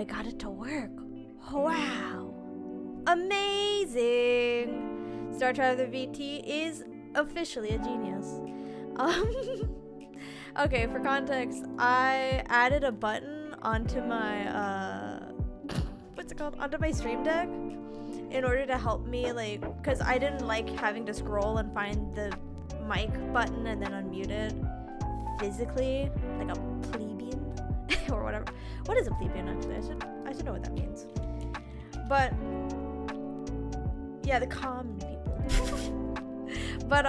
got it to work. Wow. Amazing. Star Traveler VT is officially a genius. Okay, for context, I added a button onto my what's it called? Onto my stream deck in order to help me, like, because I didn't like having to scroll and find the mic button and then unmute it physically, like a plebeian or whatever. What is a plebeian actually? I should know what that means. But yeah, the common people. But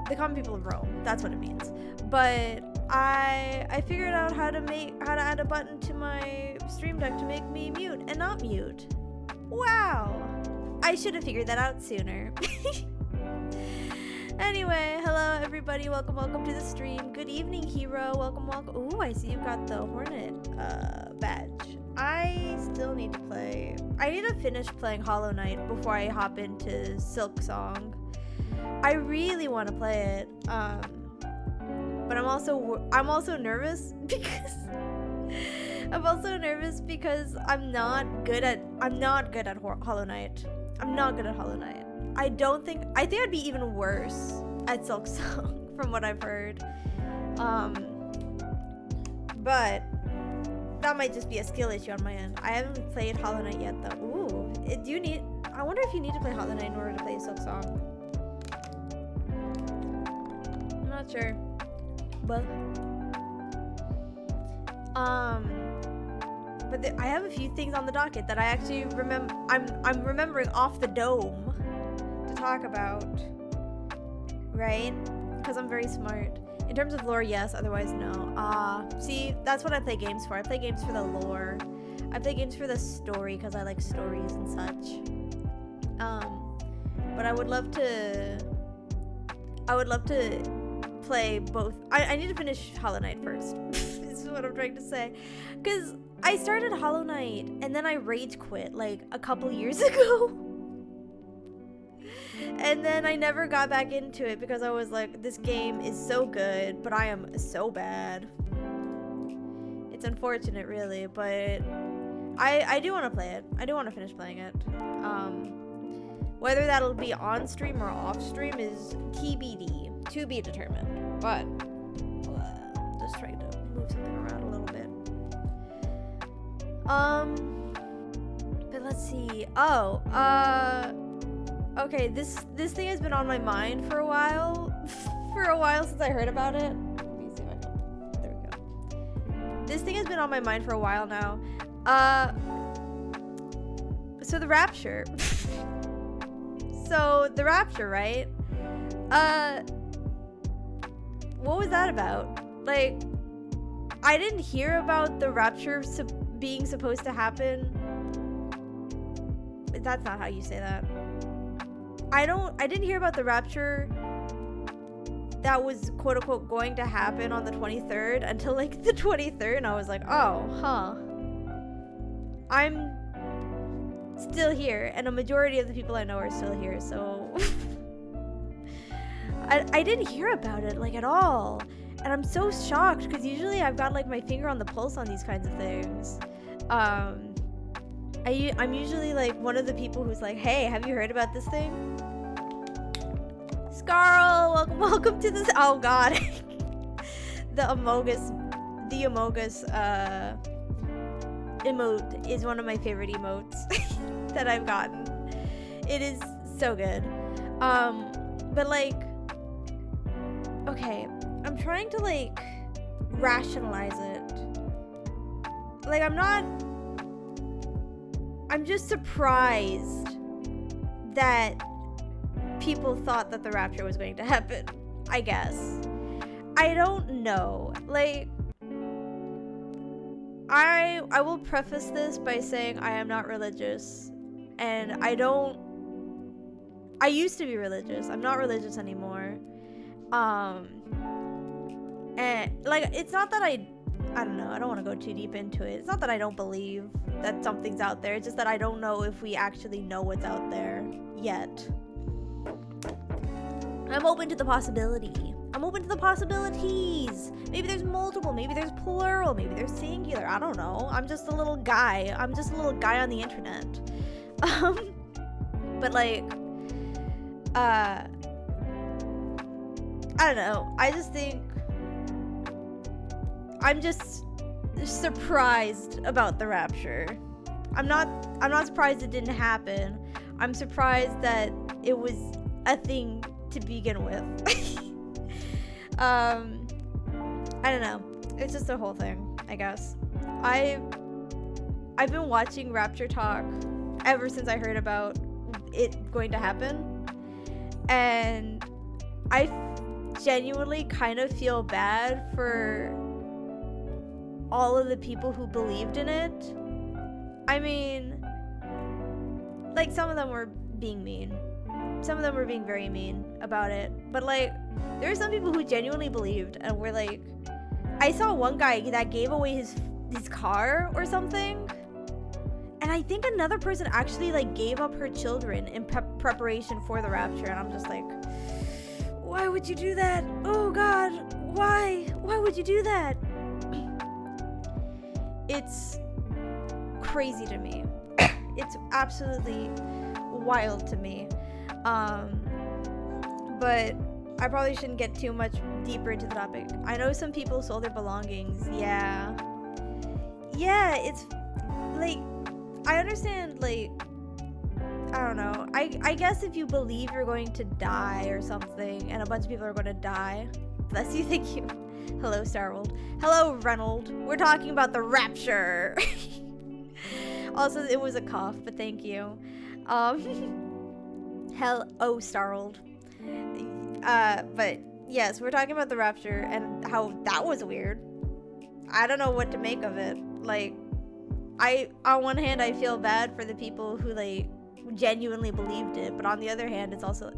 the common people of Rome. That's what it means. But I figured out how to add a button to my stream deck to make me mute and not mute. Wow. I should have figured that out sooner. Anyway, hello everybody. Welcome to the stream. Good evening, hero. Welcome. Ooh, I see you've got the Hornet badge. I still need to play. I need to finish playing Hollow Knight before I hop into Silk Song. I really want to play it. But I'm also nervous because I'm not good at Hollow Knight. I'm not good at Hollow Knight. I think I'd be even worse at Silk Song from what I've heard. But that might just be a skill issue on my end. I haven't played Hollow Knight yet though. Ooh, I wonder if you need to play Hollow Knight in order to play Silk Song. I'm not sure. But I have a few things on the docket that I actually I'm remembering off the dome to talk about, right? Because I'm very smart. In terms of lore, yes. Otherwise, no. See, that's what I play games for. I play games for the lore. I play games for the story because I like stories and such. But I would love to play both. I need to finish Hollow Knight first. This is what I'm trying to say. Because I started Hollow Knight and then I rage quit like a couple years ago. And then I never got back into it because I was like, this game is so good, but I am so bad. It's unfortunate, really, but I do want to play it. I do want to finish playing it. Whether that'll be on stream or off stream is TBD, to be determined. But just trying to move something around a little bit. But let's see. Okay, this thing has been on my mind for a while. Since I heard about it. Let me see if I can. There we go. This thing has been on my mind for a while now. So the Rapture. Right? What was that about? Like, I didn't hear about the Rapture being supposed to happen. That's not how you say that. I didn't hear about the Rapture that was quote unquote going to happen on the 23rd until like the 23rd, and I was like, oh, huh. I'm still here, and a majority of the people I know are still here, so I didn't hear about it like at all, and I'm so shocked because usually I've got like my finger on the pulse on these kinds of things. I'm usually like one of the people who's like, hey, have you heard about this thing? Scarl, welcome to this. Oh god. the Amogus emote is one of my favorite emotes that I've gotten. It is so good. But like, okay, I'm trying to like rationalize it. Like, I'm just surprised that people thought that the Rapture was going to happen, I guess. I don't know. Like, I will preface this by saying I am not religious, and I used to be religious. I'm not religious anymore. And like, it's not that I don't know, I don't want to go too deep into it. It's not that I don't believe that something's out there. It's just that I don't know if we actually know what's out there yet. I'm open to the possibility. I'm open to the possibilities. Maybe there's multiple, maybe there's plural, maybe there's singular. I don't know. I'm just a little guy. I'm just a little guy on the internet. But like, I don't know. I just think I'm just surprised about the rapture. I'm not surprised it didn't happen. I'm surprised that it was a thing to begin with. I don't know. It's just a whole thing, I guess. I've been watching Rapture Talk ever since I heard about it going to happen. And I genuinely kind of feel bad for all of the people who believed in it. I mean, like, some of them were being mean. Some of them were being very mean about it. But, like, there were some people who genuinely believed and were like, I saw one guy that gave away his car or something. And I think another person actually, like, gave up her children in preparation for the rapture. And I'm just like, why would you do that? Oh, God. Why? Why would you do that? It's crazy to me. It's absolutely wild to me. But I probably shouldn't get too much deeper into the topic. I know some people sold their belongings. Yeah, it's like, I understand, like, I don't know. I guess if you believe you're going to die or something and a bunch of people are going to die, bless you, thank you. Hello, Starwold. Hello, Reynold. We're talking about the rapture. Also, it was a cough, but thank you. Hello, Starwold. But yes, we're talking about the rapture and how that was weird. I don't know what to make of it. Like, on one hand, I feel bad for the people who, like, genuinely believed it, but on the other hand, it's also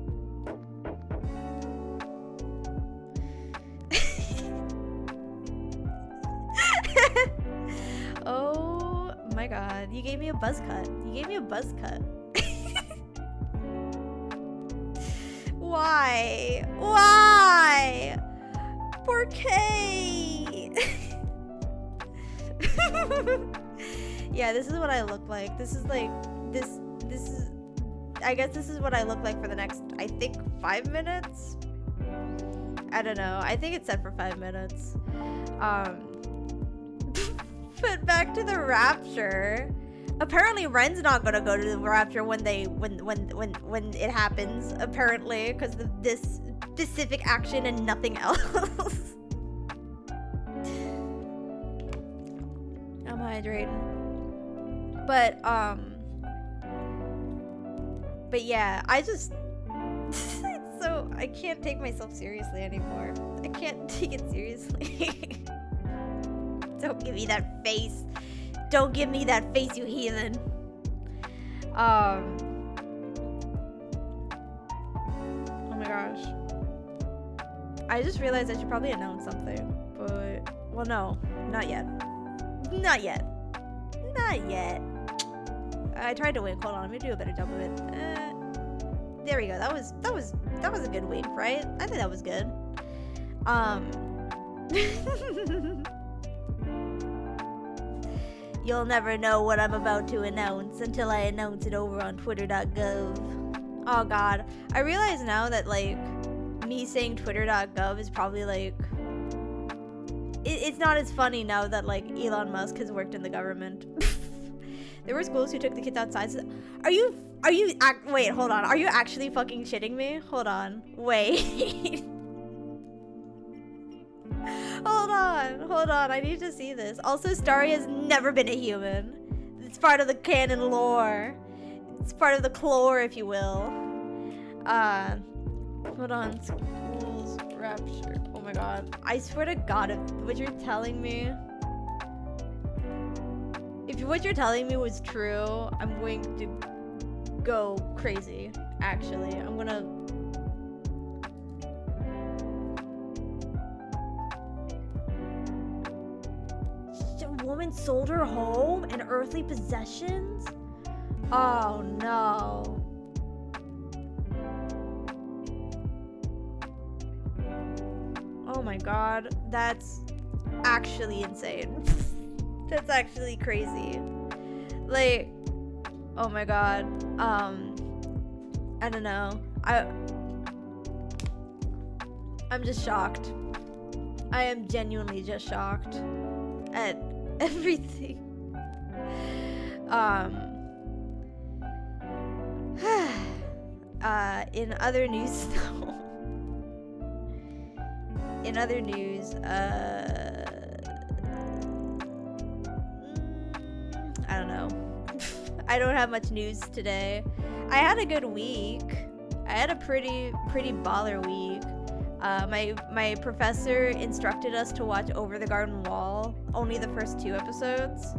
oh my God, you gave me a buzz cut. Why? Poor Kay. Yeah, this is what I look like. This is I guess this is what I look like for the next, I think, 5 minutes. I don't know. I think it's set for 5 minutes. But back to the rapture. Apparently, Ren's not gonna go to the rapture when it happens. Apparently, because of this specific action and nothing else. I'm hydrating. But yeah, I just so I can't take myself seriously anymore. I can't take it seriously. Don't give me that face. Don't give me that face, you heathen. Oh my gosh. I just realized I should probably announce something. But, well, no. Not yet. I tried to wink. Hold on. Let me do a better job of it. There we go. That was a good wink, right? I think that was good. You'll never know what I'm about to announce until I announce it over on twitter.gov. Oh God. I realize now that, like, me saying twitter.gov is probably, like, it's not as funny now that, like, Elon Musk has worked in the government. There were schools who took the kids outside. Wait, hold on. Are you actually fucking shitting me? Hold on. Wait. Hold on. I need to see this. Also, Starry has never been a human. It's part of the canon lore. It's part of the clore, if you will. Hold on. Schools rapture. Oh my God. I swear to God, if what you're telling me was true, I'm going to go crazy. Actually, I'm gonna. A woman sold her home and earthly possessions? Oh no. Oh my god, that's actually insane. That's actually crazy. Like, oh my god. I don't know. I'm just shocked. I am genuinely just shocked at everything. In other news though. In other news, I don't know. I don't have much news today. I had a good week. I had a pretty baller week. My professor instructed us to watch Over the Garden Wall, only the first 2 episodes.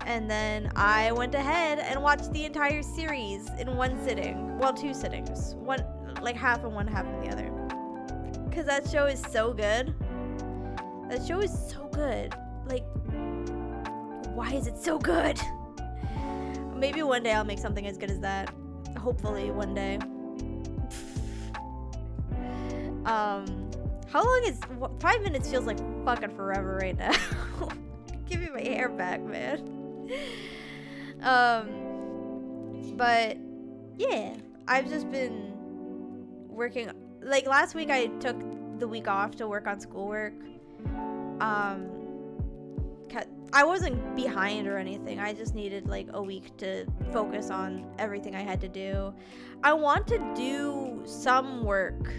And then I went ahead and watched the entire series in one sitting. Well, 2 sittings. One, like half in one, half in the other. Because that show is so good. That show is so good. Like, why is it so good? Maybe one day I'll make something as good as that. Hopefully one day. How long is 5 minutes? Feels like fucking forever right now. Give me my hair back, man. But yeah, I've just been working. Like last week I took the week off to work on schoolwork. I wasn't behind or anything. I just needed like a week to focus on everything I had to do. I want to do some work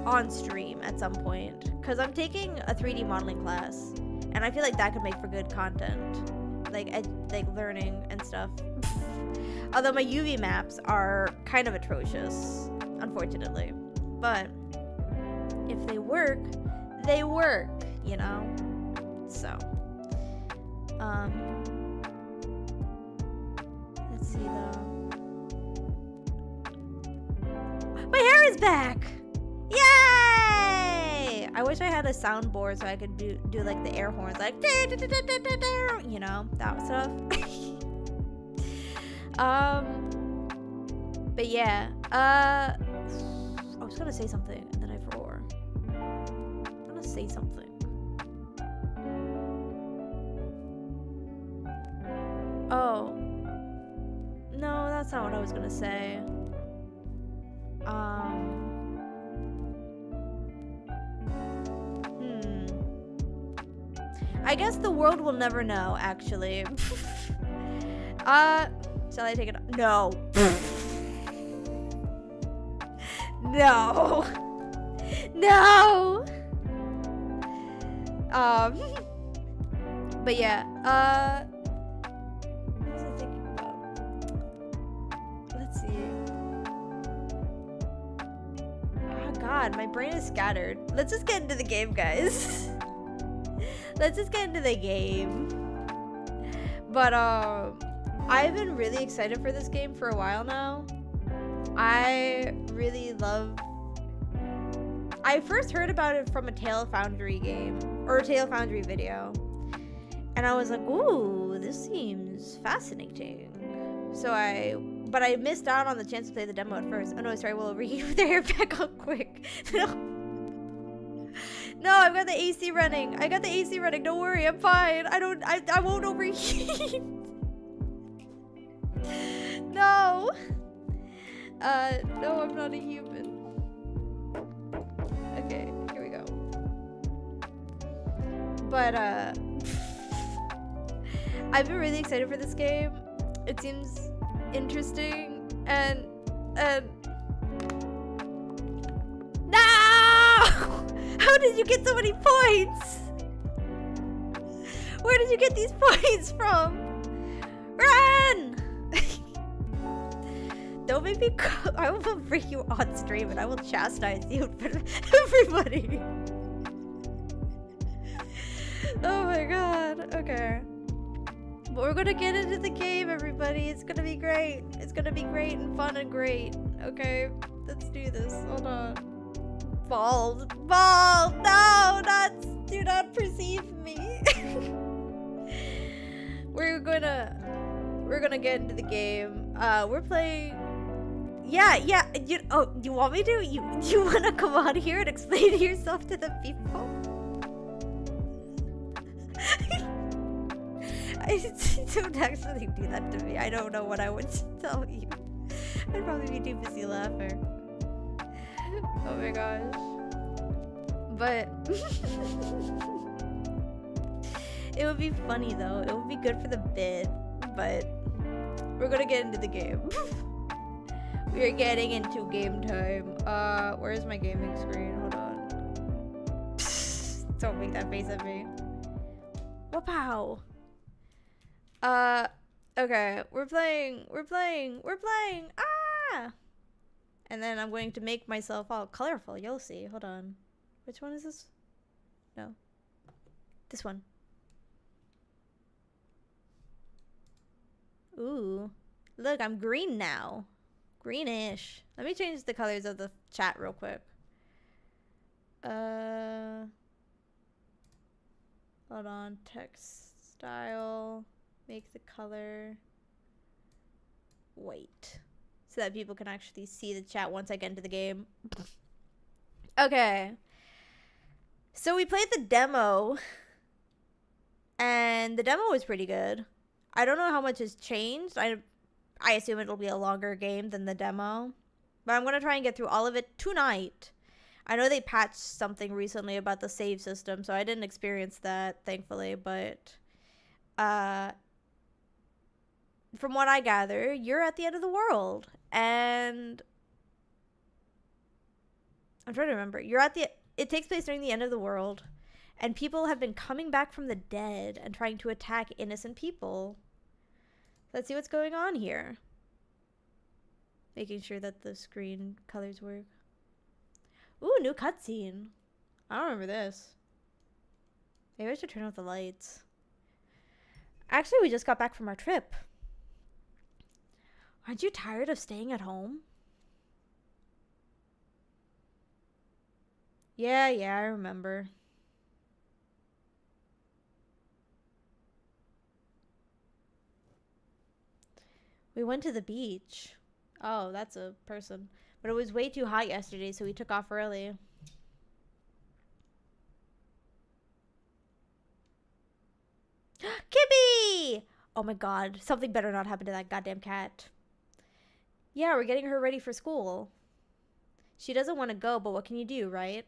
on stream at some point because I'm taking a 3D modeling class and I feel like that could make for good content, like learning and stuff. Although my UV maps are kind of atrocious, unfortunately, but if they work, you know. So let's see though. My hair is back! Yay! I wish I had a soundboard so I could do like the air horns, like you know, that stuff. But yeah, I was gonna say something and then I forgot. I'm gonna say something. Oh. No, that's not what I was gonna say. I guess the world will never know, actually. Shall I take it? No. No. No. But yeah, what was I thinking about? Let's see. Oh god, my brain is scattered. Let's just get into the game, guys. Let's just get into the game. But I've been really excited for this game for a while now. I first heard about it from a Tale Foundry game, or a Tale Foundry video. And I was like, ooh, this seems fascinating. But I missed out on the chance to play the demo at first. Oh no, sorry, we'll overheat with the hair back up quick. No, I've got the AC running. I got the AC running. Don't worry, I'm fine. I won't overheat. No. No, I'm not a human. Okay, here we go. But, I've been really excited for this game. It seems interesting and no! How did you get so many points? Where did you get these points from? Run! Don't make me I will bring you on stream and I will chastise you in front of everybody. Oh my god. Okay. But we're gonna get into the game, everybody. It's gonna be great. It's gonna be great and fun and great. Okay, let's do this. Hold on. Bald. No, do not perceive me. We're gonna get into the game. We're playing Yeah, you want me to? You want to come on here and explain yourself to the people? Don't actually do that to me. I don't know what I would tell you. I'd probably be too busy laughing. Oh my gosh. But it would be funny though. It would be good for the bit. But we're gonna get into the game. We are getting into game time. Where's my gaming screen? Hold on. Don't make that face at me. Wow. Okay. We're playing. Ah! And then I'm going to make myself all colorful. You'll see. Hold on. Which one is this? No. This one. Ooh. Look, I'm green now. Greenish. Let me change the colors of the chat real quick. Hold on. Text style. Make the color white. So that people can actually see the chat once I get into the game. Okay. So we played the demo. And the demo was pretty good. I don't know how much has changed. I assume it'll be a longer game than the demo. But I'm going to try and get through all of it tonight. I know they patched something recently about the save system, so I didn't experience that, thankfully. But from what I gather, you're at the end of the world. And I'm trying to remember. It takes place during the end of the world. And people have been coming back from the dead and trying to attack innocent people. Let's see what's going on here. Making sure that the screen colors work. Ooh, new cutscene. I don't remember this. Maybe I should turn off the lights. Actually, we just got back from our trip. Aren't you tired of staying at home? Yeah, I remember. We went to the beach. Oh, that's a person. But it was way too hot yesterday, so we took off early. Kippy! Oh my god, something better not happen to that goddamn cat. Yeah, we're getting her ready for school. She doesn't want to go, but what can you do, right?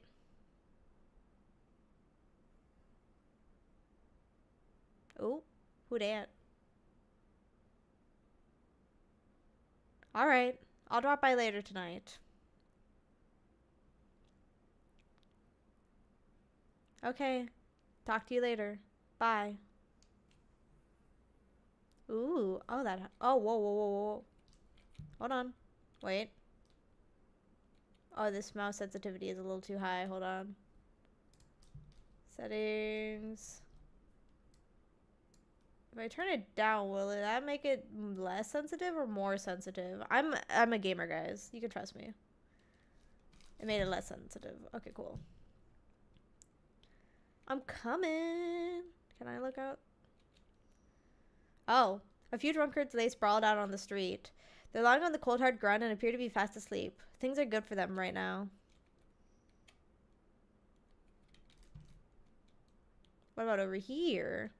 Oh, who dat? Alright, I'll drop by later tonight. Okay, talk to you later. Bye. Ooh, oh, whoa. Hold on. Wait. Oh, this mouse sensitivity is a little too high. Hold on. Settings. If I turn it down, will that make it less sensitive or more sensitive? I'm a gamer, guys. You can trust me. It made it less sensitive. Okay, cool. I'm coming. Can I look out? Oh, a few drunkards lay sprawled out on the street. They're lying on the cold hard ground and appear to be fast asleep. Things are good for them right now. What about over here?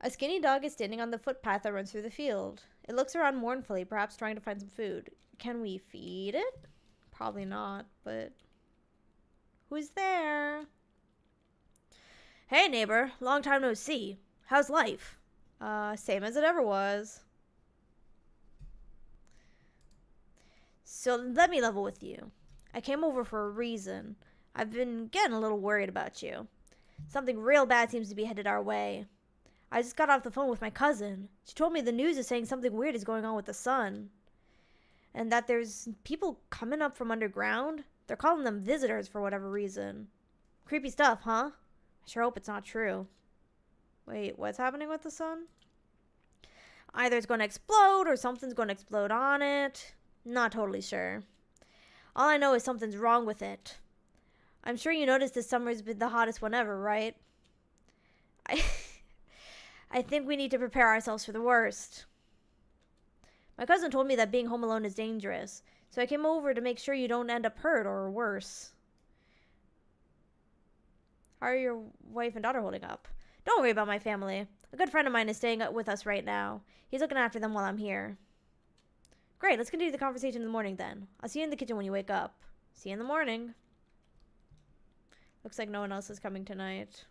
A skinny dog is standing on the footpath that runs through the field. It looks around mournfully, perhaps trying to find some food. Can we feed it? Probably not, but... Who's there? Hey, neighbor. Long time no see. How's life? Same as it ever was. So let me level with you. I came over for a reason. I've been getting a little worried about you. Something real bad seems to be headed our way. I just got off the phone with my cousin. She told me the news is saying something weird is going on with the sun. And that there's people coming up from underground. They're calling them visitors for whatever reason. Creepy stuff, huh? I sure hope it's not true. Wait, what's happening with the sun? Either it's going to explode or something's going to explode on it. Not totally sure. All I know is something's wrong with it. I'm sure you noticed this summer's been the hottest one ever, right? I think we need to prepare ourselves for the worst. My cousin told me that being home alone is dangerous, so I came over to make sure you don't end up hurt or worse. How are your wife and daughter holding up? Don't worry about my family. A good friend of mine is staying with us right now. He's looking after them while I'm here. Great, let's continue the conversation in the morning then. I'll see you in the kitchen when you wake up. See you in the morning. Looks like no one else is coming tonight.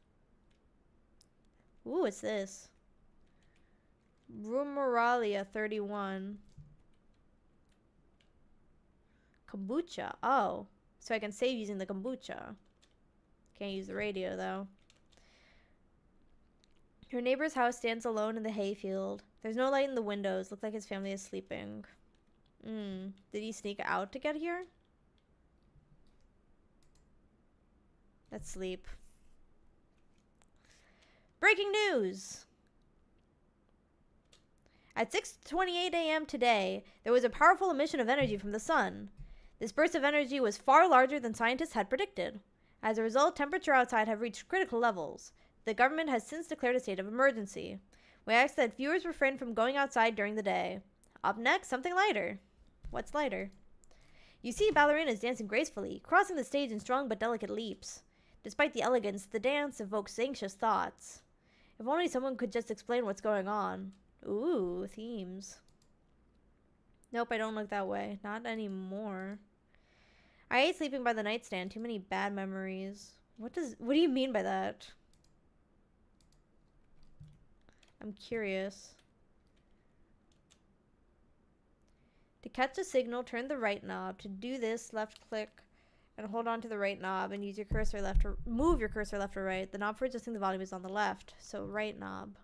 Ooh, what's this? Rumoralia 31. Kombucha. Oh, so I can save using the kombucha. Can't use the radio though. Your neighbor's house stands alone in the hayfield. There's no light in the windows. Looks like his family is sleeping. Did he sneak out to get here? Let's sleep. Breaking news! At 6:28 a.m. today, there was a powerful emission of energy from the sun. This burst of energy was far larger than scientists had predicted. As a result, temperature outside have reached critical levels. The government has since declared a state of emergency. We ask that viewers refrain from going outside during the day. Up next, something lighter. What's lighter? You see ballerinas dancing gracefully, crossing the stage in strong but delicate leaps. Despite the elegance, the dance evokes anxious thoughts. If only someone could just explain what's going on. Ooh, themes. Nope, I don't look that way. Not anymore. I hate sleeping by the nightstand. Too many bad memories. What do you mean by that? I'm curious. To catch a signal, turn the right knob. To do this, left click and hold on to the right knob and use your cursor left or move your cursor left or right. The knob for adjusting the volume is on the left, so right knob.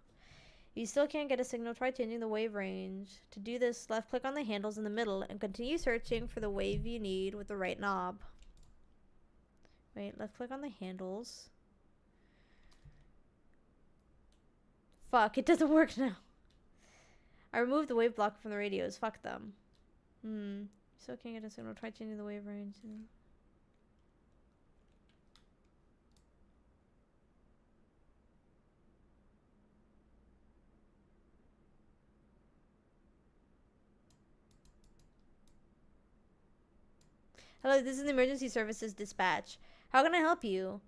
If you still can't get a signal, try changing the wave range. To do this, left click on the handles in the middle and continue searching for the wave you need with the right knob. Wait, left click on the handles. Fuck, it doesn't work now. I removed the wave blocker from the radios. Fuck them. Still can't get a signal. Try changing the wave range. Hello, this is the emergency services dispatch. How can I help you?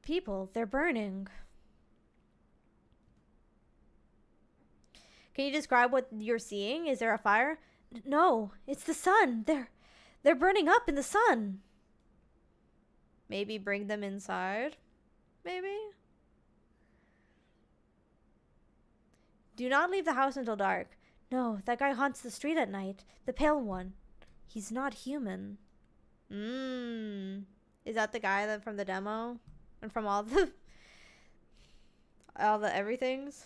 People, they're burning. Can you describe what you're seeing? Is there a fire? No, it's the sun. They're burning up in the sun. Maybe bring them inside? Maybe? Do not leave the house until dark. No, that guy haunts the street at night. The pale one. He's not human. Is that the guy that from the demo? And from all the everythings?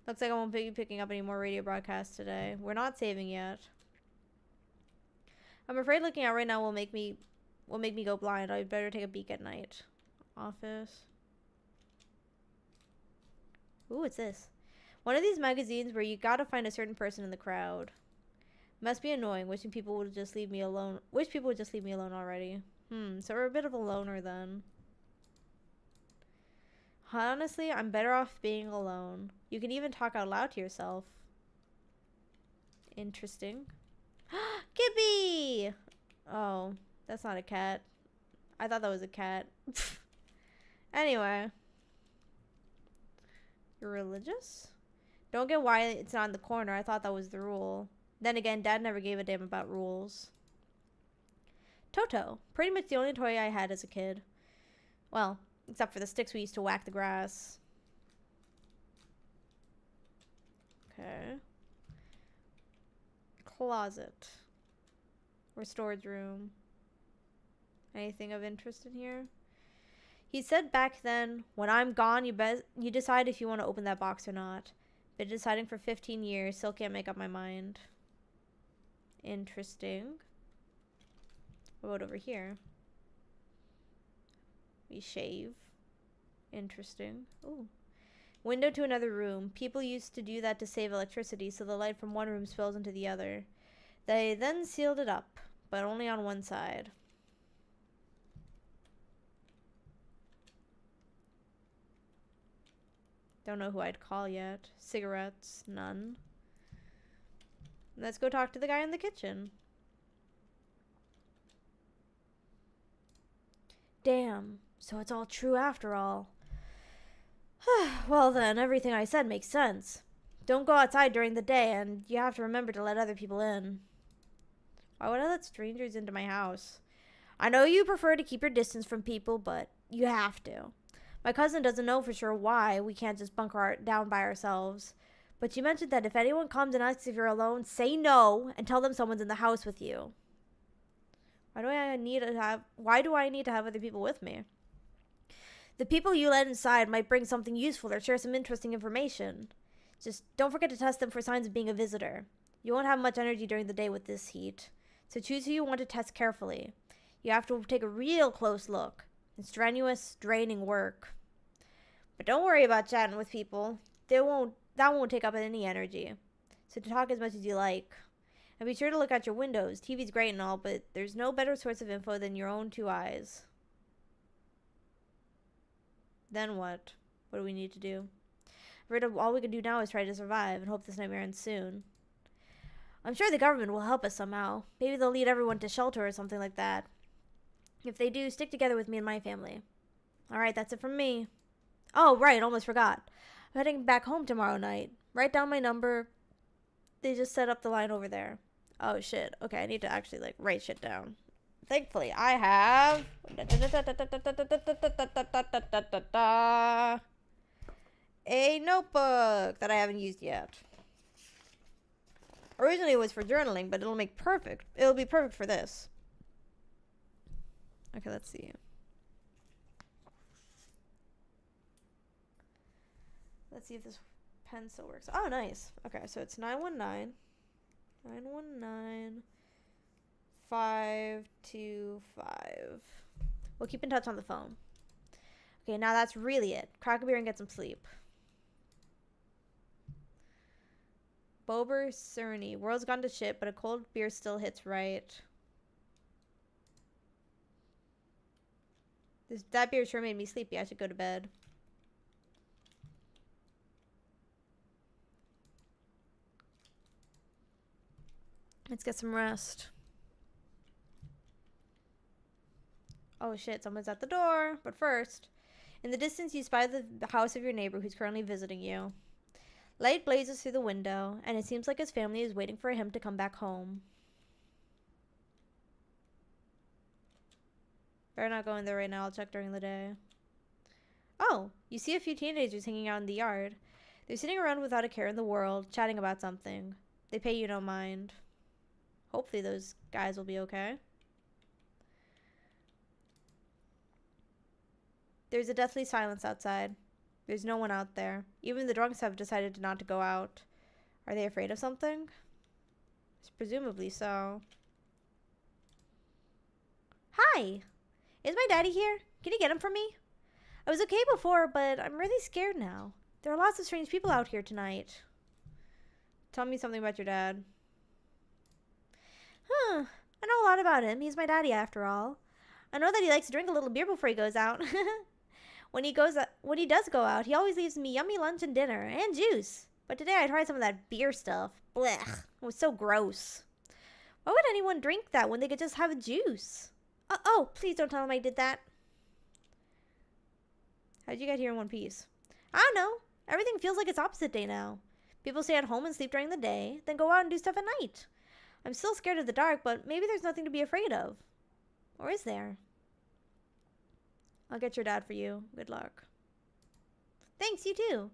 Looks like I won't be picking up any more radio broadcasts today. We're not saving yet. I'm afraid looking out right now will make me go blind. I'd better take a peek at night. Office. Ooh, what's this? One of these magazines where you gotta find a certain person in the crowd. Must be annoying. Wishing people would just leave me alone. Wish people would just leave me alone already. So we're a bit of a loner then. Honestly, I'm better off being alone. You can even talk out loud to yourself. Interesting. Gibby! Oh, that's not a cat. I thought that was a cat. Anyway. You're religious? Don't get why it's not in the corner. I thought that was the rule. Then again, Dad never gave a damn about rules. Toto. Pretty much the only toy I had as a kid. Well, except for the sticks we used to whack the grass. Okay. Closet. Or storage room. Anything of interest in here? He said back then, when I'm gone, you decide if you want to open that box or not. Been deciding for 15 years, still can't make up my mind. Interesting. What about over here? We shave. Interesting. Ooh. Window to another room. People used to do that to save electricity, so the light from one room spills into the other. They then sealed it up, but only on one side. Don't know who I'd call yet. Cigarettes, none. Let's go talk to the guy in the kitchen. Damn, so it's all true after all. Well then, everything I said makes sense. Don't go outside during the day, and you have to remember to let other people in. Why would I let strangers into my house? I know you prefer to keep your distance from people, but you have to. My cousin doesn't know for sure why we can't just bunker down by ourselves. But you mentioned that if anyone comes and asks if you're alone, say no and tell them someone's in the house with you. Why do I need to have other people with me? The people you let inside might bring something useful or share some interesting information. Just don't forget to test them for signs of being a visitor. You won't have much energy during the day with this heat, so choose who you want to test carefully. You have to take a real close look. It's strenuous, draining work. But don't worry about chatting with people. That won't take up any energy. So talk as much as you like. And be sure to look out your windows. TV's great and all, but there's no better source of info than your own two eyes. Then what? What do we need to do? I've heard all we can do now is try to survive and hope this nightmare ends soon. I'm sure the government will help us somehow. Maybe they'll lead everyone to shelter or something like that. If they do, stick together with me and my family. Alright, that's it from me. Oh, right, almost forgot. I'm heading back home tomorrow night. Write down my number. They just set up the line over there. Oh, shit. Okay, I need to actually, write shit down. Thankfully, I have a notebook that I haven't used yet. Originally, it was for journaling, but it'll be perfect for this. Okay, let's see. Let's see if this pen still works. Oh, nice. Okay, so it's 919 525. We'll keep in touch on the phone. Okay, now that's really it. Crack a beer and get some sleep. Bober Cerny. World's gone to shit, but a cold beer still hits right. That beer sure made me sleepy. I should go to bed. Let's get some rest. Oh shit, someone's at the door. But first, in the distance you spy the house of your neighbor who's currently visiting you. Light blazes through the window, and it seems like his family is waiting for him to come back home. Better not go in there right now. I'll check during the day. Oh, you see a few teenagers hanging out in the yard. They're sitting around without a care in the world, chatting about something. They pay you no mind. Hopefully those guys will be okay. There's a deathly silence outside. There's no one out there. Even the drunks have decided not to go out. Are they afraid of something? Presumably so. Hi! Is my daddy here? Can you get him for me? I was okay before, but I'm really scared now. There are lots of strange people out here tonight. Tell me something about your dad. I know a lot about him. He's my daddy after all. I know that he likes to drink a little beer before he goes out. When he does go out, he always leaves me yummy lunch and dinner and juice. But today I tried some of that beer stuff. Blech. It was so gross. Why would anyone drink that when they could just have a juice? Oh, please don't tell him I did that. How'd you get here in one piece? I don't know. Everything feels like it's opposite day now. People stay at home and sleep during the day, then go out and do stuff at night. I'm still scared of the dark, but maybe there's nothing to be afraid of. Or is there? I'll get your dad for you. Good luck. Thanks, you too.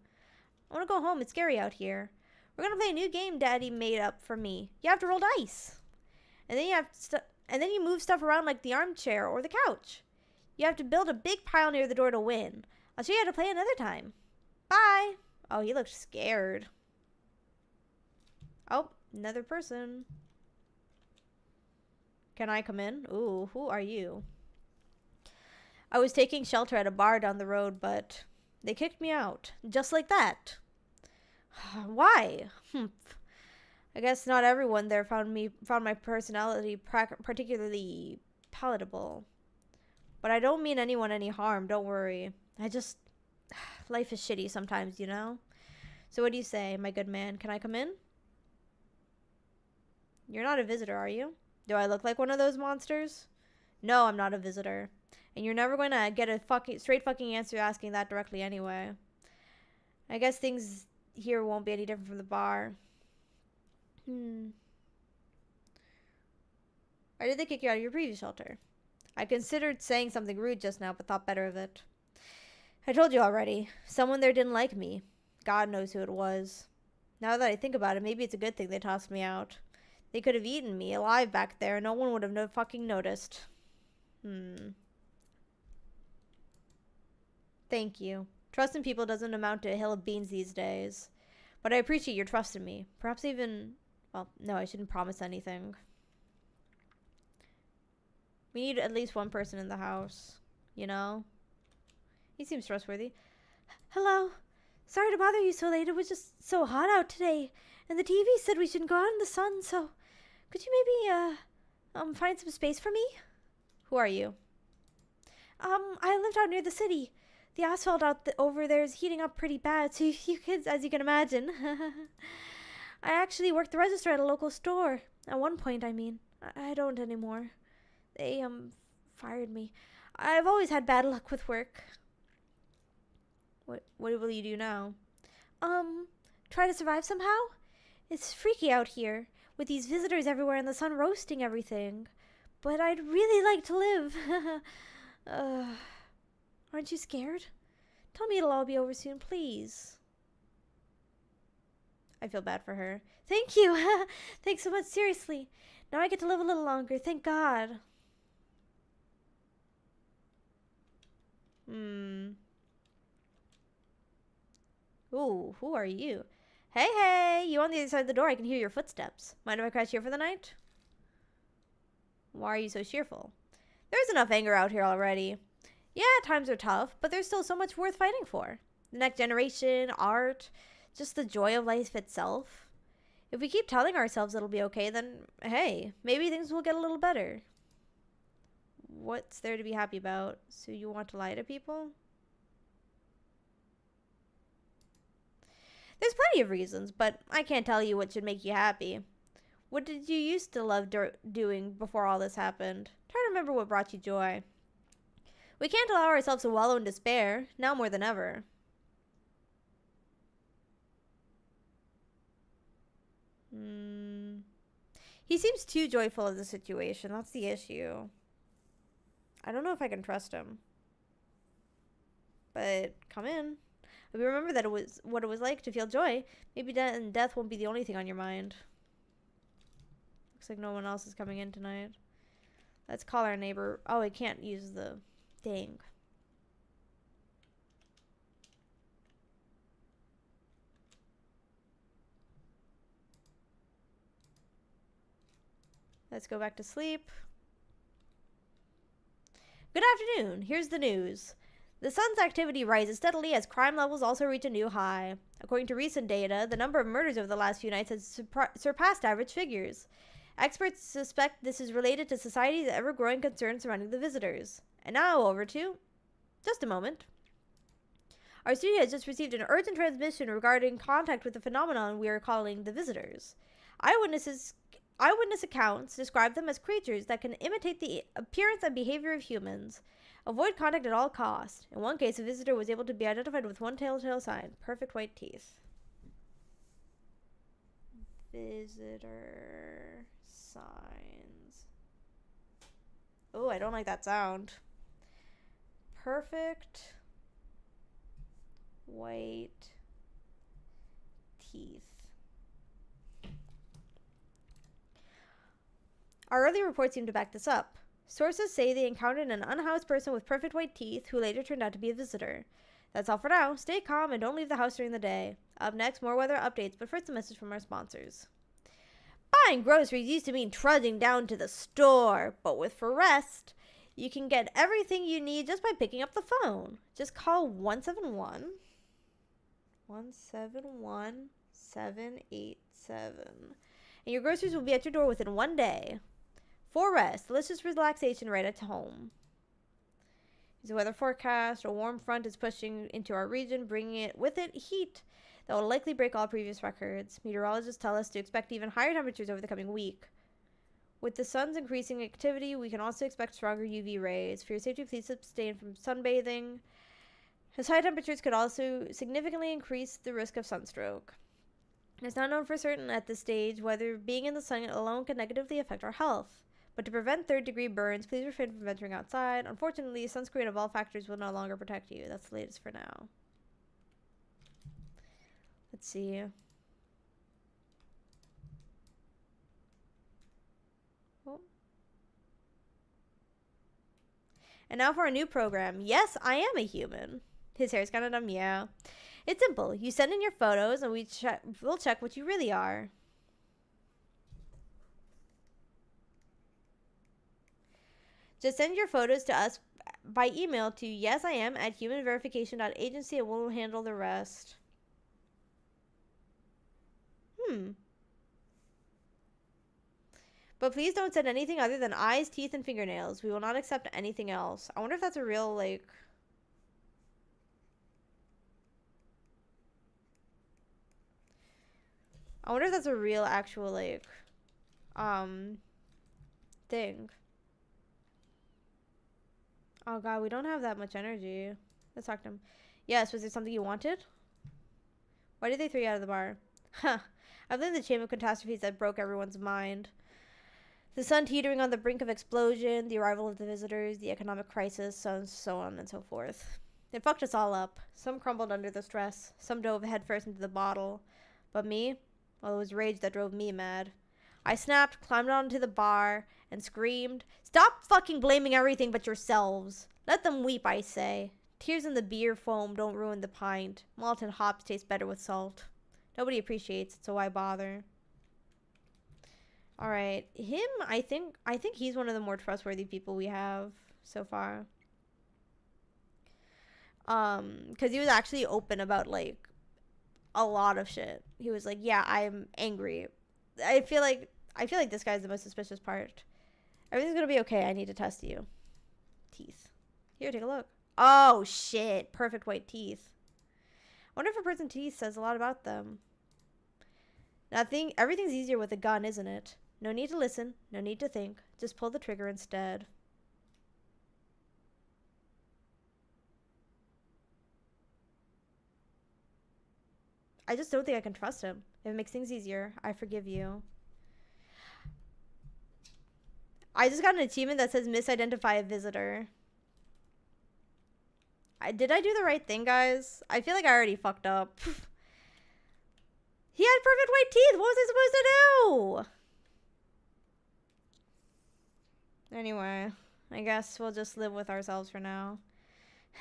I want to go home. It's scary out here. We're going to play a new game Daddy made up for me. You have to roll dice. And then you move stuff around like the armchair or the couch. You have to build a big pile near the door to win. I'll show you how to play another time. Bye. Oh, he looked scared. Oh, another person. Can I come in? Ooh, who are you? I was taking shelter at a bar down the road, but they kicked me out. Just like that. Why? I guess not everyone there found my personality particularly palatable. But I don't mean anyone any harm, don't worry. Life is shitty sometimes, you know? So what do you say, my good man? Can I come in? You're not a visitor, are you? Do I look like one of those monsters? No, I'm not a visitor. And you're never going to get a straight fucking answer asking that directly anyway. I guess things here won't be any different from the bar. Why did they kick you out of your previous shelter? I considered saying something rude just now, but thought better of it. I told you already. Someone there didn't like me. God knows who it was. Now that I think about it, maybe it's a good thing they tossed me out. They could have eaten me alive back there, and no one would have fucking noticed. Thank you. Trust in people doesn't amount to a hill of beans these days. But I appreciate your trust in me. Perhaps even... Well, no, I shouldn't promise anything. We need at least one person in the house. You know? He seems trustworthy. Hello. Sorry to bother you so late. It was just so hot out today. And the TV said we shouldn't go out in the sun, so... Could you maybe, find some space for me? Who are you? I lived out near the city. The asphalt over there is heating up pretty bad, so you kids, as you can imagine. I actually worked the register at a local store. At one point, I mean. I don't anymore. They, fired me. I've always had bad luck with work. What will you do now? Try to survive somehow? It's freaky out here, with these visitors everywhere and the sun roasting everything. But I'd really like to live. Aren't you scared? Tell me it'll all be over soon, please. I feel bad for her. Thank you. Thanks so much, seriously. Now I get to live a little longer, thank God. Ooh, who are you? Hey, you on the other side of the door. I can hear your footsteps. Mind if I crash here for the night? Why are you so cheerful? There's enough anger out here already. Yeah, times are tough, but there's still so much worth fighting for. The next generation, art, just the joy of life itself. If we keep telling ourselves it'll be okay, then, hey, maybe things will get a little better. What's there to be happy about? So you want to lie to people? There's plenty of reasons, but I can't tell you what should make you happy. What did you used to love doing before all this happened? Try to remember what brought you joy. We can't allow ourselves to wallow in despair, now more than ever. He seems too joyful of the situation. That's the issue. I don't know if I can trust him. But come in. If you remember that it was what it was like to feel joy, maybe death won't be the only thing on your mind. Looks like no one else is coming in tonight. Let's call our neighbor. Oh, I can't use the thing. Let's go back to sleep. Good afternoon. Here's the news. The sun's activity rises steadily as crime levels also reach a new high. According to recent data, the number of murders over the last few nights has surpassed average figures. Experts suspect this is related to society's ever-growing concern surrounding the visitors. And now over to... Just a moment. Our studio has just received an urgent transmission regarding contact with the phenomenon we are calling the visitors. Eyewitness accounts describe them as creatures that can imitate the appearance and behavior of humans. Avoid contact at all costs. In one case, a visitor was able to be identified with one telltale sign: perfect white teeth. Visitor signs. Oh, I don't like that sound. Perfect white teeth. Our early reports seem to back this up. Sources say they encountered an unhoused person with perfect white teeth who later turned out to be a visitor. That's all for now. Stay calm and don't leave the house during the day. Up next, more weather updates, but first a message from our sponsors. Buying groceries used to mean trudging down to the store, but with Forest, you can get everything you need just by picking up the phone. Just call 171 787, and your groceries will be at your door within 1 day. Forest, delicious relaxation right at home. Here's the weather forecast. A warm front is pushing into our region, bringing with it heat that will likely break all previous records. Meteorologists tell us to expect even higher temperatures over the coming week. With the sun's increasing activity, we can also expect stronger UV rays. For your safety, please abstain from sunbathing, as high temperatures could also significantly increase the risk of sunstroke. It's not known for certain at this stage whether being in the sun alone can negatively affect our health. But to prevent third-degree burns, please refrain from venturing outside. Unfortunately, sunscreen of all factors will no longer protect you. That's the latest for now. Let's see. Oh. And now for our new program. Yes, I am a human. His hair's kind of dumb, yeah. It's simple. You send in your photos, and we'll check what you really are. Just send your photos to us by email to yesiam@humanverification.agency, and we'll handle the rest. But please don't send anything other than eyes, teeth, and fingernails. We will not accept anything else. I wonder if that's a real, like... I wonder if that's a real, actual, like... thing. Oh god, we don't have that much energy. Let's talk to him. Yes, was there something you wanted? Why did they throw you out of the bar? Huh. I've lived in the chain of catastrophes that broke everyone's mind. The sun teetering on the brink of explosion, the arrival of the visitors, the economic crisis, so on and so forth. It fucked us all up. Some crumbled under the stress. Some dove headfirst into the bottle. But me? Well, it was rage that drove me mad. I snapped, climbed onto the bar, and screamed, "Stop fucking blaming everything but yourselves! Let them weep, I say. Tears in the beer foam don't ruin the pint. Malt and hops taste better with salt. Nobody appreciates it, so why bother?" Alright, him, I think he's one of the more trustworthy people we have so far. Because he was actually open about, like, a lot of shit. He was like, yeah, I'm angry. I feel like this guy's the most suspicious part. Everything's gonna be okay. I need to test you. Teeth. Here, take a look. Oh, shit. Perfect white teeth. I wonder if a person's teeth says a lot about them. Everything's easier with a gun, isn't it? No need to listen. No need to think. Just pull the trigger instead. I just don't think I can trust him. If it makes things easier, I forgive you. I just got an achievement that says misidentify a visitor. Did I do the right thing, guys? I feel like I already fucked up. He had perfect white teeth. What was I supposed to do? Anyway, I guess we'll just live with ourselves for now.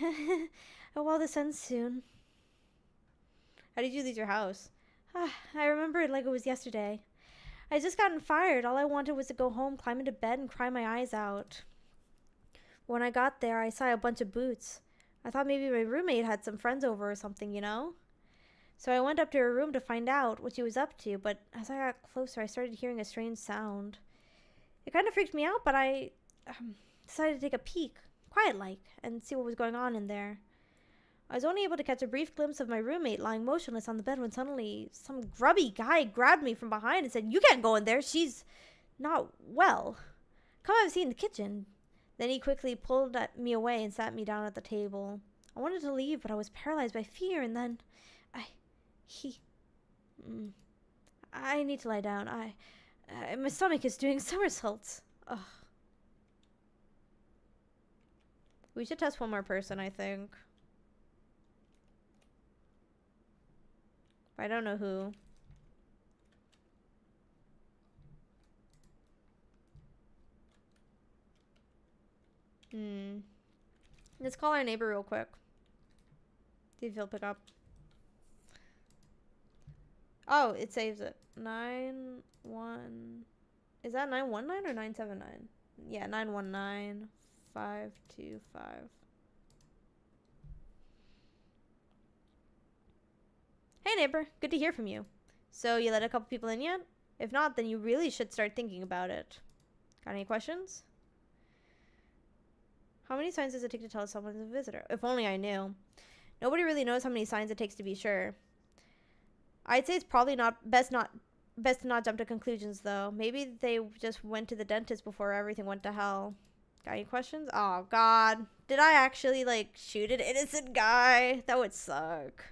Oh, well, this ends soon. How did you lose your house? I remember it like it was yesterday. I just gotten fired. All I wanted was to go home, climb into bed, and cry my eyes out. When I got there, I saw a bunch of boots. I thought maybe my roommate had some friends over or something, you know? So I went up to her room to find out what she was up to, but as I got closer, I started hearing a strange sound. It kind of freaked me out, but I decided to take a peek, quiet-like, and see what was going on in there. I was only able to catch a brief glimpse of my roommate lying motionless on the bed when suddenly some grubby guy grabbed me from behind and said, "You can't go in there. She's not well. Come have a seat in the kitchen." Then he quickly pulled me away and sat me down at the table. I wanted to leave, but I was paralyzed by fear, and then I need to lie down. My stomach is doing somersaults. Ugh. We should test one more person, I think. I don't know who. Let's call our neighbor real quick. See if he'll pick up. Oh, it saves it. 91. Is that 919 or 979? Yeah, 919 525. Hey neighbor, good to hear from you. So you let a couple people in yet? If not, then you really should start thinking about it. Got any questions? How many signs does it take to tell someone's a visitor? If only I knew. Nobody really knows how many signs it takes to be sure. I'd say it's probably best not Best to not jump to conclusions, though. Maybe they just went to the dentist before everything went to hell. Got any questions? Oh, God. Did I actually, like, shoot an innocent guy? That would suck.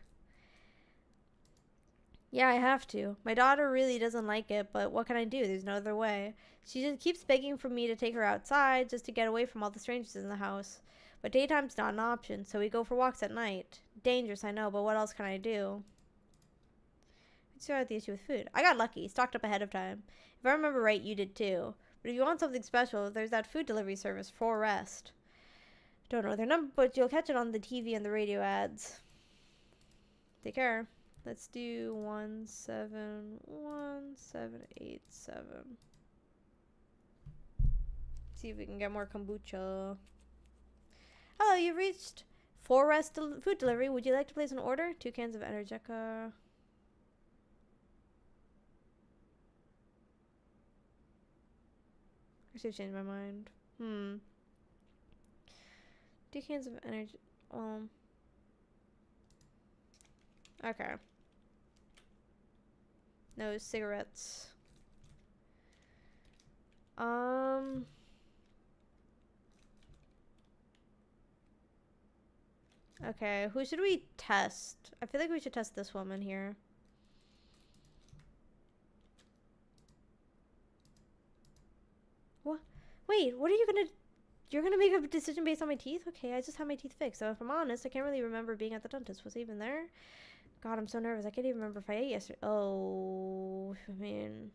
Yeah, I have to. My daughter really doesn't like it, but what can I do? There's no other way. She just keeps begging for me to take her outside just to get away from all the strangers in the house. But daytime's not an option, so we go for walks at night. Dangerous, I know, but what else can I do? So I had the issue with food. I got lucky, stocked up ahead of time. If I remember right, you did too. But if you want something special, there's that food delivery service for rest. Don't know their number, but you'll catch it on the TV and the radio ads. Take care. Let's do 171787. See if we can get more kombucha. Hello, you've reached Forest Food Delivery. Would you like to place an order? 2 cans of Energeca. I should change my mind. 2 cans of energy. Okay. No cigarettes. Okay, who should we test? I feel like we should test this woman here. What? Wait, what are you gonna... You're gonna make a decision based on my teeth? Okay, I just had my teeth fixed. So if I'm honest, I can't really remember being at the dentist. Was I even there? God, I'm so nervous. I can't even remember if I ate yesterday. Oh, I mean...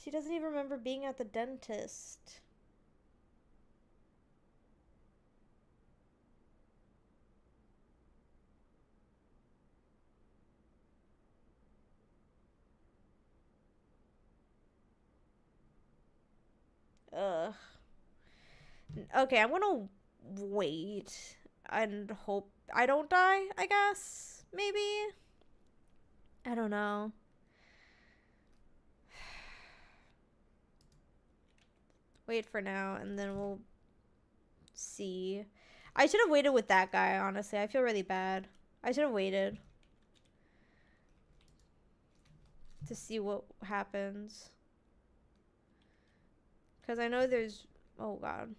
She doesn't even remember being at the dentist. Ugh. Okay, I'm gonna wait and hope I don't die, I guess. Maybe. I don't know. Wait for now, and then we'll see. I should have waited with that guy, honestly. I feel really bad. I should have waited to see what happens. Because I know there's... Oh, God.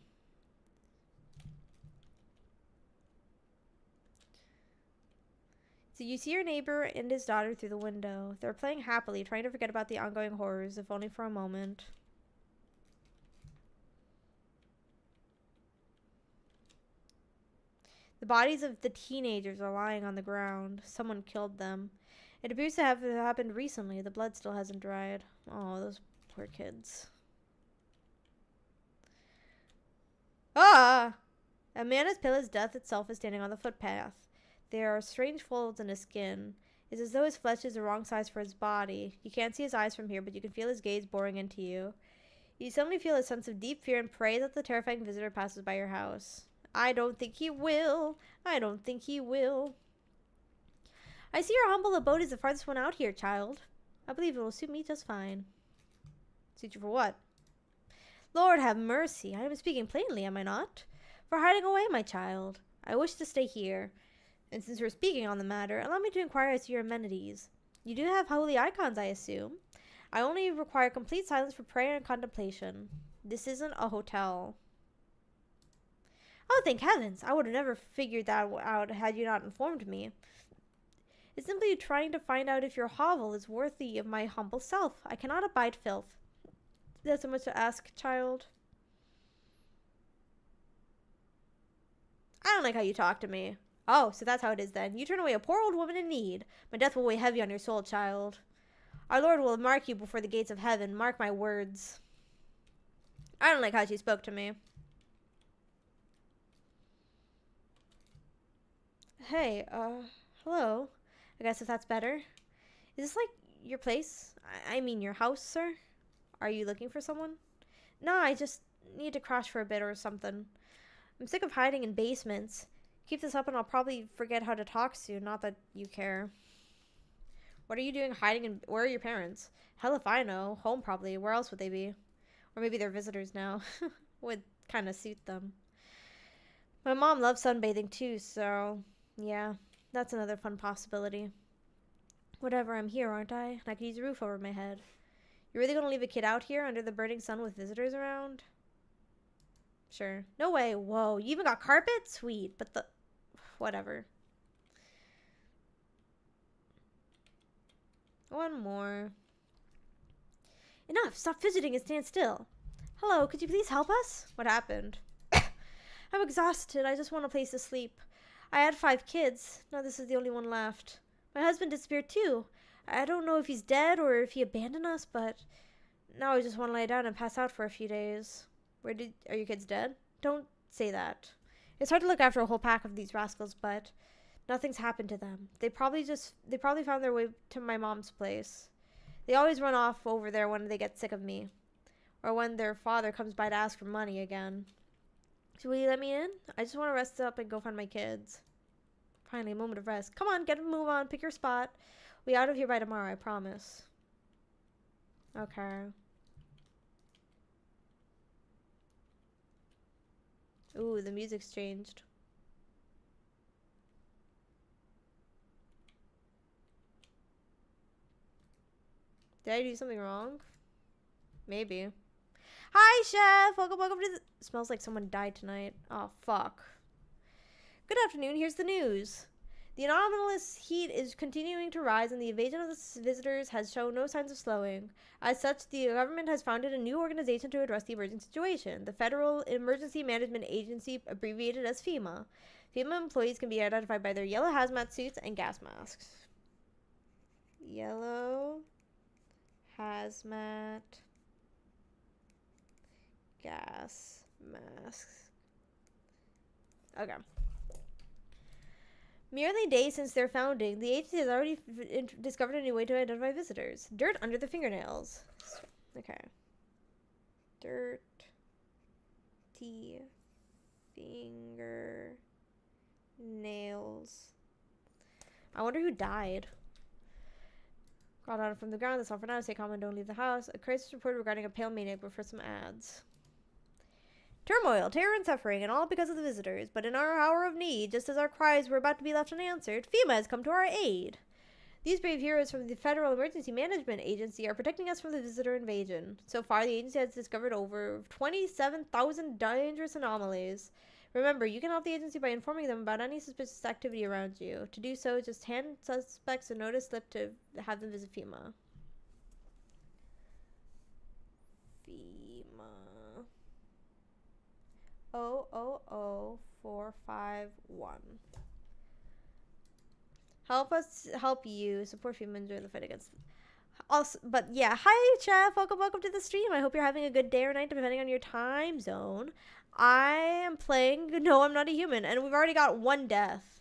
So you see your neighbor and his daughter through the window. They're playing happily, trying to forget about the ongoing horrors, if only for a moment. The bodies of the teenagers are lying on the ground. Someone killed them. It appears to have happened recently. The blood still hasn't dried. Oh, those poor kids. Ah! A man as pale as death itself is standing on the footpath. There are strange folds in his skin. It's as though his flesh is the wrong size for his body. You can't see his eyes from here, but you can feel his gaze boring into you. You suddenly feel a sense of deep fear and pray that the terrifying visitor passes by your house. I don't think he will. I don't think he will. I see your humble abode is the farthest one out here, child. I believe it will suit me just fine. Suit you for what? Lord have mercy. I am speaking plainly, am I not? For hiding away, my child. I wish to stay here. And since we're speaking on the matter, allow me to inquire as to your amenities. You do have holy icons, I assume. I only require complete silence for prayer and contemplation. This isn't a hotel. Oh, thank heavens. I would have never figured that out had you not informed me. It's simply trying to find out if your hovel is worthy of my humble self. I cannot abide filth. There's so much to ask, child. I don't like how you talk to me. Oh, so that's how it is then. You turn away a poor old woman in need. My death will weigh heavy on your soul, child. Our Lord will mark you before the gates of heaven. Mark my words. I don't like how she spoke to me. Hey, hello. I guess if that's better. Is this like your place? I mean your house, sir? Are you looking for someone? No, I just need to crash for a bit or something. I'm sick of hiding in basements. Keep this up and I'll probably forget how to talk soon, not that you care. What are you doing hiding in... Where are your parents? Hell if I know. Home probably. Where else would they be? Or maybe they're visitors now. Would kind of suit them. My mom loves sunbathing too, so... Yeah, that's another fun possibility. Whatever, I'm here, aren't I? And I could use a roof over my head. You're really gonna leave a kid out here under the burning sun with visitors around? Sure. No way. Whoa, you even got carpet? Sweet. But the... Whatever. One more. Enough! Stop fidgeting and stand still. Hello, could you please help us? What happened? I'm exhausted. I just want a place to sleep. I had 5 kids. Now this is the only one left. My husband disappeared too. I don't know if he's dead or if he abandoned us, but now I just want to lay down and pass out for a few days. Are your kids dead? Don't say that. It's hard to look after a whole pack of these rascals, but nothing's happened to them. They probably found their way to my mom's place. They always run off over there when they get sick of me, or when their father comes by to ask for money again. So will you let me in? I just want to rest up and go find my kids. Finally, a moment of rest. Come on, get a move on. Pick your spot. We'll be out of here by tomorrow, I promise. Okay. Ooh, the music's changed. Did I do something wrong? Maybe. Hi, chef! Welcome to the... Smells like someone died tonight. Oh, fuck. Good afternoon, here's the news. The anomalous heat is continuing to rise and the invasion of the visitors has shown no signs of slowing. As such, the government has founded a new organization to address the emergent situation, the Federal Emergency Management Agency, abbreviated as FEMA. FEMA employees can be identified by their yellow hazmat suits and gas masks. Yellow hazmat gas masks. Okay. Merely days since their founding, the agency has already discovered a new way to identify visitors. Dirt under the fingernails. Okay. Dirt. Finger. Nails. I wonder who died. Got out from the ground. That's all for now. Stay calm and don't leave the house. A crisis report regarding a pale maniac, but for some ads. Turmoil, terror, and suffering, and all because of the visitors. But in our hour of need, just as our cries were about to be left unanswered, FEMA has come to our aid. These brave heroes from the Federal Emergency Management Agency are protecting us from the visitor invasion. So far, the agency has discovered over 27,000 dangerous anomalies. Remember, you can help the agency by informing them about any suspicious activity around you. To do so, just hand suspects a notice slip to have them visit FEMA. FEMA. 000451. Help us help you. Support FEMA and enjoy the fight against... Also, but yeah, hi chef, welcome to the stream. I hope you're having a good day or night depending on your time zone. I am playing No, I'm Not a Human, and we've already got 1 death.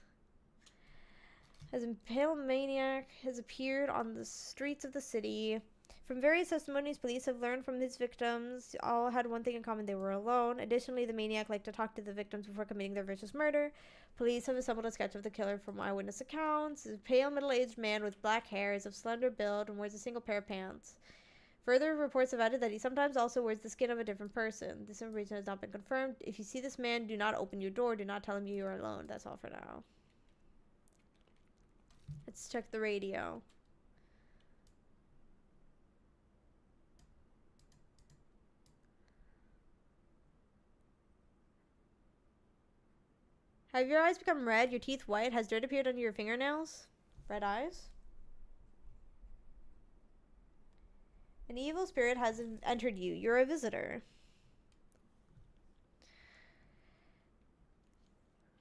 As a pale maniac has appeared on the streets of the city. From various testimonies, police have learned from his victims all had one thing in common: they were alone. Additionally, the maniac liked to talk to the victims before committing their vicious murder. Police have assembled a sketch of the killer from eyewitness accounts. He's a pale, middle-aged man with black hair, is of slender build, and wears a single pair of pants. Further reports have added that he sometimes also wears the skin of a different person. This information has not been confirmed. If you see this man, do not open your door. Do not tell him you are alone. That's all for now. Let's check the radio. Have your eyes become red? Your teeth white? Has dirt appeared under your fingernails? Red eyes? An evil spirit has entered you. You're a visitor.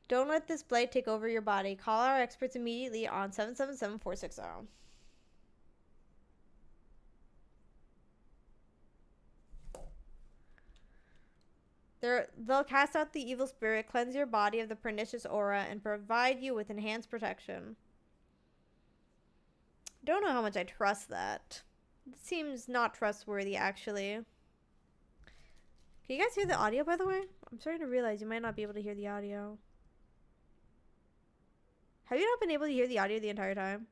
Don't let this blight take over your body. Call our experts immediately on 777-460. They'll cast out the evil spirit, cleanse your body of the pernicious aura, and provide you with enhanced protection. Don't know how much I trust that. It seems not trustworthy, actually. Can you guys hear the audio, by the way? I'm starting to realize you might not be able to hear the audio. Have you not been able to hear the audio the entire time?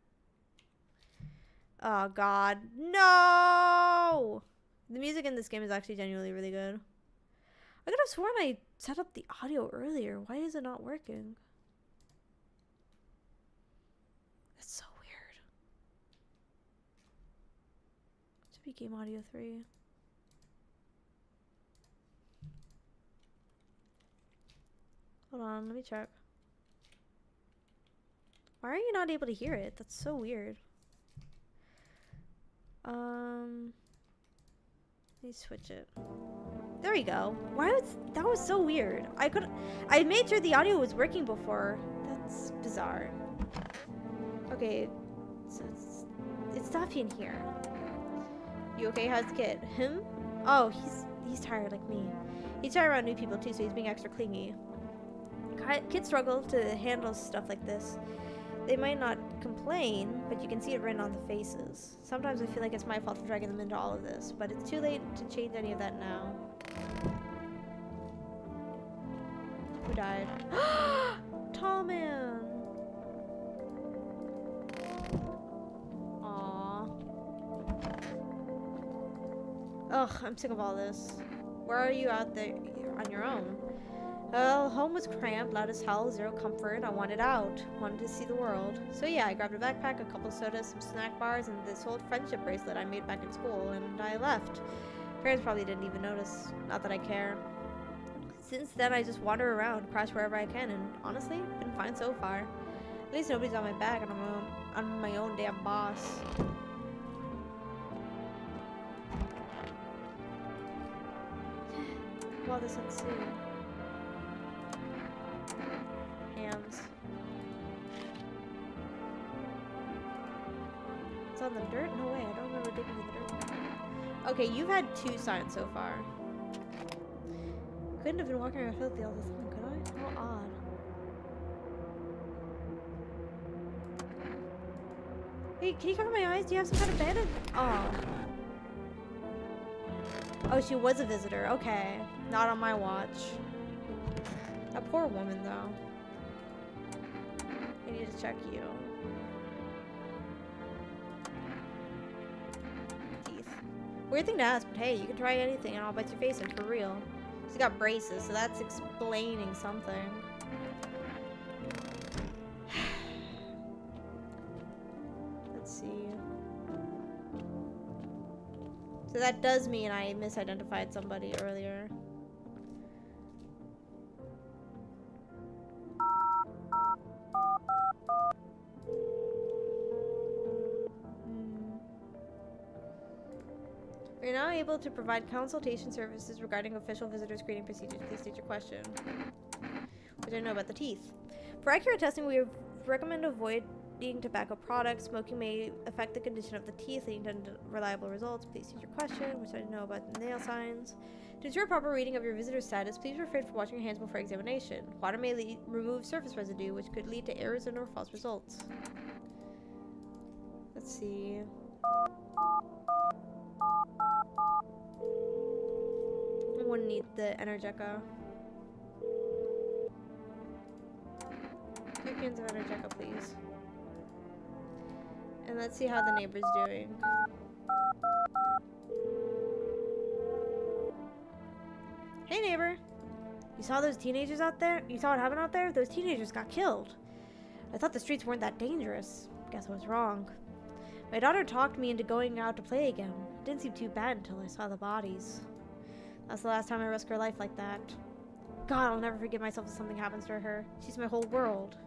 Oh, God. No! The music in this game is actually genuinely really good. I could have sworn I set up the audio earlier. Why is it not working? be game audio 3. Hold on, let me check. Why are you not able to hear it? That's so weird. Let me switch it. There we go. That was so weird. I made sure the audio was working before. That's bizarre. Okay, so it's Duffy in here. You okay? How's the kid? Him? Oh, he's tired like me. He's tired around new people too, so he's being extra clingy. Kids struggle to handle stuff like this. They might not complain, but you can see it written on the faces. Sometimes I feel like it's my fault for dragging them into all of this, but it's too late to change any of that now. Who died? Tall man! Aww. Ugh, I'm sick of all this. Where are you out there on your own? Well, home was cramped, loud as hell, zero comfort. I wanted out. Wanted to see the world. So yeah, I grabbed a backpack, a couple sodas, some snack bars, and this old friendship bracelet I made back in school, and I left. Parents probably didn't even notice. Not that I care. Since then, I just wander around, crash wherever I can, and honestly, been fine so far. At least nobody's on my back, and I'm my own damn boss. Well, this one's soon. Hands. It's on the dirt? No way, I don't remember digging in the dirt. Okay, you've had 2 signs so far. Couldn't have been walking around filthy all this time, could I? How odd. Hey, can you cover my eyes? Do you have some kind of bandage? Oh. Oh, she was a visitor. Okay. Not on my watch. That poor woman, though. I need to check you. Teeth. Weird thing to ask, but hey, you can try anything and I'll bite your face in for real. She's got braces, so that's explaining something. Let's see. So that does mean I misidentified somebody earlier. You're now able to provide consultation services regarding official visitor screening procedures. Please state your question. Which I know about the teeth. For accurate testing, we recommend avoiding tobacco products. Smoking may affect the condition of the teeth, leading to unreliable results. Please state your question, which I know about the nail signs. To ensure proper reading of your visitor status, please refrain from washing your hands before examination. Water may remove surface residue, which could lead to errors and/or false results. Let's see. I wouldn't need the Energeca. 2 cans of Energeca, please. And let's see how the neighbor's doing. Hey, neighbor. You saw those teenagers out there? You saw what happened out there? Those teenagers got killed. I thought the streets weren't that dangerous. Guess I was wrong. My daughter talked me into going out to play again. It didn't seem too bad until I saw the bodies. That's the last time I risked her life like that. God, I'll never forgive myself if something happens to her. She's my whole world.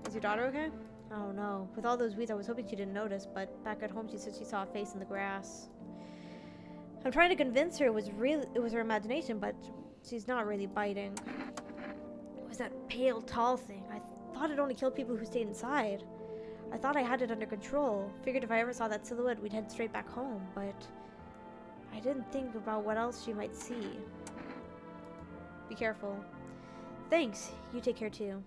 Is your daughter okay? Oh no. With all those weeds, I was hoping she didn't notice, but back at home she said she saw a face in the grass. I'm trying to convince her it was her imagination, but she's not really biting. It was that pale, tall thing. I thought it only killed people who stayed inside. I thought I had it under control. Figured if I ever saw that silhouette, we'd head straight back home, but I didn't think about what else she might see. Be careful. Thanks. You take care too.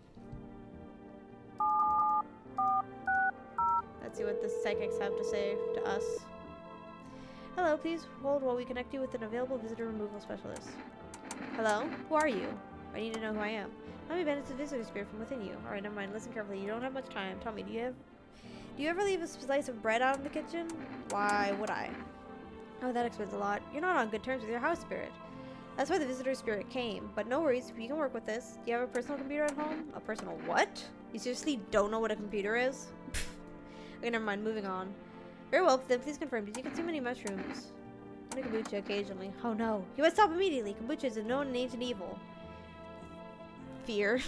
Let's see what the psychics have to say to us. Hello, please hold while we connect you with an available visitor removal specialist. Hello? Who are you? I need to know who I am. Let me banish the visitor spirit from within you. Alright, never mind. Listen carefully. You don't have much time. Tell me, do you ever leave a slice of bread out in the kitchen? Why would I? Oh, that explains a lot. You're not on good terms with your house spirit. That's why the visitor spirit came. But no worries, we can work with this. Do you have a personal computer at home? A personal what? You seriously don't know what a computer is? Okay, never mind. Moving on. Very well, then please confirm. Did you consume any mushrooms? And kombucha occasionally. Oh no. You must stop immediately. Kombucha is a known and ancient evil. Fear.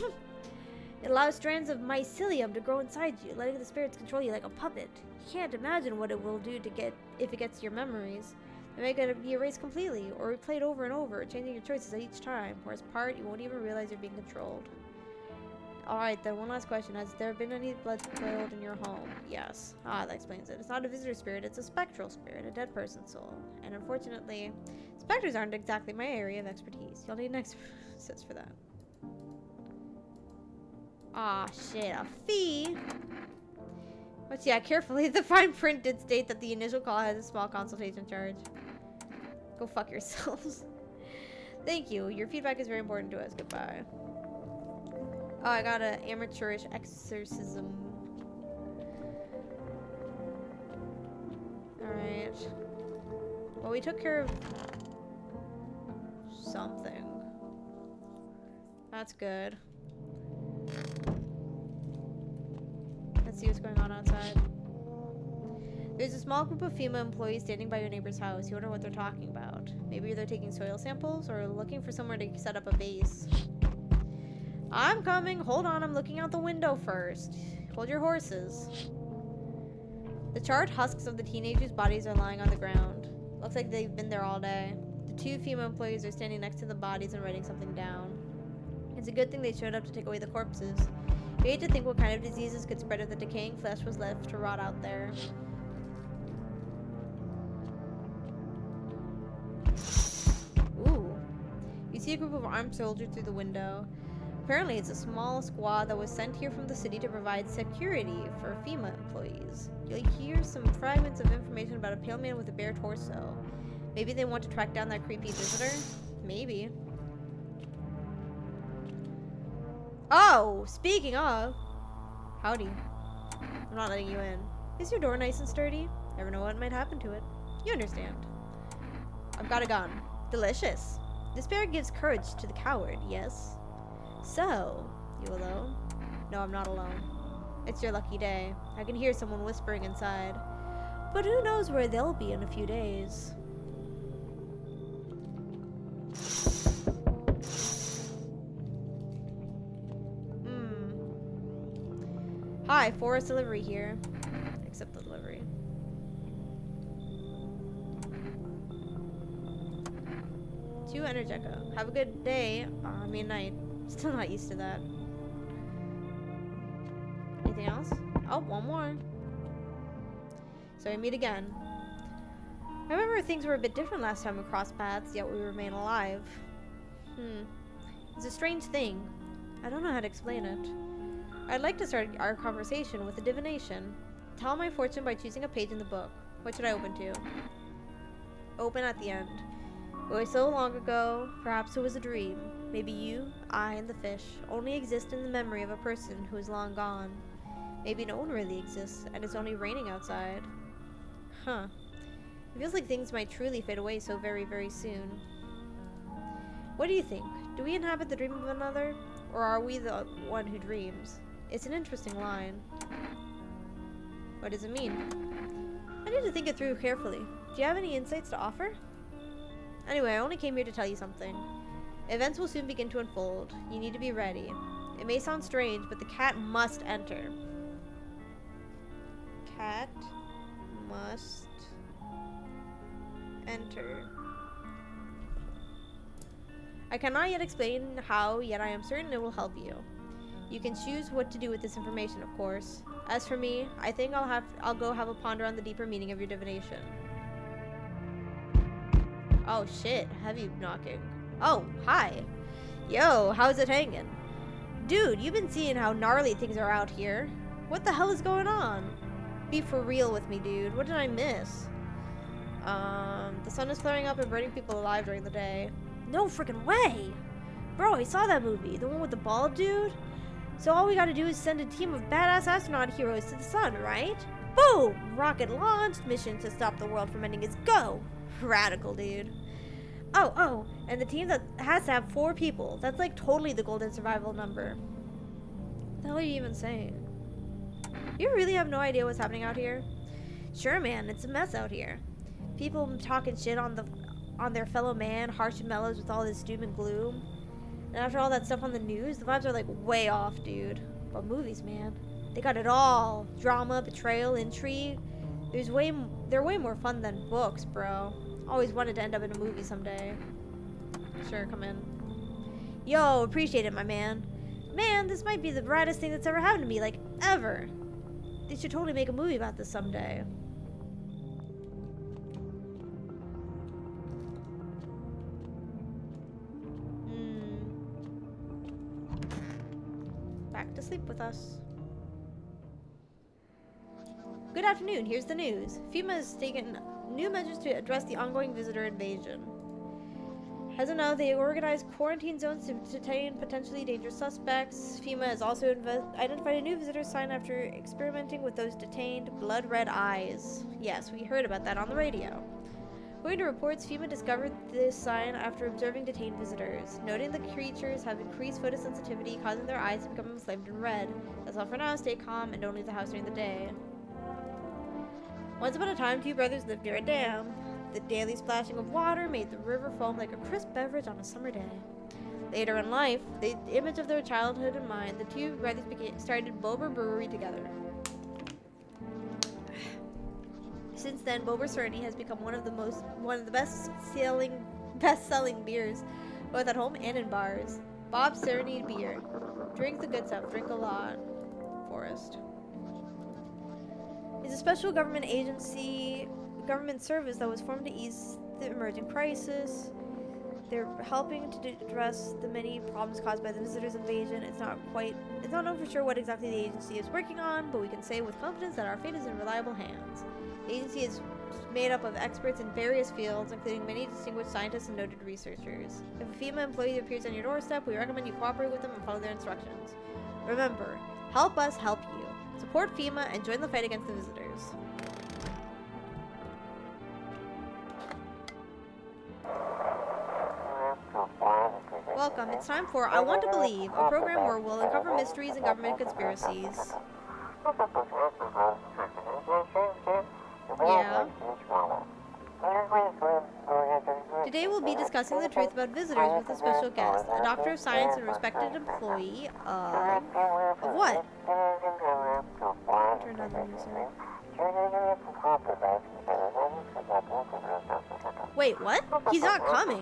It allows strands of mycelium to grow inside you, letting the spirits control you like a puppet. You can't imagine what it will do if it gets your memories. It may be erased completely, or replayed over and over, changing your choices at each time. Whereas part, you won't even realize you're being controlled. Alright then, one last question. Has there been any blood spilled in your home? Yes. Ah, that explains it. It's not a visitor spirit, it's a spectral spirit, a dead person's soul. And unfortunately, specters aren't exactly my area of expertise. You'll need an exorcist for that. Ah, shit, a fee? But yeah, carefully, the fine print did state that the initial call has a small consultation charge. Go fuck yourselves. Thank you. Your feedback is very important to us. Goodbye. Oh, I got an amateurish exorcism. Alright. Well, we took care of something. That's good. Let's see what's going on outside. There's a small group of FEMA employees standing by your neighbor's house. You wonder what they're talking about. Maybe they're taking soil samples or looking for somewhere to set up a base. I'm coming. Hold on. I'm looking out the window first. Hold your horses. The charred husks of the teenagers' bodies are lying on the ground. Looks like they've been there all day. The two female employees are standing next to the bodies and writing something down. It's a good thing they showed up to take away the corpses. You hate to think what kind of diseases could spread if the decaying flesh was left to rot out there. Ooh. You see a group of armed soldiers through the window. Apparently, it's a small squad that was sent here from the city to provide security for FEMA employees. You'll hear some fragments of information about a pale man with a bare torso. Maybe they want to track down that creepy visitor? Maybe. Oh, speaking of. Howdy. I'm not letting you in. Is your door nice and sturdy? Never know what might happen to it. You understand. I've got a gun. Delicious. Despair gives courage to the coward, yes? So, you alone? No, I'm not alone. It's your lucky day. I can hear someone whispering inside. But who knows where they'll be in a few days. Hi, Forest Delivery here. Accept the delivery. To Energeca. Have a good day. Night. Still not used to that. Anything else? Oh, one more. So we meet again. I remember things were a bit different last time we crossed paths, yet we remain alive. It's a strange thing. I don't know how to explain it. I'd like to start our conversation with a divination. Tell my fortune by choosing a page in the book. What should I open to? Open at the end. It was so long ago, perhaps it was a dream. Maybe you, I, and the fish only exist in the memory of a person who is long gone. Maybe no one really exists, and it's only raining outside. Huh. It feels like things might truly fade away so very, very soon. What do you think? Do we inhabit the dream of another? Or are we the one who dreams? It's an interesting line. What does it mean? I need to think it through carefully. Do you have any insights to offer? Anyway, I only came here to tell you something. Events will soon begin to unfold. You need to be ready. It may sound strange, but the cat must enter. Cat must enter. I cannot yet explain how, yet I am certain it will help you. You can choose what to do with this information, of course. As for me, I think I'll go have a ponder on the deeper meaning of your divination. Oh shit, heavy knocking. Oh, hi. Yo, how's it hanging? Dude, you've been seeing how gnarly things are out here. What the hell is going on? Be for real with me, dude. What did I miss? The sun is flaring up and burning people alive during the day. No freaking way! Bro, I saw that movie. The one with the bald dude? So all we gotta do is send a team of badass astronaut heroes to the sun, right? Boom! Rocket launched. Mission to stop the world from ending is go! Radical, dude. Oh, and the team that has to have 4 people. That's like totally the golden survival number. What the hell are you even saying? You really have no idea what's happening out here? Sure, man, it's a mess out here. People talking shit on their fellow man, harsh and mellows with all this doom and gloom. And after all that stuff on the news, the vibes are like way off, dude. But movies, man, they got it all. Drama, betrayal, intrigue. They're way more fun than books, bro. Always wanted to end up in a movie someday. Sure, come in. Yo, appreciate it, my man. Man, this might be the brightest thing that's ever happened to me, like, ever. They should totally make a movie about this someday. Back to sleep with us. Good afternoon, here's the news. FEMA has taken new measures to address the ongoing visitor invasion. As of now, they organized quarantine zones to detain potentially dangerous suspects. FEMA has also identified a new visitor sign after experimenting with those detained blood red eyes. Yes, we heard about that on the radio. According to reports, FEMA discovered this sign after observing detained visitors, noting the creatures have increased photosensitivity, causing their eyes to become inflamed and red. That's all for now. Stay calm and don't leave the house during the day. Once upon a time, two brothers lived near a dam. The daily splashing of water made the river foam like a crisp beverage on a summer day. Later in life, the image of their childhood in mind, the two brothers started Bober Brewery together. Since then, Bober Cerny has become one of the best-selling beers, both at home and in bars. Bob Cerny beer. Drink the good stuff. Drink a lot. Forest. It's a special government service that was formed to ease the emerging crisis. They're helping to address the many problems caused by the visitors' invasion. It's not known for sure what exactly the agency is working on, but we can say with confidence that our fate is in reliable hands. The agency is made up of experts in various fields, including many distinguished scientists and noted researchers. If a FEMA employee appears on your doorstep, we recommend you cooperate with them and follow their instructions. Remember, help us help you. Support FEMA and join the fight against the visitors. Welcome. It's time for I Want to Believe, a program where we'll uncover mysteries and government conspiracies. Yeah. Today we'll be discussing the truth about visitors with a special guest, a doctor of science and respected employee of what? Turn on the music. Wait, what? He's not coming.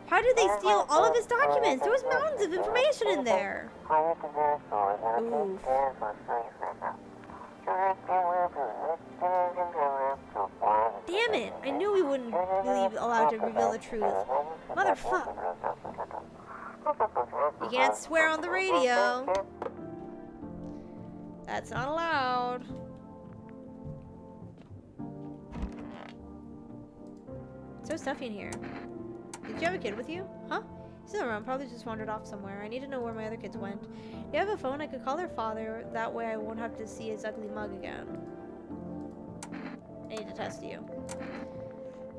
How did they steal all of his documents? There was mountains of information in there. Oof. Damn it! I knew we wouldn't be allowed to reveal the truth. Motherfucker. You can't swear on the radio. That's not allowed. So stuffy in here. Did you have a kid with you? Huh? He's not around. Probably just wandered off somewhere. I need to know where my other kids went. Do you have a phone? I could call their father. That way I won't have to see his ugly mug again. I need to test you.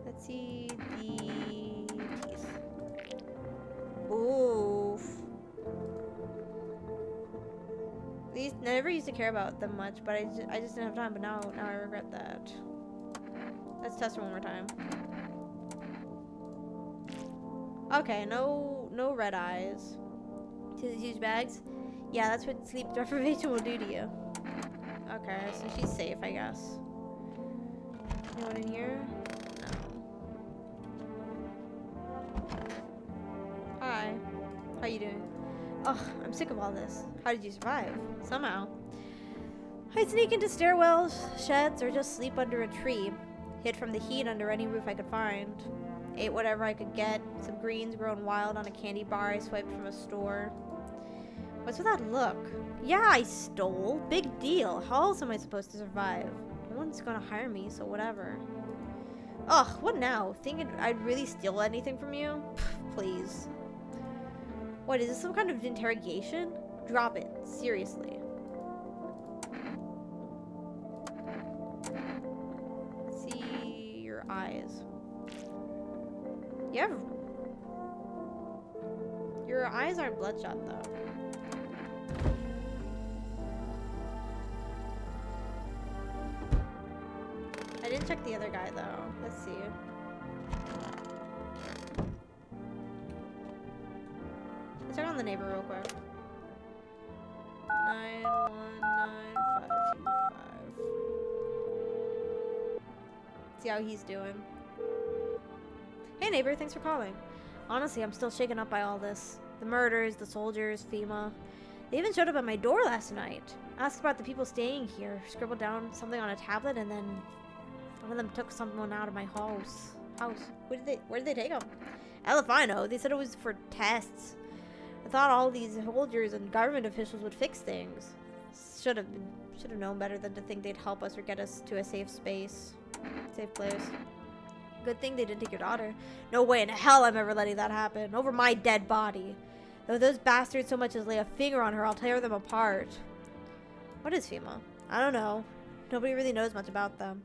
Let's see the teeth. Oof. These I never used to care about them much, but I just didn't have time. But now I regret that. Let's test her one more time. Okay, no red eyes. See these huge bags? Yeah, that's what sleep deprivation will do to you. Okay, so she's safe, I guess. Anyone in here? No. Hi. How you doing? Ugh, I'm sick of all this. How did you survive? Somehow. I'd sneak into stairwells, sheds, or just sleep under a tree. Hid from the heat under any roof I could find. Ate whatever I could get. Some greens grown wild on a candy bar I swiped from a store. What's with that look? Yeah, I stole. Big deal. How else am I supposed to survive? No one's gonna hire me, so whatever. Ugh, what now? Thinking I'd really steal anything from you? Pff, please. What, is this some kind of interrogation? Drop it. Seriously. Let's see your eyes. Your eyes aren't bloodshot, though. didn't check the other guy though. Let's see. Let's check on the neighbor real quick. 919525. See how he's doing. Hey neighbor, thanks for calling. Honestly, I'm still shaken up by all this. The murders, the soldiers, FEMA. They even showed up at my door last night. Asked about the people staying here, scribbled down something on a tablet, and then one of them took someone out of my house. Where did they take them? Hell if I know. They said it was for tests. I thought all these soldiers and government officials would fix things. Should have known better than to think they'd help us or get us to a safe place. Good thing they didn't take your daughter. No way in hell I'm ever letting that happen. Over my dead body. Though those bastards so much as lay a finger on her, I'll tear them apart. What is FEMA? I don't know. Nobody really knows much about them.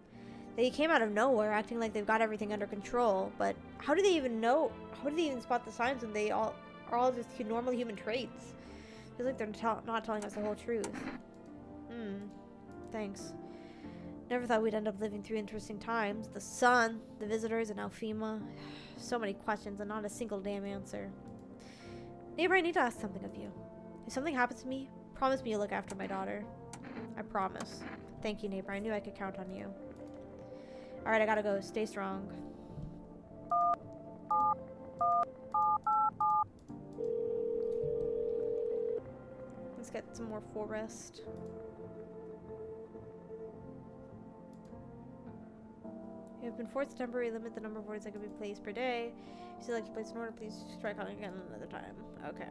They came out of nowhere, acting like they've got everything under control. But how do they even know? How do they even spot the signs when they are all just normal human traits? Feels like they're not telling us the whole truth. Thanks. Never thought we'd end up living through interesting times. The sun, the visitors, and now FEMA. So many questions and not a single damn answer. Neighbor, I need to ask something of you. If something happens to me, promise me you'll look after my daughter. I promise. Thank you, neighbor. I knew I could count on you. Alright, I gotta go. Stay strong. Let's get some more forest. You have been forced to temporarily limit the number of orders that can be placed per day. If you'd like to place an order, please try calling again another time. Okay.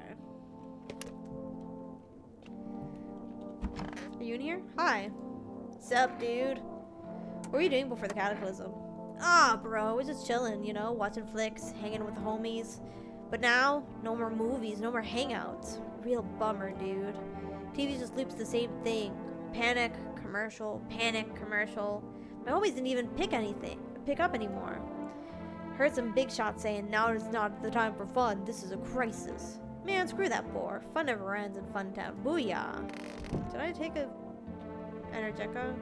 Are you in here? Hi. Sup, dude? What were you doing before the cataclysm? Ah, bro, I was just chilling, you know, watching flicks, hanging with the homies. But now, no more movies, no more hangouts. Real bummer, dude. TV just loops the same thing. Panic, commercial, panic, commercial. My homies didn't even pick up anymore. Heard some big shots saying, now is not the time for fun, this is a crisis. Man, screw that bore. Fun never ends in Fun Town. Booyah. Did I take a Energeca?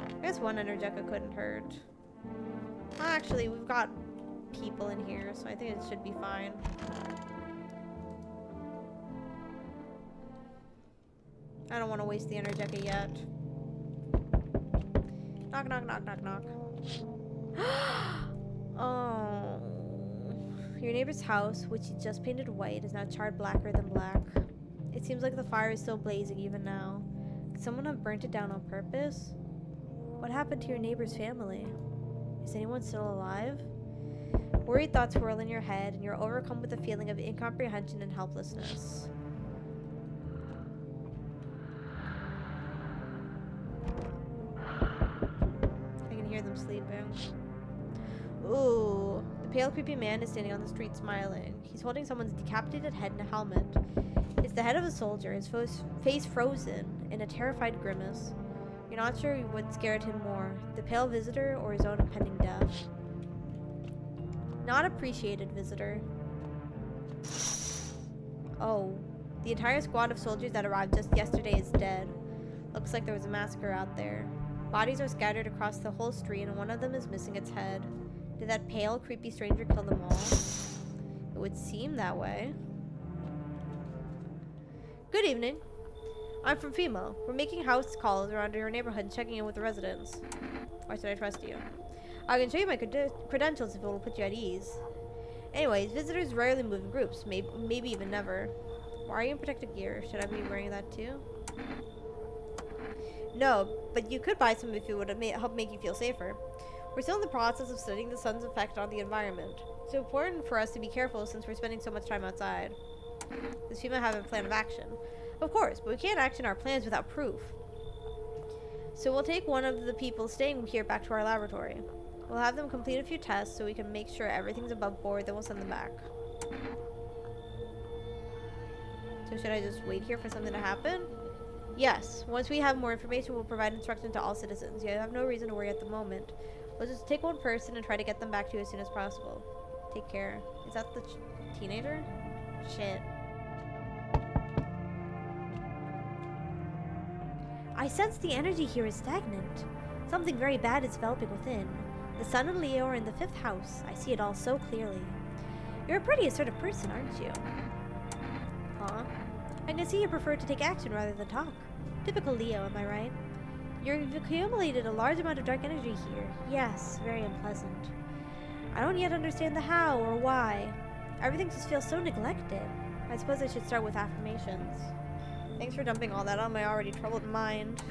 I guess one Energeca couldn't hurt. Actually, we've got people in here, so I think it should be fine. I don't want to waste the Energeca yet. Knock, knock, knock, knock, knock. Oh. Your neighbor's house, which he just painted white, is now charred blacker than black. It seems like the fire is still blazing even now. Could someone have burnt it down on purpose? What happened to your neighbor's family? Is anyone still alive? Worried thoughts whirl in your head, and you're overcome with a feeling of incomprehension and helplessness. I can hear them sleeping. Ooh. The pale, creepy man is standing on the street smiling. He's holding someone's decapitated head in a helmet. It's the head of a soldier, his face frozen in a terrified grimace. You're not sure what scared him more, the pale visitor or his own impending death. Not appreciated, visitor. Oh. The entire squad of soldiers that arrived just yesterday is dead. Looks like there was a massacre out there. Bodies are scattered across the whole street and one of them is missing its head. Did that pale, creepy stranger kill them all? It would seem that way. Good evening. I'm from FEMA. We're making house calls around your neighborhood and checking in with the residents. Why should I trust you? I can show you my credentials if it will put you at ease. Anyways, visitors rarely move in groups, maybe even never. Why are you in protective gear? Should I be wearing that too? No, but you could buy some if it would help make you feel safer. We're still in the process of studying the sun's effect on the environment. It's important for us to be careful since we're spending so much time outside. Does FEMA have a plan of action? Of course, but we can't action our plans without proof. So we'll take one of the people staying here back to our laboratory. We'll have them complete a few tests so we can make sure everything's above board, then we'll send them back. So should I just wait here for something to happen? Yes. Once we have more information, we'll provide instruction to all citizens. You have no reason to worry at the moment. We'll just take one person and try to get them back to you as soon as possible. Take care. Is that the teenager? Shit. I sense the energy here is stagnant. Something very bad is developing within. The Sun and Leo are in the 5th house. I see it all so clearly. You're a pretty assertive person, aren't you? Huh? I can see you prefer to take action rather than talk. Typical Leo, am I right? You've accumulated a large amount of dark energy here. Yes, very unpleasant. I don't yet understand the how or why. Everything just feels so neglected. I suppose I should start with affirmations. Thanks for dumping all that on my already troubled mind.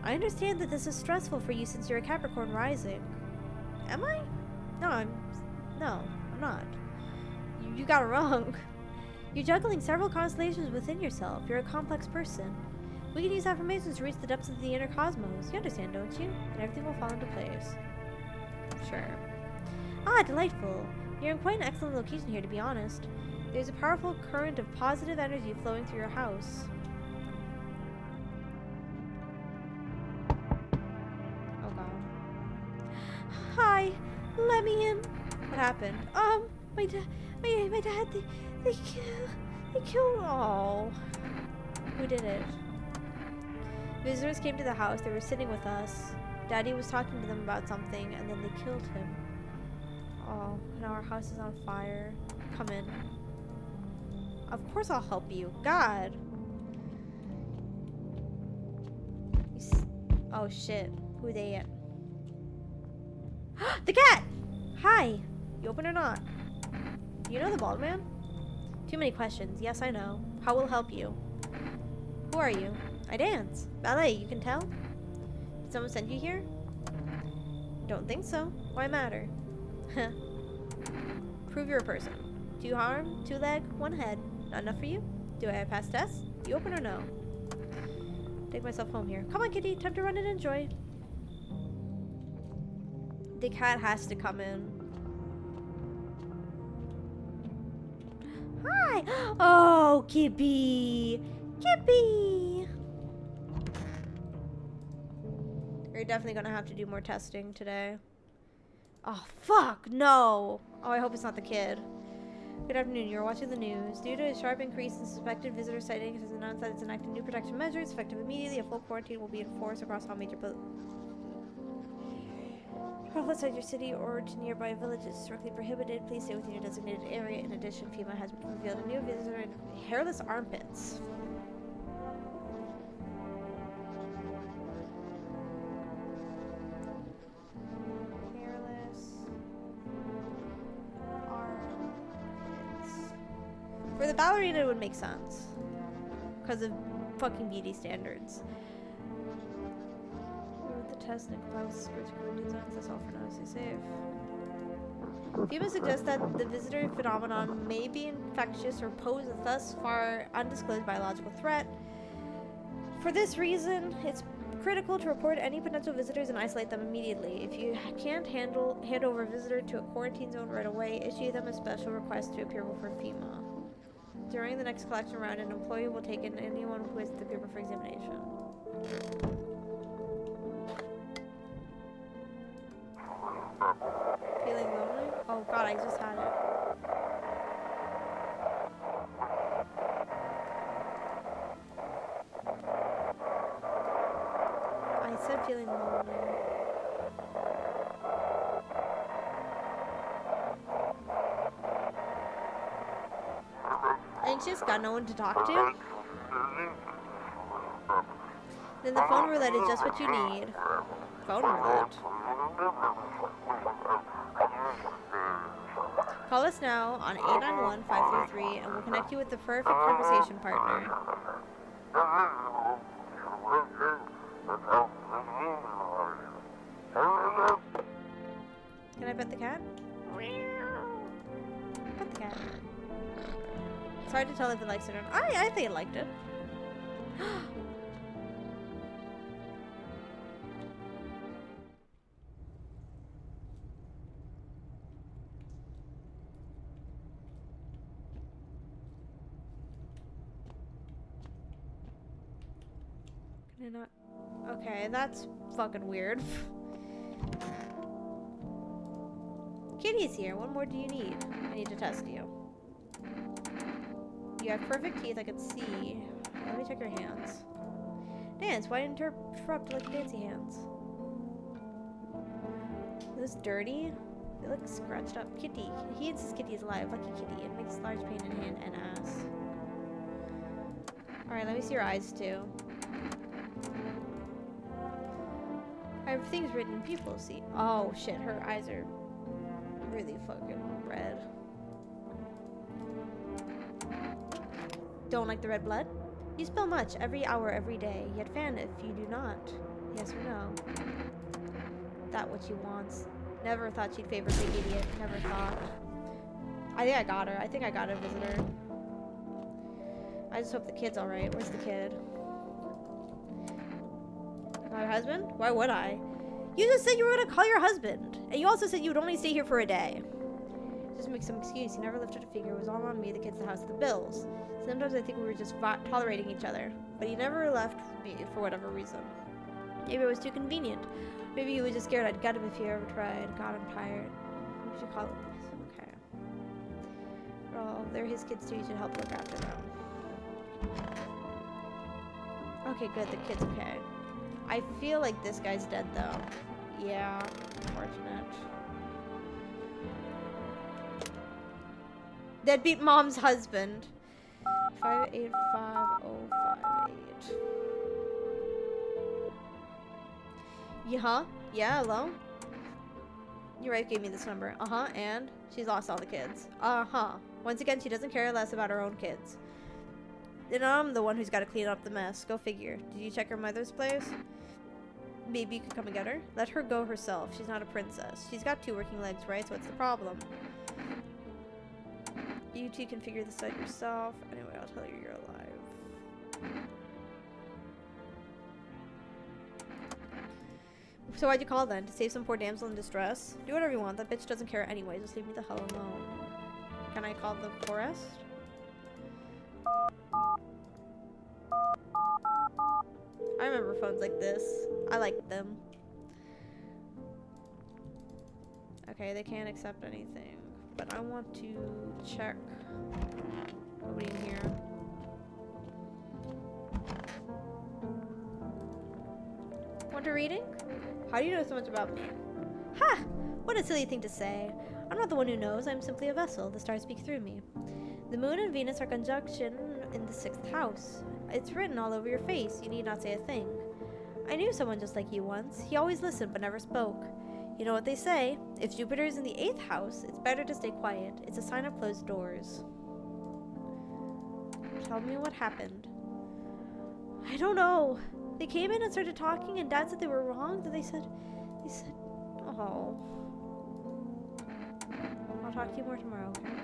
I understand that this is stressful for you since you're a Capricorn rising. Am I? No, I'm not. You got it wrong. You're juggling several constellations within yourself. You're a complex person. We can use affirmations to reach the depths of the inner cosmos. You understand, don't you? And everything will fall into place. Sure. Ah, delightful. You're in quite an excellent location here, to be honest. There's a powerful current of positive energy flowing through your house. Oh god. Hi, let me in. What happened? My dad, they killed. Oh, who did it? Visitors came to the house. They were sitting with us. Daddy was talking to them about something, and then they killed him. Oh, now our house is on fire. Come in. Of course I'll help you. God. Oh shit. Who are they at? The cat! Hi. You open or not? You know the bald man? Too many questions. Yes, I know. How will help you? Who are you? I dance. Ballet, you can tell? Did someone send you here? Don't think so. Why matter? Prove you're a person. 2 arm, 2 leg, 1 head. Not enough for you? Do I have past tests? You open or no? Take myself home here. Come on, kitty. Time to run and enjoy. The cat has to come in. Hi! Oh, Kippy! Kippy! We're definitely gonna have to do more testing today. Oh, fuck! No! Oh, I hope it's not the kid. Good afternoon. You're watching the news. Due to a sharp increase in suspected visitor sightings, it has announced that it's enacting new protection measures. Effective immediately, a full quarantine will be enforced across all major travel outside your city or to nearby villages is strictly prohibited. Please stay within your designated area. In addition, FEMA has revealed a new visitor in hairless armpits. For the ballerina, it would make sense. Because of fucking beauty standards. With the test and comply with security designs, that's all for now. Stay safe. FEMA suggests that the visitor phenomenon may be infectious or pose a thus far undisclosed biological threat. For this reason, it's critical to report any potential visitors and isolate them immediately. If you can't hand over a visitor to a quarantine zone right away, issue them a special request to appear before FEMA. During the next collection round, an employee will take in anyone who is the paper for examination. Feeling lonely? Oh god, I just had it. I said feeling lonely. Anxious? Got no one to talk to? Then the phone roulette is just what you need. Phone roulette. Call us now on 891-533 and we'll connect you with the perfect conversation partner. Can I pet the cat? Pet the cat. It's hard to tell if it likes it or not. I think it liked it. Can I not? Okay, that's fucking weird. Kitty's here. What more do you need? I need to test you. You have perfect teeth, I can see. Let me check your hands. Dance. Why interrupt like dancey hands? Is this dirty? They look scratched up. Kitty. He insists Kitty is alive. Lucky Kitty. It makes large pain in hand and ass. Alright, let me see your eyes too. Everything's written. People see. Oh shit, her eyes are really fucking red. Don't like the red blood? You spill much every hour, every day. Yet fan if you do not. Yes or no? That what she wants. Never thought she'd favor big idiot. Never thought. I think I got her. I think I got a visitor. I just hope the kid's alright. Where's the kid? My husband? Why would I? You just said you were gonna call your husband. And you also said you would only stay here for a day. Just make some excuse. You never lifted a finger. It was all on me, the kids, the house, the bills. Sometimes I think we were just tolerating each other. But you never left me for whatever reason. Maybe it was too convenient. Maybe you were just scared I'd gut him if you ever tried. God, I'm tired. We should call it this. Okay. Well, they're his kids too. You should help look after them. Okay, good. The kid's okay. I feel like this guy's dead, though. Yeah, unfortunate. Deadbeat mom's husband. 5855058. Yeah, yeah, hello? Your wife gave me this number. Uh-huh, and? She's lost all the kids. Uh-huh. Once again, she doesn't care less about her own kids. And I'm the one who's got to clean up the mess. Go figure. Did you check her mother's place? Maybe you could come and get her? Let her go herself. She's not a princess. She's got 2 working legs, right? So what's the problem? You two can figure this out yourself. Anyway, I'll tell you you're alive. So why'd you call then? To save some poor damsel in distress? Do whatever you want. That bitch doesn't care anyway. Just leave me the hell alone. Can I call the forest? I remember phones like this. I liked them. Okay, they can't accept anything. But I want to check. Nobody in here. Want a reading? How do you know so much about me? Ha! What a silly thing to say. I'm not the one who knows. I'm simply a vessel. The stars speak through me. The moon and Venus are conjunction in the 6th house. It's written all over your face. You need not say a thing. I knew someone just like you once. He always listened but never spoke. You know what they say? If Jupiter is in the 8th house, it's better to stay quiet. It's a sign of closed doors. Tell me what happened. I don't know. They came in and started talking, and Dad said they were wrong. Then they said, oh. I'll talk to you more tomorrow, okay?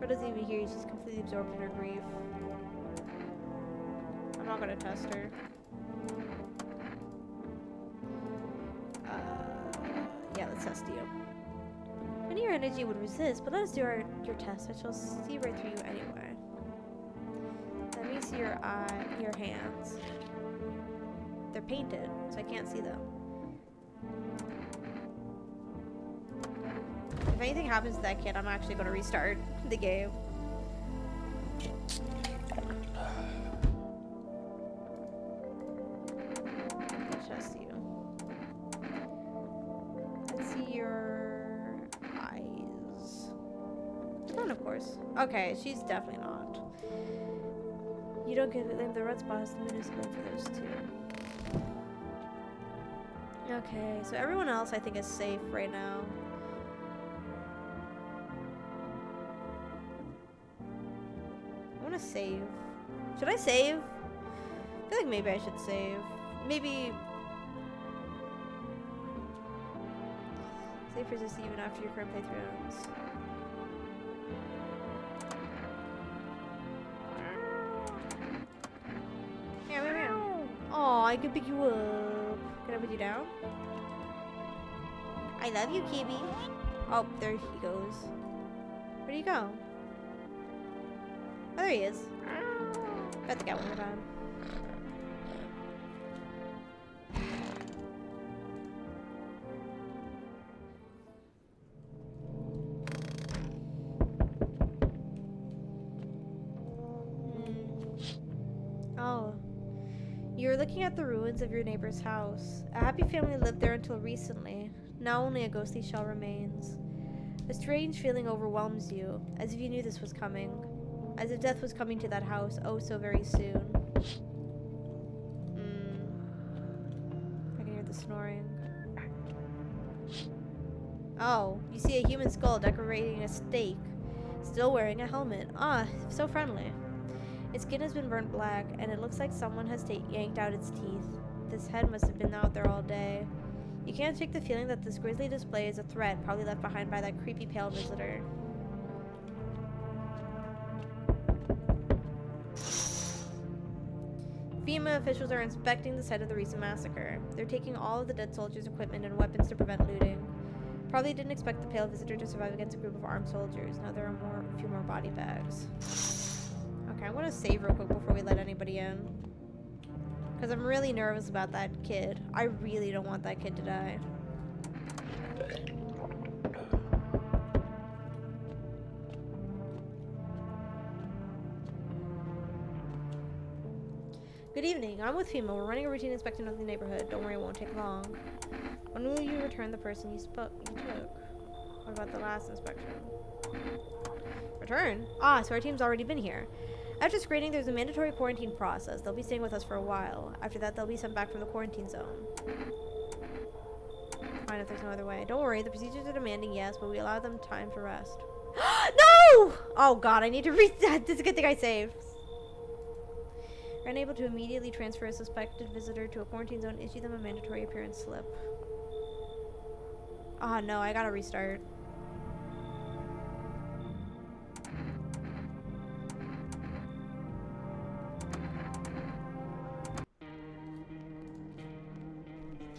Her doesn't even hear you. She's completely absorbed in her grief. I'm not gonna test her. Yeah, let's test you. I knew your energy would resist, but let us do your test. I shall see right through you anyway. Let me see your hands. They're painted, so I can't see them. If anything happens to that kid, I'm actually going to restart the game. Just you. Let's see your eyes. None, of course. Okay, she's definitely not. You don't get it. The red spot is the moon is meant for those two. Okay, so everyone else I think is safe right now. I want to save. Should I save? I feel like maybe I should save. Maybe save persist even after your current playthrough ends. Oh, I can pick you up. Can I put you down? I love you, Kibi. Oh, there he goes. Where'd he go? Oh, there he is. Got the guy one more time. Oh. looking at the ruins of your neighbor's house. A happy family lived there until recently. Now only a ghostly shell remains. A strange feeling overwhelms you, as if you knew this was coming. As if death was coming to that house oh so very soon. I can hear the snoring. Oh, you see a human skull decorating a stake, still wearing a helmet. Ah, so friendly. Its skin has been burnt black, and it looks like someone has yanked out its teeth. This head must have been out there all day. You can't shake the feeling that this grisly display is a threat, probably left behind by that creepy pale visitor. FEMA officials are inspecting the site of the recent massacre. They're taking all of the dead soldiers' equipment and weapons to prevent looting. Probably didn't expect the pale visitor to survive against a group of armed soldiers. Now there are a few more body bags. Okay, I'm gonna save real quick before we let anybody in. Because I'm really nervous about that kid. I really don't want that kid to die. Good evening. I'm with FEMA. We're running a routine inspection of the neighborhood. Don't worry, it won't take long. When will you return the person you took? What about the last inspection? Return? Ah, so our team's already been here. After screening, there's a mandatory quarantine process. They'll be staying with us for a while. After that, they'll be sent back from the quarantine zone. Fine if there's no other way. Don't worry, the procedures are demanding, yes, but we allow them time to rest. No! Oh god, I need to read that. This is a good thing I saved. You're unable to immediately transfer a suspected visitor to a quarantine zone. Issue them a mandatory appearance slip. Oh no, I gotta restart.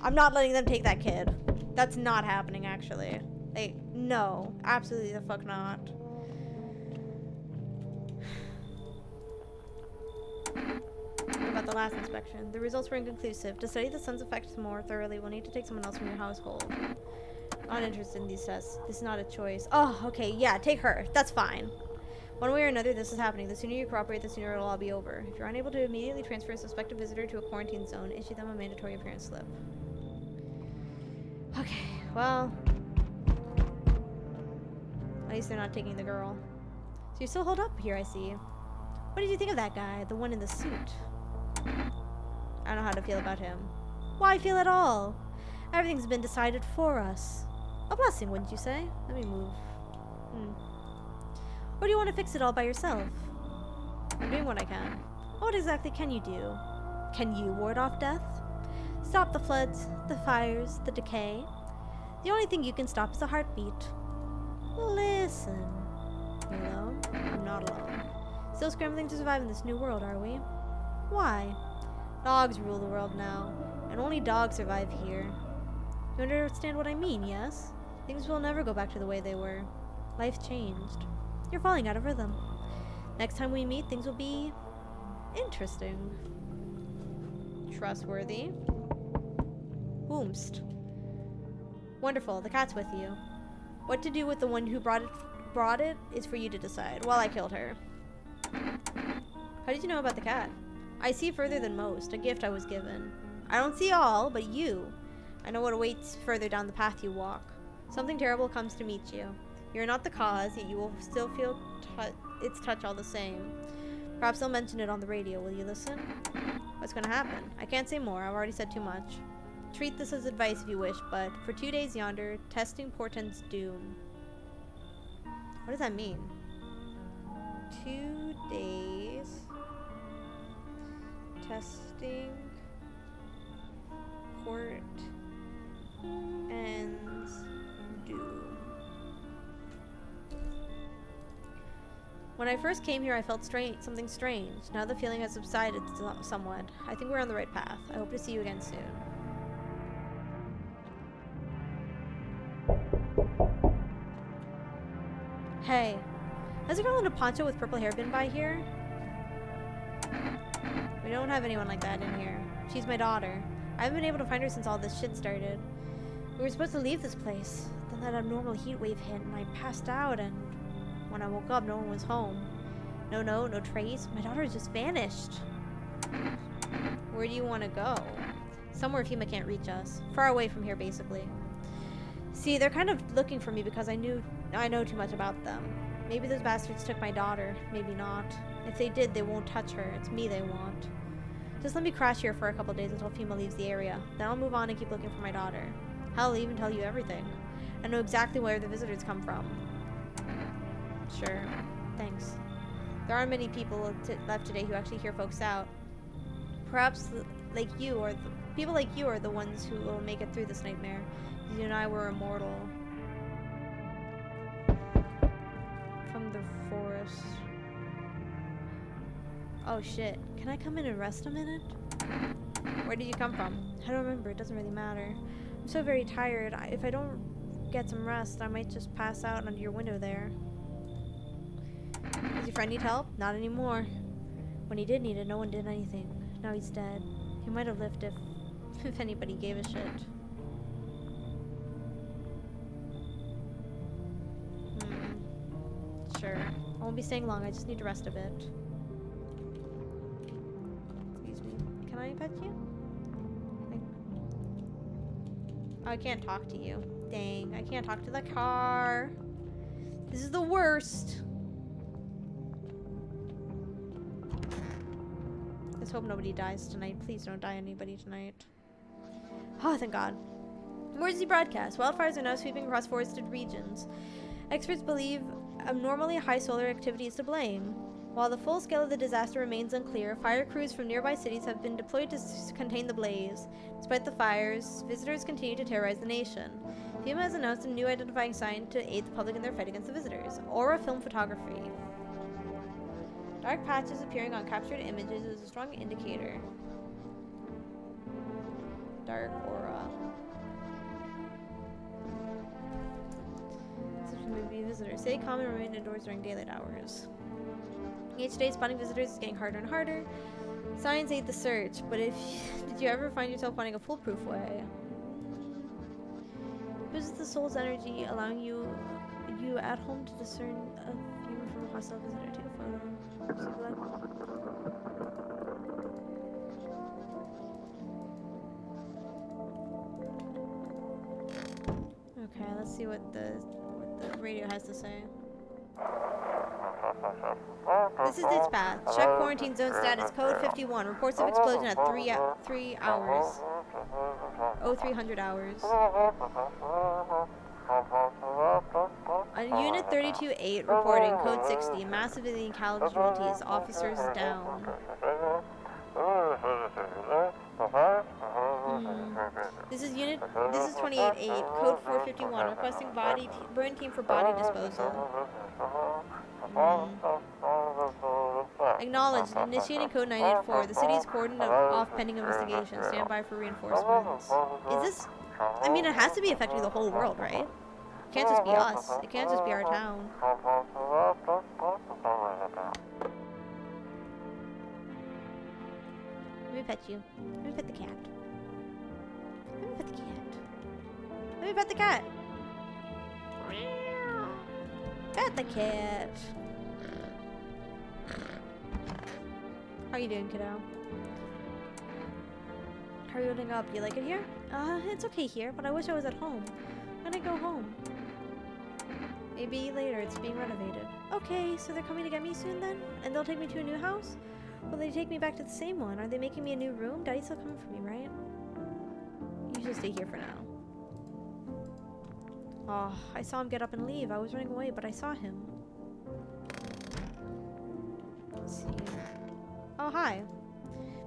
I'm not letting them take that kid. That's not happening, actually. Like, no. Absolutely the fuck not. What about the last inspection? The results were inconclusive. To study the sun's effects more thoroughly, we'll need to take someone else from your household. Not interested in these tests. This is not a choice. Oh, okay, yeah, take her. That's fine. One way or another, this is happening. The sooner you cooperate, the sooner it'll all be over. If you're unable to immediately transfer a suspected visitor to a quarantine zone, issue them a mandatory appearance slip. Okay, well, at least they're not taking the girl. So you're still holed up here, I see. What did you think of that guy, the one in the suit? I don't know how to feel about him. Why feel at all? Everything's been decided for us. A blessing, wouldn't you say? Let me move. Or do you want to fix it all by yourself? I'm doing what I can. What exactly can you do? Can you ward off death? Stop the floods, the fires, the decay. The only thing you can stop is a heartbeat. Listen. You alone? I'm not alone. Still scrambling to survive in this new world, are we? Why? Dogs rule the world now, and only dogs survive here. You understand what I mean, yes? Things will never go back to the way they were. Life changed. You're falling out of rhythm. Next time we meet, things will be interesting. Trustworthy. Whomst. Wonderful, the cat's with you. What to do with the one who brought it is for you to decide. Well, I killed her. How did you know about the cat? I see further than most, a gift I was given. I don't see all, but you. I know what awaits further down the path you walk. Something terrible comes to meet you. You're not the cause, yet you will still feel its touch all the same. Perhaps they'll mention it on the radio. Will you listen? What's gonna happen? I can't say more. I've already said too much. Treat this as advice if you wish, but for 2 days yonder, testing portents doom. What does that mean? 2 days. Testing. Portents doom. When I first came here, I felt something strange. Now the feeling has subsided somewhat. I think we're on the right path. I hope to see you again soon. Hey, has a girl in a poncho with purple hair been by here? We don't have anyone like that in here. She's my daughter. I haven't been able to find her since all this shit started. We were supposed to leave this place. Then that abnormal heat wave hit and I passed out, and when I woke up, no one was home. No trace. My daughter just vanished. Where do you want to go? Somewhere FEMA can't reach us. Far away from here, basically. See, they're kind of looking for me because I know too much about them. Maybe those bastards took my daughter. Maybe not. If they did, they won't touch her. It's me they want. Just let me crash here for a couple days until FEMA leaves the area. Then I'll move on and keep looking for my daughter. Hell, I'll even tell you everything. I know exactly where the visitors come from. Sure. Thanks. There aren't many people left today who actually hear folks out. Perhaps people like you are the ones who will make it through this nightmare. You and I were immortal. From the forest. Oh shit. Can I come in and rest a minute? Where did you come from? I don't remember. It doesn't really matter. I'm so very tired. If I don't get some rest, I might just pass out under your window there. Does your friend need help? Not anymore. When he did need it, no one did anything. Now he's dead. He might have lived if anybody gave a shit. Sure. I won't be staying long. I just need to rest a bit. Excuse me. Can I pet you? Oh, I can't talk to you. Dang. I can't talk to the car. This is the worst. Let's hope nobody dies tonight. Please don't die anybody tonight. Oh, thank God. Emergency broadcast. Wildfires are now sweeping across forested regions. Experts believe abnormally high solar activity is to blame. While the full scale of the disaster remains unclear, fire crews from nearby cities have been deployed to contain the blaze. Despite the fires, visitors continue to terrorize the nation. FEMA has announced a new identifying sign to aid the public in their fight against the visitors. Aura film photography. Dark patches appearing on captured images is a strong indicator. Dark aura. Maybe visitors. Stay calm and remain indoors during daylight hours. Each day, spotting visitors is getting harder and harder. Science aid the search, but did you ever find yourself wanting a foolproof way? Uses the soul's energy, allowing you at home to discern a viewer from a hostile visitor. Take a photo. Okay, let's see what the radio has to say. This is dispatch. Check quarantine zone status. Code 51. Reports of explosion at 3 hours. 0300 hours. On Unit 32-8 reporting. Code 60. Massive civilian casualties. Officers down. This is 28-8, code 451, requesting burn team for body disposal. Acknowledged, initiating code 984. The city is cordoned off pending investigation. Stand by for reinforcements. Is this... I mean, it has to be affecting the whole world, right? It can't just be us. It can't just be our town. Let me pet you. Let me pet the cat. Let me pet the cat. Let me pet the cat. Pet the cat. How you doing, kiddo? How are you holding up? You like it here? It's okay here, but I wish I was at home. When I go home? Maybe later. It's being renovated. Okay, so they're coming to get me soon then? And they'll take me to a new house? Will they take me back to the same one? Are they making me a new room? Daddy's still coming for me, right? You should stay here for now. Oh, I saw him get up and leave. I was running away, but I saw him. Let's see. Oh, hi.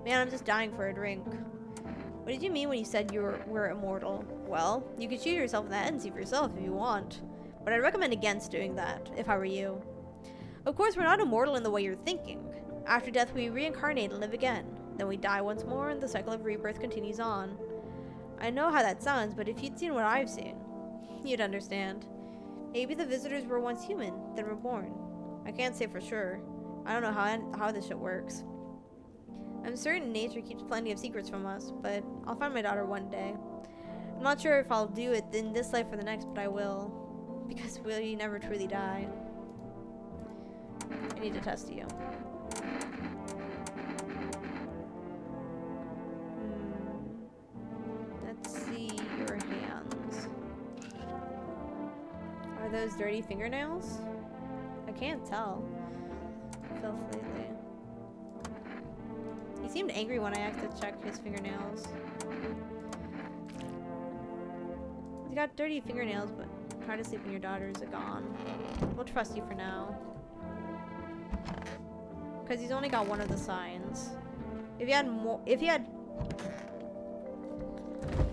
Man, I'm just dying for a drink. What did you mean when you said we're immortal? Well, you could shoot yourself in the head and see for yourself if you want. But I'd recommend against doing that, if I were you. Of course, we're not immortal in the way you're thinking. After death, we reincarnate and live again. Then we die once more, and the cycle of rebirth continues on. I know how that sounds, but if you'd seen what I've seen, you'd understand. Maybe the visitors were once human, then reborn. I can't say for sure. I don't know how this shit works. I'm certain nature keeps plenty of secrets from us, but I'll find my daughter one day. I'm not sure if I'll do it in this life or the next, but I will. Because we never truly die. I need to test you. those dirty fingernails? I can't tell. Filth lately. He seemed angry when I asked to check his fingernails. He's got dirty fingernails, but try to sleep when your daughters are gone. We'll trust you for now. Because he's only got one of the signs. If he had more, I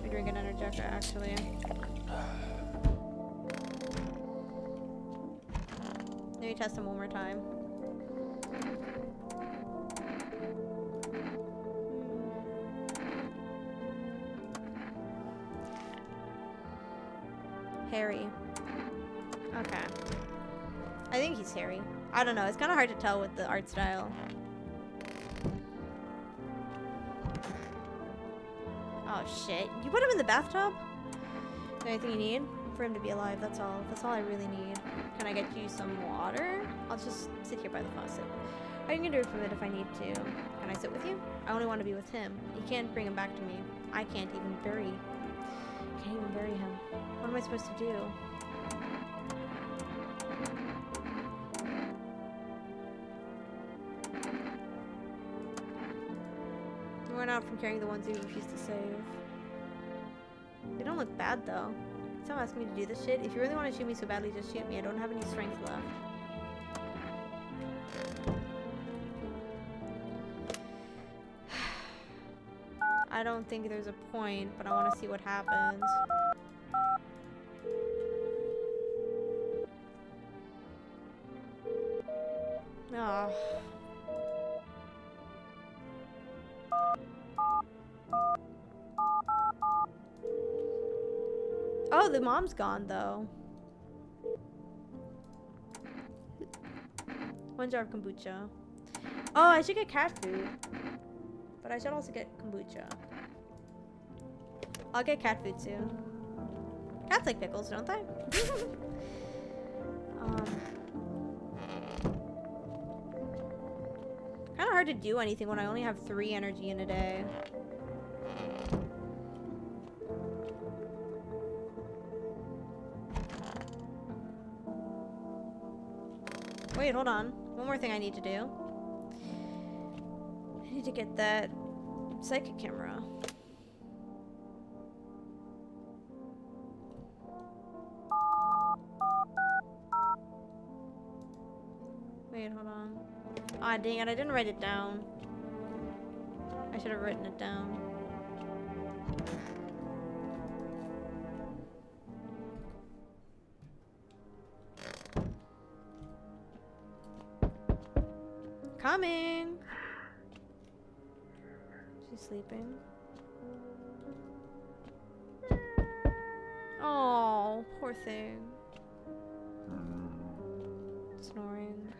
drink an Energizer, actually. Maybe test him one more time. Harry. Okay. I think he's Harry. I don't know. It's kind of hard to tell with the art style. Oh shit. You put him in the bathtub? Is there anything you need? For him to be alive, that's all. That's all I really need. Can I get you some water? I'll just sit here by the faucet. I can do from it if I need to. Can I sit with you? I only want to be with him. You can't bring him back to me. I can't even bury him. What am I supposed to do? You went out from carrying the ones you refused to save. They don't look bad though. Stop asking me to do this shit. If you really want to shoot me so badly, just shoot me. I don't have any strength left. I don't think there's a point, but I want to see what happens. Oh. Oh, the mom's gone though. One jar of kombucha. Oh, I should get cat food. But I should also get kombucha. I'll get cat food soon. Cats like pickles, don't they? Kind of hard to do anything when I only have 3 energy in a day. Wait, hold on. One more thing I need to do. I need to get that psychic camera. Wait, hold on. Ah, dang it, I didn't write it down. I should have written it down. Coming! She's sleeping. Oh, poor thing. Snoring.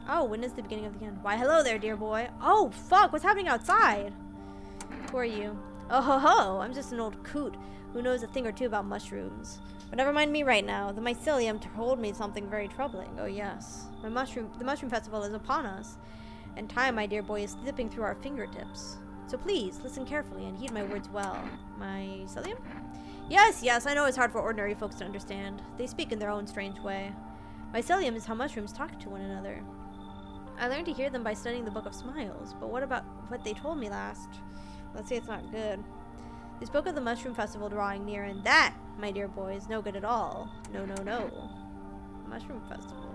Oh, when is the beginning of the end? Why, hello there, dear boy. Oh, fuck, what's happening outside? Who are you? Oh ho ho, I'm just an old coot who knows a thing or two about mushrooms. But never mind me right now. The mycelium told me something very troubling. Oh yes. The mushroom festival is upon us. And time, my dear boy, is slipping through our fingertips. So please, listen carefully and heed my words well. Mycelium? Yes, yes, I know it's hard for ordinary folks to understand. They speak in their own strange way. Mycelium is how mushrooms talk to one another. I learned to hear them by studying the Book of Smiles, but what about what they told me last? Let's say it's not good. They spoke of the mushroom festival drawing near, and that, my dear boy, is no good at all. No, no, no. Mushroom festival.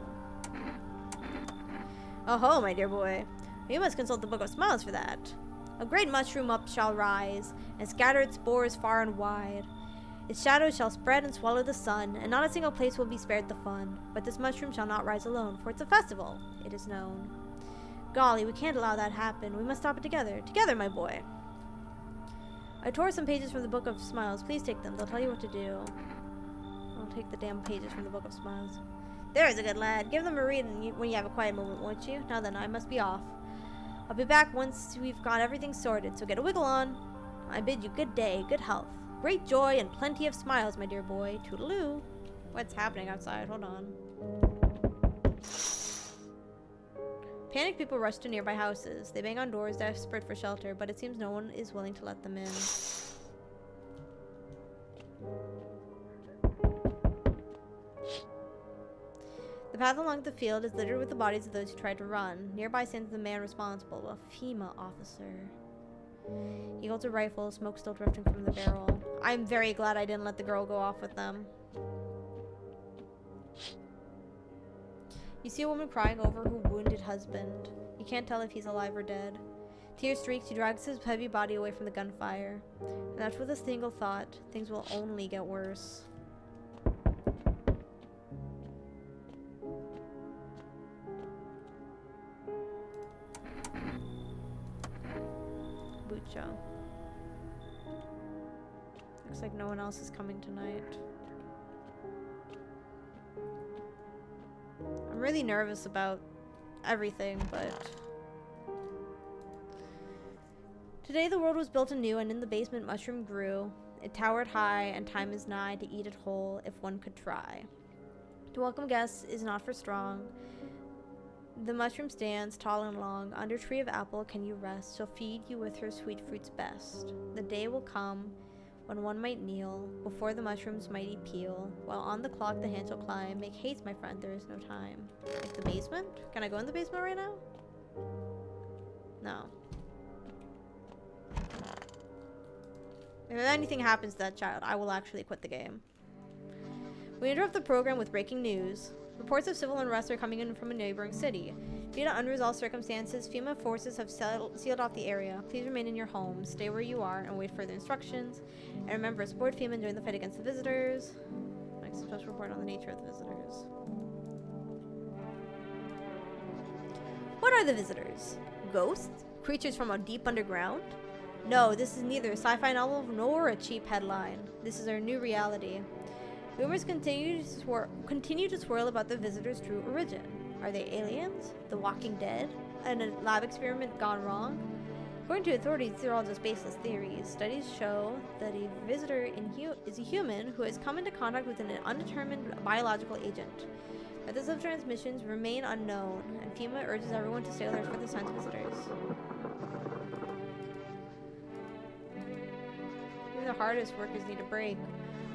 Oh ho, my dear boy. You must consult the Book of Smiles for that. A great mushroom up shall rise, and scatter its spores far and wide. Its shadow shall spread and swallow the sun, and not a single place will be spared the fun. But this mushroom shall not rise alone, for it's a festival, it is known. Golly, we can't allow that happen. We must stop it together. Together, my boy. I tore some pages from the Book of Smiles. Please take them. They'll tell you what to do. I'll take the damn pages from the Book of Smiles. There's a good lad. Give them a read when you have a quiet moment, won't you? Now then, I must be off. I'll be back once we've got everything sorted, so get a wiggle on. I bid you good day, good health, great joy, and plenty of smiles, my dear boy. Toodaloo. What's happening outside? Hold on. Panicked people rush to nearby houses. They bang on doors, desperate for shelter, but it seems no one is willing to let them in. The path along the field is littered with the bodies of those who tried to run. Nearby stands the man responsible, a FEMA officer. He holds a rifle, smoke still drifting from the barrel. I'm very glad I didn't let the girl go off with them. You see a woman crying over her wounded husband. You can't tell if he's alive or dead. Tears streaks, he drags his heavy body away from the gunfire. And that's with a single thought, things will only get worse. Bucho. Looks like no one else is coming tonight. I'm really nervous about everything, but... Today the world was built anew, and in the basement mushroom grew. It towered high, and time is nigh to eat it whole, if one could try. To welcome guests is not for strong. The mushroom stands, tall and long. Under tree of apple can you rest, she'll feed you with her sweet fruits best. The day will come when one might kneel before the mushroom's mighty peel, while on the clock the hand shall climb. Make haste, my friend, there is no time. Like the basement? Can I go in the basement right now? No. If anything happens to that child, I will actually quit the game. We interrupt the program with breaking news. Reports of civil unrest are coming in from a neighboring city. Due to unresolved circumstances, FEMA forces have sealed off the area. Please remain in your homes, stay where you are, and wait further instructions. And remember, support FEMA during the fight against the visitors. Next special report on the nature of the visitors. What are the visitors? Ghosts? Creatures from a deep underground? No, this is neither a sci-fi novel nor a cheap headline. This is our new reality. Rumors continue to swirl about the visitors' true origin. Are they aliens? The Walking Dead? And a lab experiment gone wrong? According to authorities, these are all just baseless theories. Studies show that a visitor is a human who has come into contact with an undetermined biological agent. Methods of transmissions remain unknown, and FEMA urges everyone to stay alert for the signs of visitors. Even the hardest workers need a break.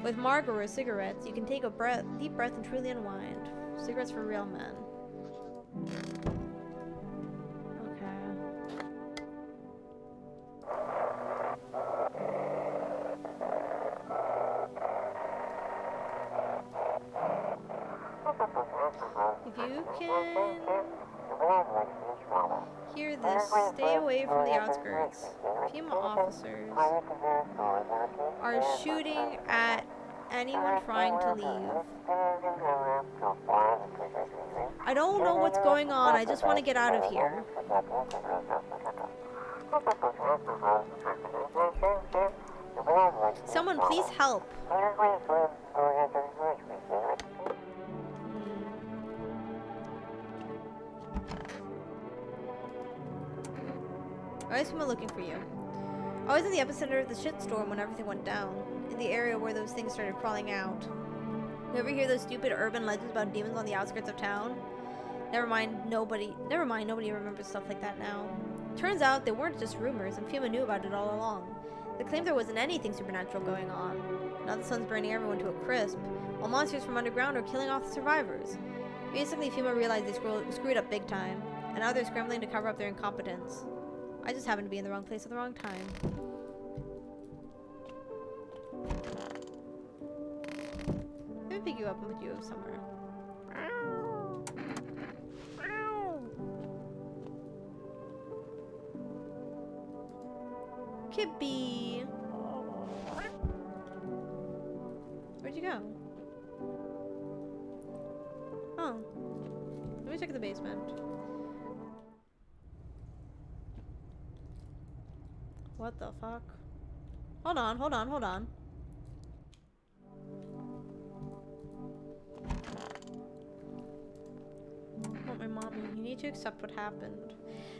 With Marlboro cigarettes, you can take a deep breath and truly unwind. Cigarettes for real men. Okay. If you can hear this, stay away from the outskirts. FEMA officers are shooting at anyone trying to leave. I don't know what's going on, I just want to get out of here. Someone please help. Why is FEMA looking for you? I was in the epicenter of the shitstorm when everything went down. In the area where those things started crawling out. You ever hear those stupid urban legends about demons on the outskirts of town? Never mind, nobody remembers stuff like that now. Turns out they weren't just rumors, and FEMA knew about it all along. They claimed there wasn't anything supernatural going on. Now the sun's burning everyone to a crisp, while monsters from underground are killing off the survivors. Basically, FEMA realized they screwed up big time, and now they're scrambling to cover up their incompetence. I just happened to be in the wrong place at the wrong time. Let me pick you up and put you somewhere. Kippy! Where'd you go? Oh. Let me check the basement. What the fuck? Hold on. Oh, my mommy, you need to accept what happened.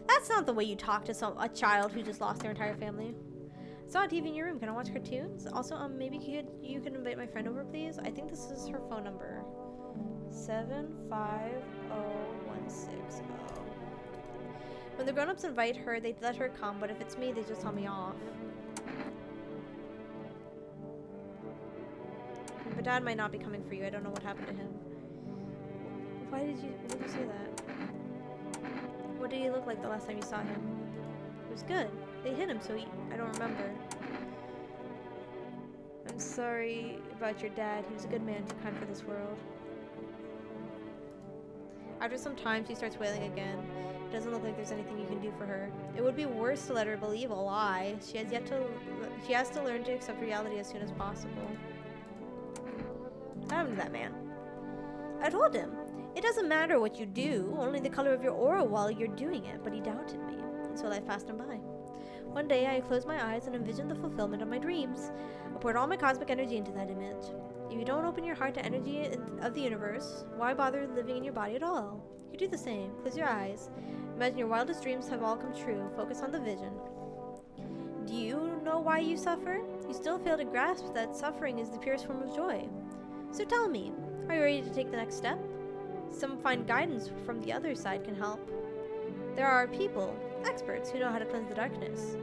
That's not the way you talk to a child who just lost their entire family. I saw a TV in your room. Can I watch cartoons? Also, maybe you can invite my friend over, please? I think this is her phone number. 750160. When the grown-ups invite her, they let her come, but if it's me, they just tell me off. dad might not be coming for you. I don't know what happened to him. Why did you say that? What did he look like the last time you saw him? It was good. They hit him, so I don't remember. I'm sorry about your dad. He was a good man, too kind for this world. After some time, she starts wailing again. It doesn't look like there's anything you can do for her. It would be worse to let her believe a lie. She has to learn to accept reality as soon as possible. What happened to that man? I told him. It doesn't matter what you do, only the color of your aura while you're doing it, but he doubted me, and so life passed him by. One day, I closed my eyes and envisioned the fulfillment of my dreams. I poured all my cosmic energy into that image. If you don't open your heart to energy of the universe, why bother living in your body at all? You do the same. Close your eyes. Imagine your wildest dreams have all come true. Focus on the vision. Do you know why you suffer? You still fail to grasp that suffering is the purest form of joy. So tell me, are you ready to take the next step? Some find guidance from the other side can help. There are people, experts, who know how to cleanse the darkness.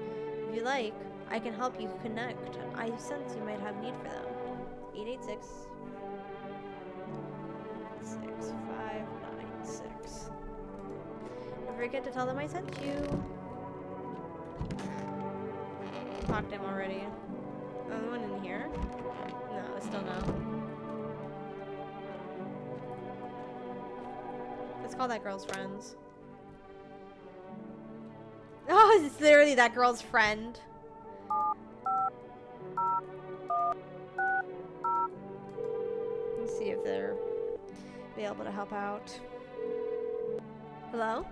If you like, I can help you connect. I sense you might have need for them. 886 6596. Don't forget to tell them I sent you. Talked to him already. Oh, the one in here? No, still no. Let's call that girl's friends. Oh, it's literally that girl's friend. Let's see if they're be able to help out. Hello?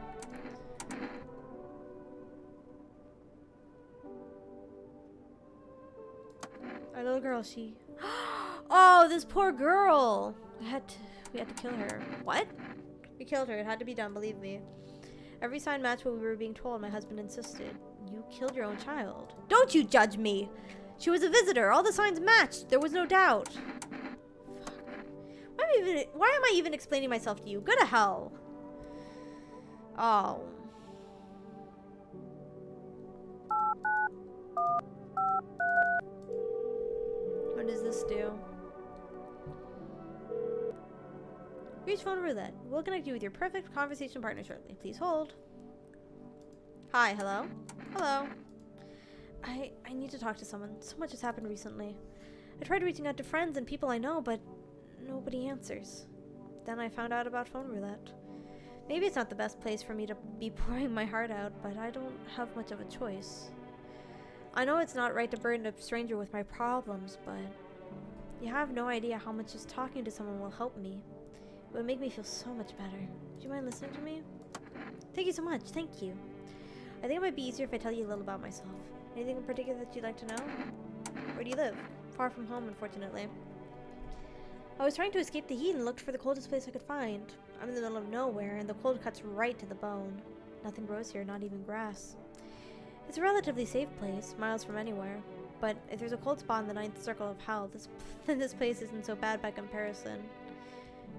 Our little girl, she... Oh, this poor girl! We had to kill her. What? We killed her. It had to be done, believe me. Every sign matched what we were being told. My husband insisted. You killed your own child. Don't you judge me! She was a visitor. All the signs matched. There was no doubt. Why am I even explaining myself to you? Go to hell. Oh. What does this do? Reach phone roulette. We'll connect you with your perfect conversation partner shortly. Please hold. Hi, hello? Hello. I need to talk to someone. So much has happened recently. I tried reaching out to friends and people I know, but nobody answers. Then I found out about phone roulette. Maybe it's not the best place for me to be pouring my heart out, but I don't have much of a choice. I know it's not right to burden a stranger with my problems, but you have no idea how much just talking to someone will help me. It would make me feel so much better. Do you mind listening to me? Thank you so much. Thank you. I think it might be easier if I tell you a little about myself. Anything in particular that you'd like to know? Where do you live? Far from home, unfortunately. I was trying to escape the heat and looked for the coldest place I could find. I'm in the middle of nowhere, and the cold cuts right to the bone. Nothing grows here, not even grass. It's a relatively safe place, miles from anywhere. But if there's a cold spot in the ninth circle of hell, this place isn't so bad by comparison.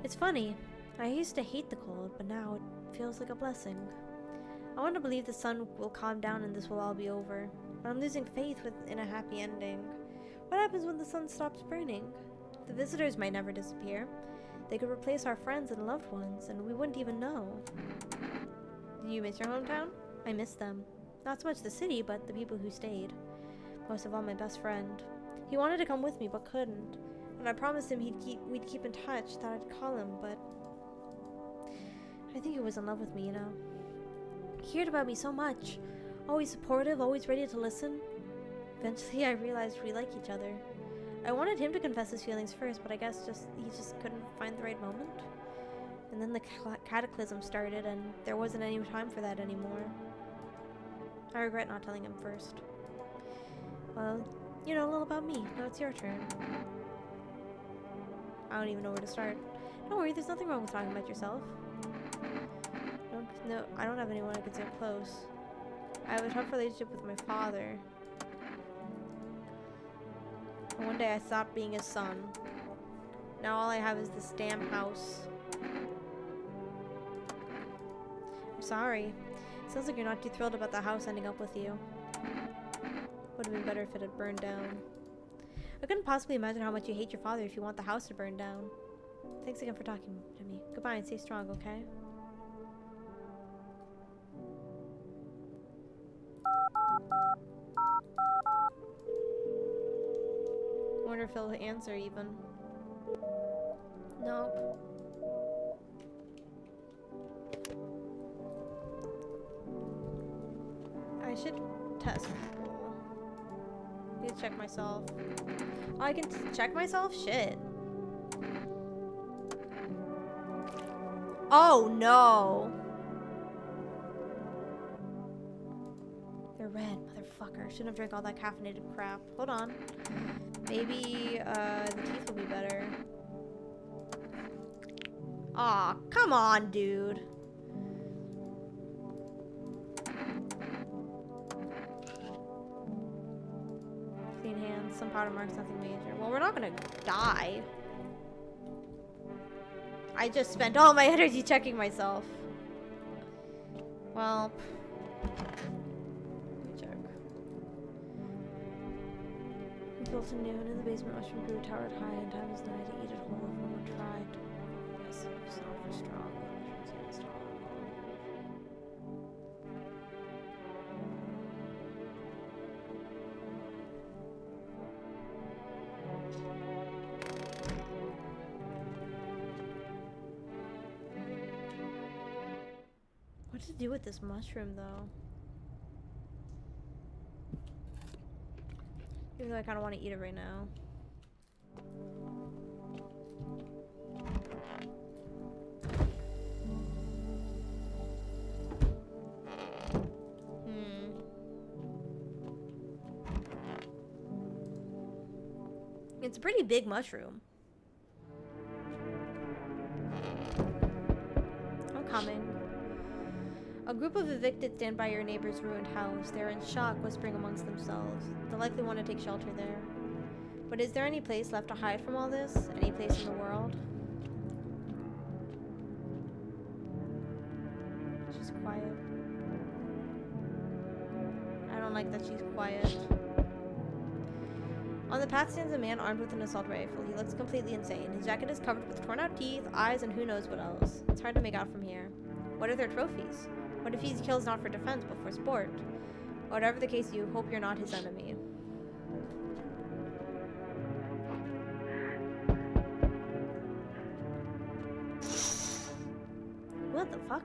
It's funny. I used to hate the cold, but now it feels like a blessing. I want to believe the sun will calm down and this will all be over. But I'm losing faith in a happy ending. What happens when the sun stops burning? The visitors might never disappear. They could replace our friends and loved ones, and we wouldn't even know. Do you miss your hometown? I miss them. Not so much the city, but the people who stayed. Most of all, my best friend. He wanted to come with me, but couldn't. And I promised him we'd keep in touch, that I'd call him, but I think he was in love with me, you know. He cared about me so much. Always supportive, always ready to listen. Eventually, I realized we like each other. I wanted him to confess his feelings first, but I guess he just couldn't find the right moment. And then the cataclysm started, and there wasn't any time for that anymore. I regret not telling him first. Well, you know a little about me. Now it's your turn. I don't even know where to start. Don't worry, there's nothing wrong with talking about yourself. No, I don't have anyone I consider close. I have a tough relationship with my father. And one day I stopped being his son. Now all I have is this damn house. I'm sorry. Sounds like you're not too thrilled about the house ending up with you. Would have been better if it had burned down. I couldn't possibly imagine how much you hate your father if you want the house to burn down. Thanks again for talking to me. Goodbye and stay strong, okay? I wonder if he'll answer even. Nope. I should test people. I need to check myself. Oh, I can check myself? Shit. Oh no! They're red, motherfucker. Shouldn't have drank all that caffeinated crap. Hold on. Maybe the teeth will be better. Aw, come on, dude. Clean hands, some powder marks, nothing major. Well, we're not gonna die. I just spent all my energy checking myself. Well, let me check. We built a new one in the basement. Mushroom grew, towered high, and time was nigh to eat it whole if one tried. Yes, it's not for strong. What to do with this mushroom, though? Even though I kind of want to eat it right now. It's a pretty big mushroom. I'm coming. A group of evicted stand by your neighbor's ruined house. They're in shock, whispering amongst themselves. They'll likely want to take shelter there. But is there any place left to hide from all this? Any place in the world? She's quiet. I don't like that she's quiet. On the path stands a man armed with an assault rifle. He looks completely insane. His jacket is covered with torn out teeth, eyes, and who knows what else. It's hard to make out from here. What are their trophies? What if he kills not for defense, but for sport? Whatever the case, you hope you're not his enemy. What the fuck?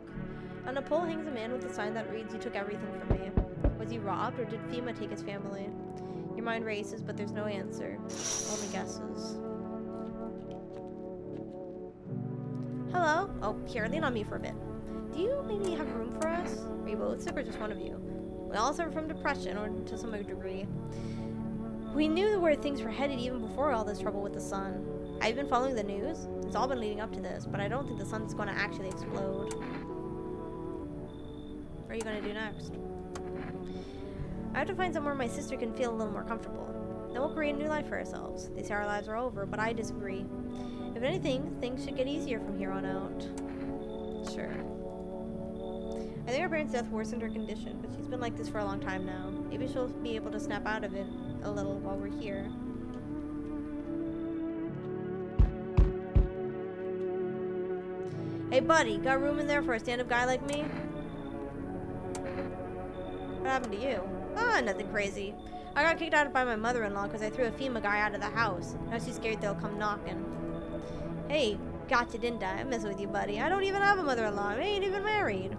On a pole hangs a man with a sign that reads, "You took everything from me." Was he robbed, or did FEMA take his family? Your mind races, but there's no answer. Only guesses. Hello? Oh, here, lean on me for a bit. Do you maybe have room for us? Are you both sick or just one of you? We all suffer from depression, or to some degree. We knew where things were headed even before all this trouble with the sun. I've been following the news. It's all been leading up to this, but I don't think the sun's going to actually explode. What are you going to do next? I have to find somewhere my sister can feel a little more comfortable. Then we'll create a new life for ourselves. They say our lives are over, but I disagree. If anything, things should get easier from here on out. Sure. I think our parents' death worsened her condition, but she's been like this for a long time now. Maybe she'll be able to snap out of it a little while we're here. Hey buddy, got room in there for a stand-up guy like me? What happened to you? Ah, nothing crazy. I got kicked out by my mother-in-law because I threw a FEMA guy out of the house. Now she's scared they'll come knocking. Hey, gotcha, didn't I? I'm messing with you, buddy. I don't even have a mother-in-law. I ain't even married.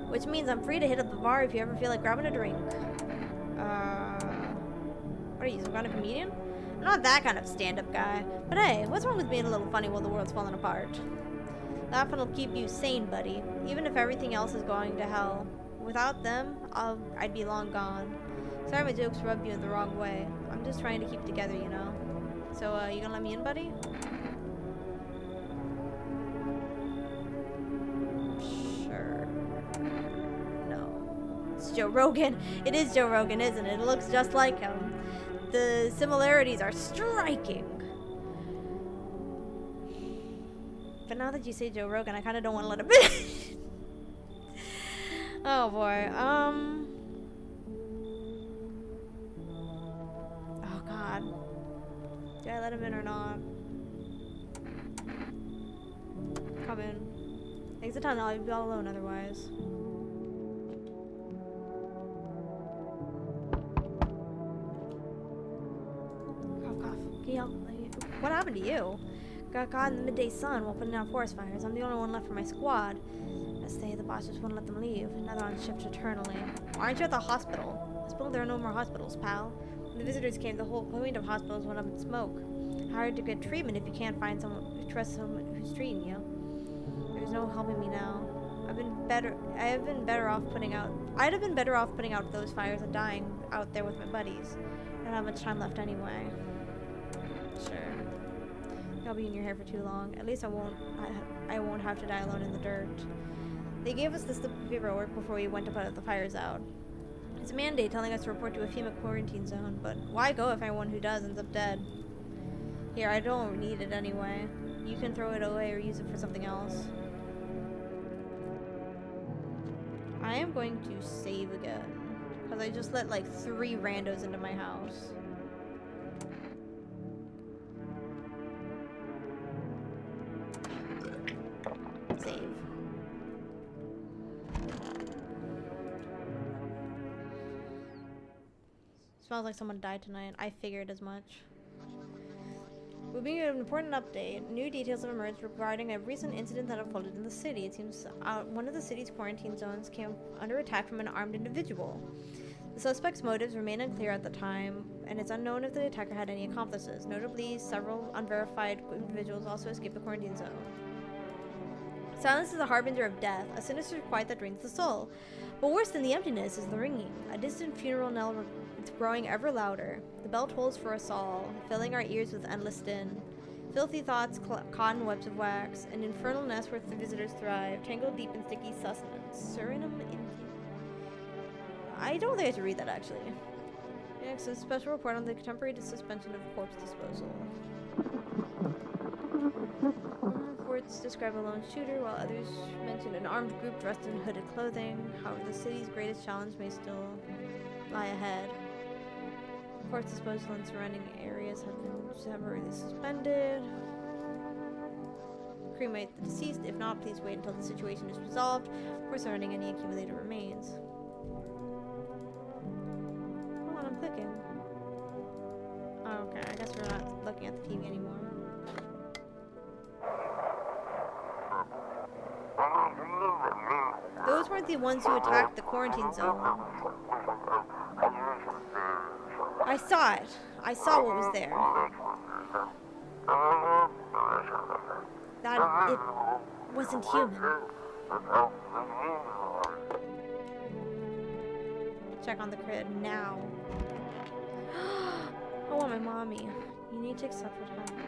Which means I'm free to hit up the bar if you ever feel like grabbing a drink. What are you, some kind of comedian? I'm not that kind of stand-up guy. But hey, what's wrong with being a little funny while the world's falling apart? Laughing will keep you sane, buddy. Even if everything else is going to hell. Without them, I'd be long gone. Sorry my jokes rubbed you in the wrong way. I'm just trying to keep it together, you know. So, you gonna let me in, buddy? Sure. No. It's Joe Rogan. It is Joe Rogan, isn't it? It looks just like him. The similarities are striking. But now that you say Joe Rogan, I kind of don't want to let him in. Oh boy. Oh god. God. Do I let him in or not? Come in. Exit tunnel, I'd be all alone otherwise. Cough, cough. Can you help? What happened to you? Got caught in the midday sun while putting out forest fires. I'm the only one left for my squad. As they, the boss just won't let them leave. Now they're on shift eternally. Why aren't you at the hospital? Hospital? There are no more hospitals, pal. When the visitors came, the whole point of hospitals went up in smoke. Hard to get treatment if you can't find someone who trusts someone who's treating you. There's no helping me now. I'd have been better off putting out those fires and dying out there with my buddies. I don't have much time left anyway. Sure. I'll be in your hair for too long. At least I won't have to die alone in the dirt. They gave us this slip of paperwork before we went to put the fires out. It's a mandate telling us to report to a FEMA quarantine zone, but why go if anyone who does ends up dead? Here, I don't need it anyway. You can throw it away or use it for something else. I am going to save again, because I just let like 3 randos into my house. Save. Smells like someone died tonight. I figured as much. We'll be an important update. New details have emerged regarding a recent incident that unfolded in the city. It seems one of the city's quarantine zones came under attack from an armed individual. The suspect's motives remain unclear at the time, and it's unknown if the attacker had any accomplices. Notably, several unverified individuals also escaped the quarantine zone. Silence is a harbinger of death, a sinister quiet that drains the soul. But worse than the emptiness is the ringing. A distant funeral knell it's growing ever louder. The bell tolls for us all, filling our ears with endless din. Filthy thoughts caught in webs of wax, an infernal nest where the visitors thrive, tangled deep in sticky sustenance. Surinam in... I don't think I should read that, actually. Next, a special report on the temporary suspension of corpse disposal. Reports describe a lone shooter, while others mention an armed group dressed in hooded clothing. However, the city's greatest challenge may still lie ahead. Corpse disposal in surrounding areas have been temporarily suspended. Cremate the deceased. If not, please wait until the situation is resolved before surrounding any accumulated remains. Hold on, I'm clicking. Oh, okay, I guess we're not looking at the TV anymore. Those weren't the ones who attacked the quarantine zone. I saw it. I saw what was there. That it wasn't human. Check on the crib now. I want my mommy. You need to accept what happened.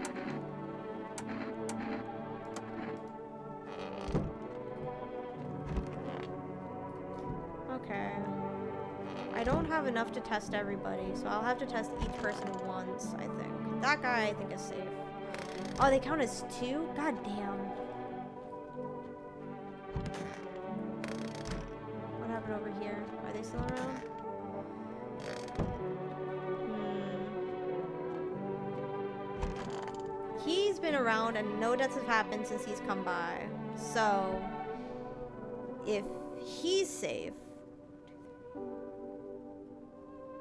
Okay. I don't have enough to test everybody, so I'll have to test each person once, I think. That guy, I think, is safe. Oh, they count as 2? God damn. What happened over here? Are they still around? He's been around and no deaths have happened since he's come by. So, if he's safe,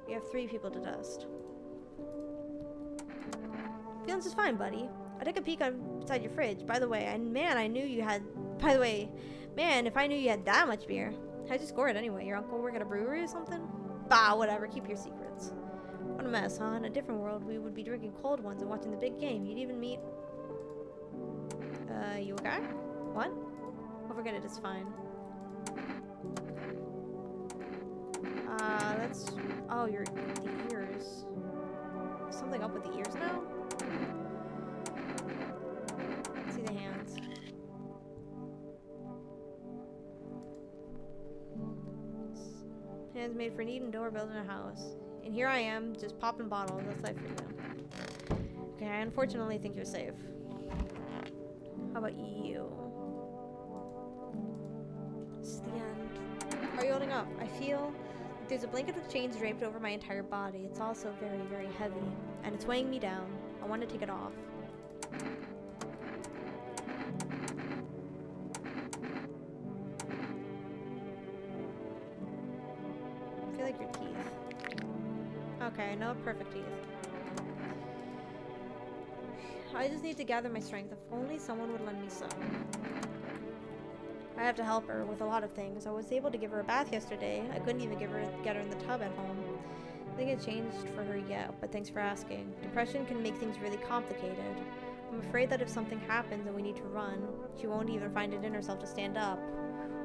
we have 3 people to test. Feeling just fine, buddy. I took a peek inside your fridge. By the way, and man, if I knew you had that much beer. How'd you score it anyway? Your uncle work at a brewery or something? Bah, whatever. Keep your secrets. What a mess, huh? In a different world, we would be drinking cold ones and watching the big game. You'd even meet... you okay? What? Oh, forget it. It's fine. Let's... Oh, the ears. Something up with the ears now? Let's see the hands. Hands made for an Eden door building a house. And here I am, just popping bottles. That's life for you. Okay, I unfortunately think you're safe. How about you? This is the end. How are you holding up? I feel There's a blanket of chains draped over my entire body. It's also very, very heavy, and it's weighing me down. I want to take it off. I feel like your teeth. Okay, no perfect teeth. I just need to gather my strength. If only someone would lend me some. I have to help her with a lot of things. I was able to give her a bath yesterday. I couldn't even get her in the tub at home. Nothing has changed for her yet, but thanks for asking. Depression can make things really complicated. I'm afraid that if something happens and we need to run, she won't even find it in herself to stand up.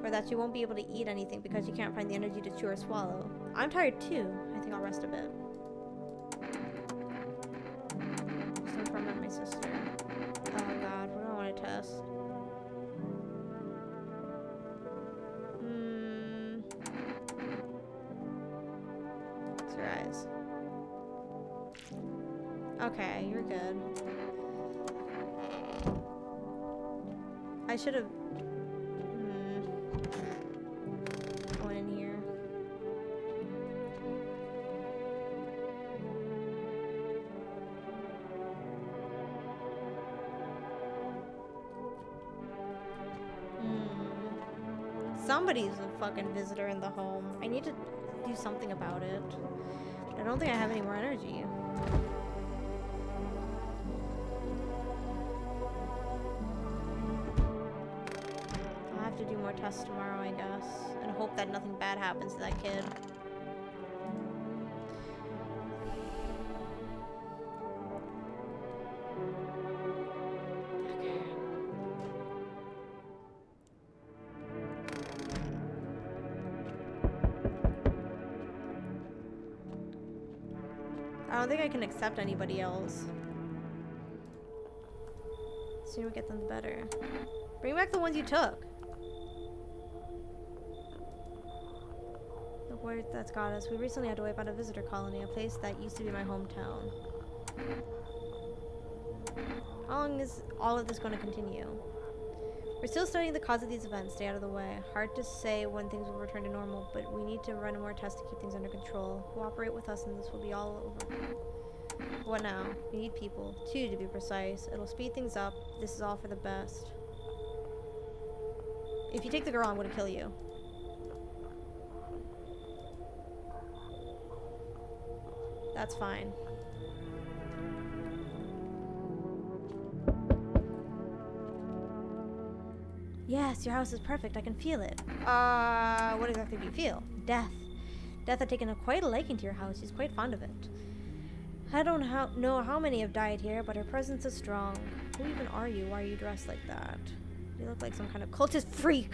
Or that she won't be able to eat anything because she can't find the energy to chew or swallow. I'm tired too. I think I'll rest a bit. Just inform my sister. Oh god, what do I want to test? It's your eyes. Okay, you're good. I should have... Going in here. Somebody's a fucking visitor in the home. I need to do something about it. I don't think I have any more energy. I'll have to do more tests tomorrow, I guess, and hope that nothing bad happens to that kid. Okay. I don't think I can accept anybody else. The sooner we get them, the better. Bring back the ones you took. The word that's got us. We recently had to wipe out a visitor colony, a place that used to be my hometown. How long is all of this going to continue? We're still studying the cause of these events. Stay out of the way. Hard to say when things will return to normal, but we need to run more tests to keep things under control. Cooperate with us and this will be all over. What now? We need people. 2 to be precise. It'll speed things up. This is all for the best. If you take the girl, I'm gonna kill you. That's fine. Yes, your house is perfect. I can feel it. What exactly do you feel? Death. Death had taken quite a liking to your house. She's quite fond of it. I don't know how many have died here, but her presence is strong. Who even are you? Why are you dressed like that? You look like some kind of cultist freak.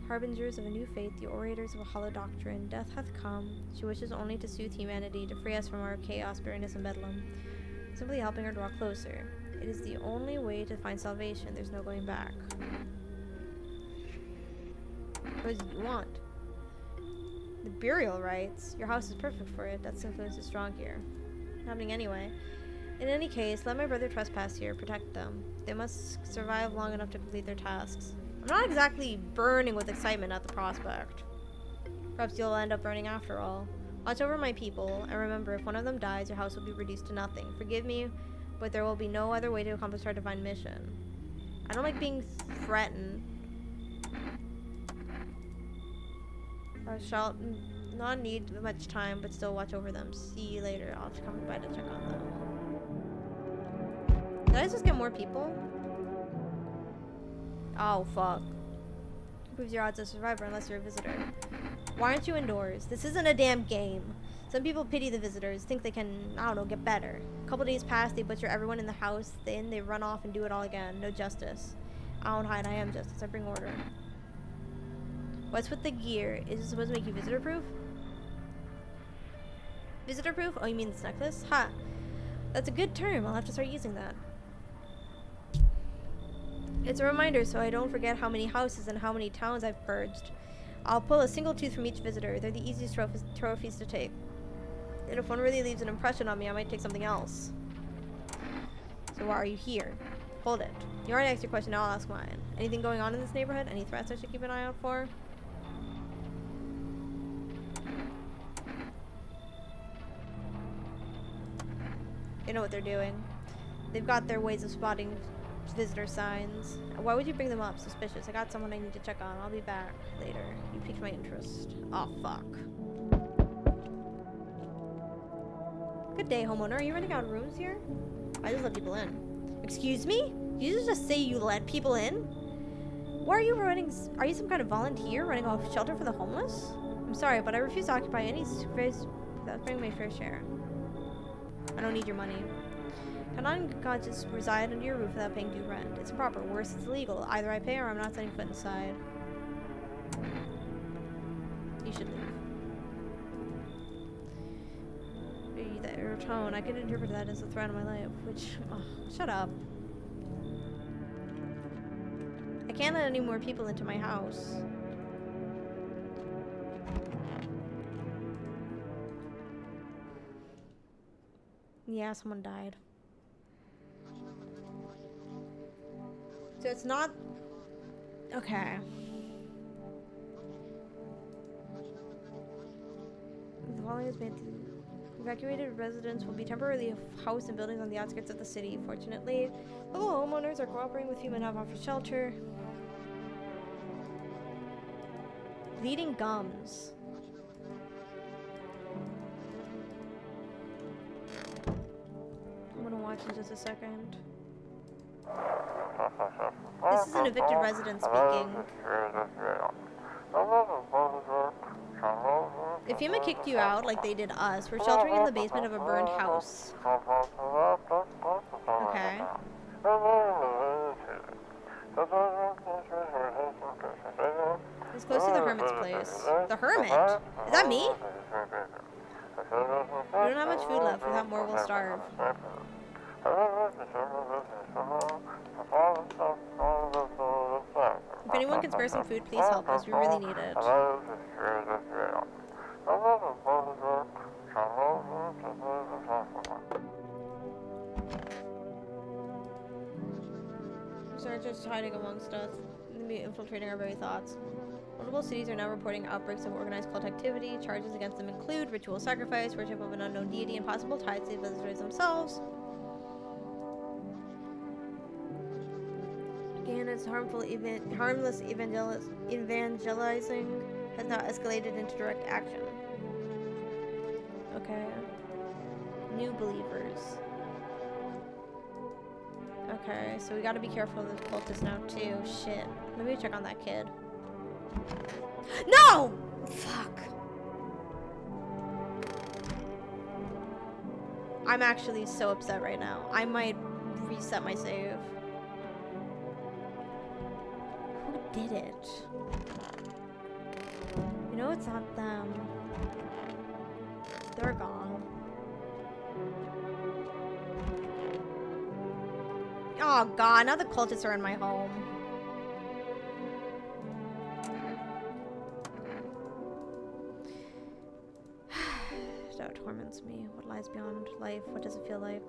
Harbingers of a new faith, the orators of a hollow doctrine. Death hath come. She wishes only to soothe humanity, to free us from our chaos, bitterness, and bedlam. Simply helping her draw closer. It is the only way to find salvation. There's no going back. What do you want? The burial rites. Your house is perfect for it. That influence is strong here. Happening anyway. In any case, let my brother trespass here. Protect them. They must survive long enough to complete their tasks. I'm not exactly burning with excitement at the prospect. Perhaps you'll end up burning after all. Watch over my people, and remember, if one of them dies, your house will be reduced to nothing. Forgive me, but there will be no other way to accomplish our divine mission. I don't like being threatened. I shall not need much time, but still watch over them. See you later. I'll come by to check on them. Did I just get more people? Oh, fuck. Improves your odds of survivor unless you're a visitor. Why aren't you indoors? This isn't a damn game. Some people pity the visitors, think they can, I don't know, get better. A couple days pass, they butcher everyone in the house, then they run off and do it all again. No justice. I don't hide, I am justice. I bring order. What's with the gear? Is it supposed to make you visitor-proof? Visitor-proof? Oh, you mean this necklace? Ha! That's a good term. I'll have to start using that. It's a reminder so I don't forget how many houses and how many towns I've purged. I'll pull a single tooth from each visitor. They're the easiest trophies to take. And if one really leaves an impression on me, I might take something else. So why are you here? Hold it. You already asked your question, now I'll ask mine. Anything going on in this neighborhood? Any threats I should keep an eye out for? They know what they're doing. They've got their ways of spotting visitor signs. Why would you bring them up? Suspicious. I got someone I need to check on. I'll be back later. You piqued my interest. Oh, fuck. Good day, homeowner. Are you renting out rooms here? I just let people in. Excuse me? Did you just say you let people in? Why are you running? Are you some kind of volunteer running a shelter for the homeless? I'm sorry, but I refuse to occupy any space without paying my fair share. I don't need your money. Cannot just reside under your roof without paying due rent. It's improper. Worse, it's illegal. Either I pay or I'm not setting foot inside. You should leave. Your tone, I can interpret that as a threat on my life, which... Oh, shut up. I can't let any more people into my house. Yeah, someone died. So it's not... Okay. The following is made to... Evacuated residents will be temporarily housed in buildings on the outskirts of the city. Fortunately, local homeowners are cooperating with FEMA and have offered shelter. Bleeding gums. I'm gonna watch in just a second. This is an evicted resident speaking. If FEMA kicked you out like they did us, we're sheltering in the basement of a burned house. Okay. It's close to the hermit's place. The hermit? Is that me? We don't have much food left. Without more, we'll starve. If anyone can spare some food, please help us. We really need it. Researchers hiding amongst us, infiltrating our very thoughts. Multiple cities are now reporting outbreaks of organized cult activity. Charges against them include ritual sacrifice, worship of an unknown deity, and possible ties to the visitors themselves. Again, its harmless evangelizing has now escalated into direct action. Okay. New believers. Okay, so we gotta be careful of the cultists now too. Shit. Maybe check on that kid. No! Fuck. I'm actually so upset right now. I might reset my save. Who did it? You know it's not them. They're gone. Oh god, now the cultists are in my home. Doubt torments me. What lies beyond life? What does it feel like?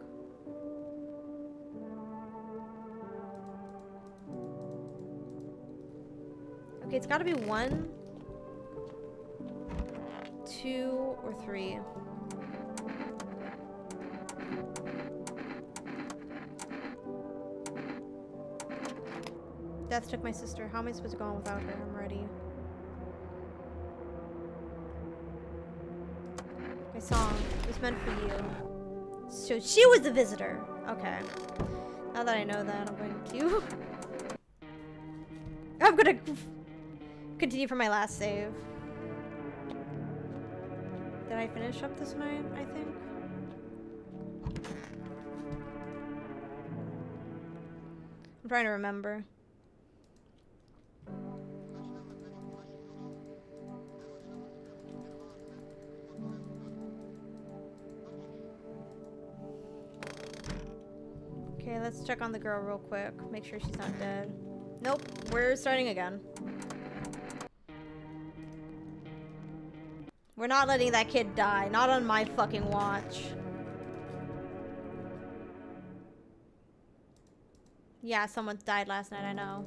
Okay, it's gotta be 1, 2, or 3. Death took my sister. How am I supposed to go on without her? I'm ready. My song was meant for you. So she was the visitor. Okay. Now that I know that, I'm going to... I'm gonna continue from my last save. Did I finish up this night, I think? I'm trying to remember. Okay, let's check on the girl real quick. Make sure she's not dead. Nope, we're starting again. We're not letting that kid die. Not on my fucking watch. Yeah, someone died last night, I know.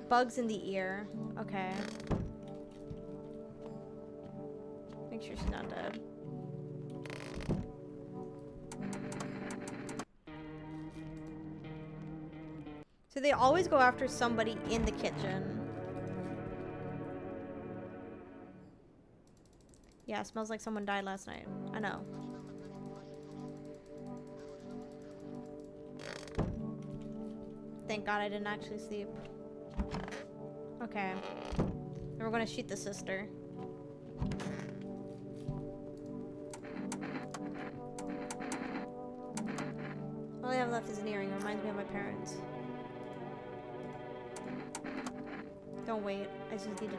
Bugs in the ear. Okay. Make sure she's not dead. So they always go after somebody in the kitchen. Yeah, it smells like someone died last night. I know. Thank God I didn't actually sleep. Okay. And we're gonna shoot the sister. All I have left is an earring. It reminds me of my parents. Don't wait. I just need to...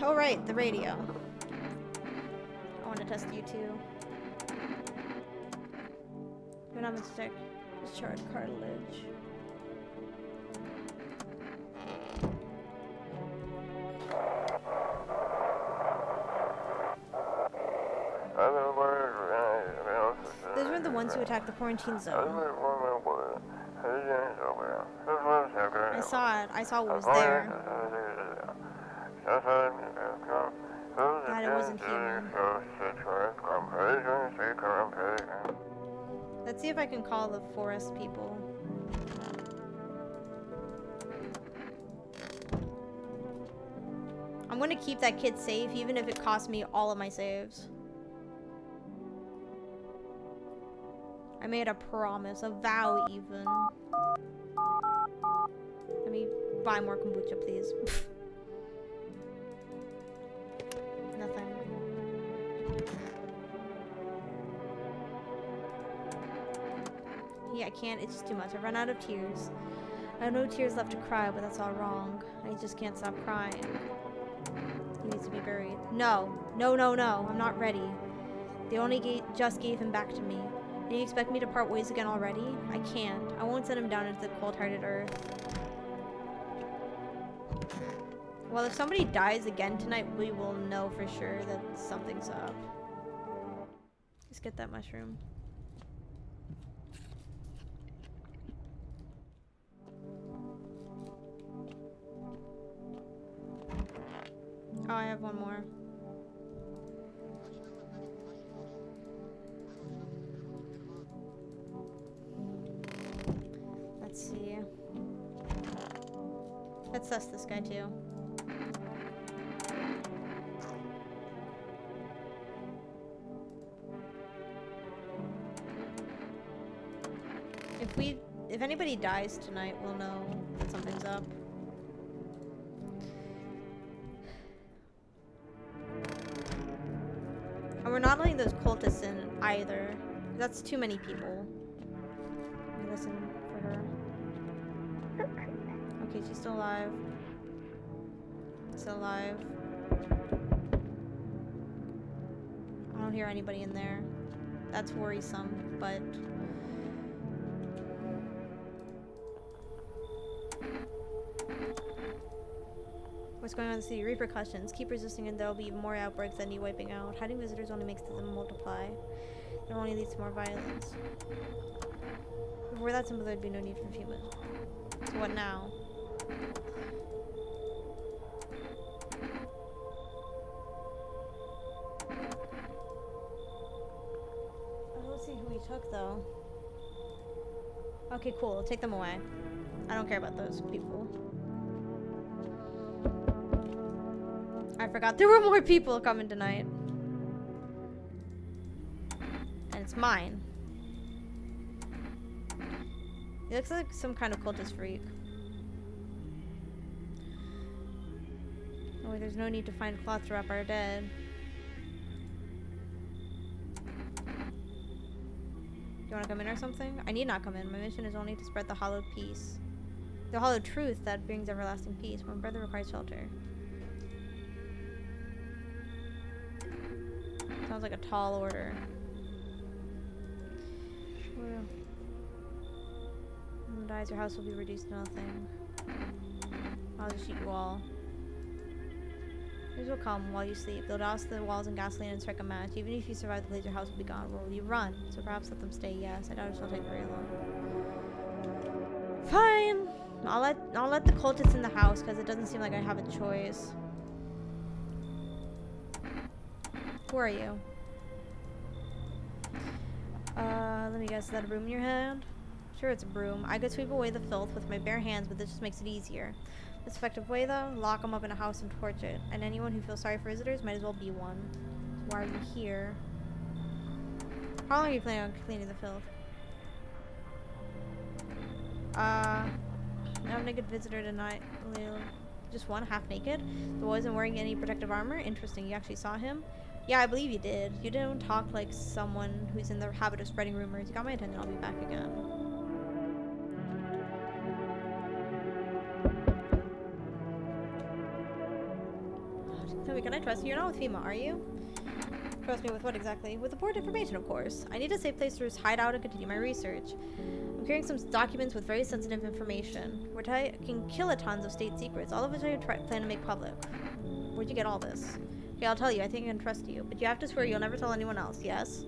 Oh right, the radio. I want to test you too. You're not mistake. Just charred cartilage. Those were the ones who attacked the quarantine zone. I saw it. I saw what was there. Glad it wasn't human. Let's see if I can call the forest people. I'm gonna keep that kid safe even if it costs me all of my saves. I made a promise, a vow even. Let me buy more kombucha, please. Nothing. Yeah, I can't. It's just too much. I've run out of tears. I have no tears left to cry, but that's all wrong. I just can't stop crying. He needs to be buried. No. No, no, no. I'm not ready. They only just gave him back to me. And you expect me to part ways again already? I can't. I won't send him down into the cold-hearted earth. Well, if somebody dies again tonight, we will know for sure that something's up. Let's get that mushroom. Oh, I have one more. Let's see. Let's test this guy too. If anybody dies tonight, we'll know that something's up. And we're not letting those cultists in either. That's too many people. Let me listen for her. Okay, she's still alive. Still alive. I don't hear anybody in there. That's worrisome, but... What's going on in the city? Repercussions. Keep resisting and there will be more outbreaks that need wiping out. Hiding visitors only makes them multiply. It only leads to more violence. If we're that simple, there'd be no need for humans. So what now? I don't see who we took though. Okay, cool. Take them away. I don't care about those people. I forgot there were more people coming tonight. And it's mine. He looks like some kind of cultist freak. Oh wait, there's no need to find cloth to wrap our dead. Do you want to come in or something? I need not come in. My mission is only to spread the hallowed peace. The hallowed truth that brings everlasting peace. One brother requires shelter. Sounds like a tall order. When one dies, your house will be reduced to nothing. I'll just shoot you all. These will come while you sleep. They'll douse the walls in gasoline and strike a match. Even if you survive the blaze, your house will be gone. Will you run? So perhaps let them stay. Yes, I doubt it will take very long. Fine. I'll let the cultists in the house because it doesn't seem like I have a choice. Who are you? Let me guess, is that a broom in your hand? Sure, it's a broom. I could sweep away the filth with my bare hands, but this just makes it easier. This effective way, though, lock them up in a house and torch it. And anyone who feels sorry for visitors might as well be one. So why are you here? How long are you planning on cleaning the filth? I'm a naked visitor tonight. Just one, half naked? The wasn't wearing any protective armor? Interesting, you actually saw him? Yeah, I believe you did. You don't talk like someone who's in the habit of spreading rumors. You got my attention, I'll be back again. Tell me, can I trust you? You're not with FEMA, are you? Trust me with what exactly? With important information, of course. I need a safe place to hide out and continue my research. I'm carrying some documents with very sensitive information. We're taking kilotons of state secrets, all of which I plan to make public. Where'd you get all this? Okay, I'll tell you. I think I can trust you. But you have to swear you'll never tell anyone else, yes?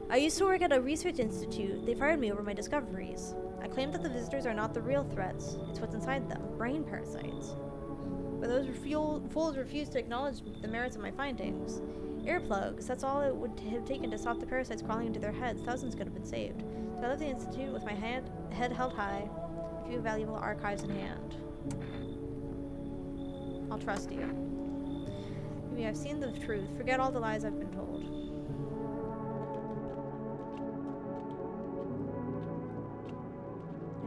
I used to work at a research institute. They fired me over my discoveries. I claim that the visitors are not the real threats. It's what's inside them. Brain parasites. But those fools refuse to acknowledge the merits of my findings. Earplugs. That's all it would have taken to stop the parasites crawling into their heads. Thousands could have been saved. So I left the institute with my head held high. A few valuable archives in hand. I'll trust you. Maybe I've seen the truth. Forget all the lies I've been told.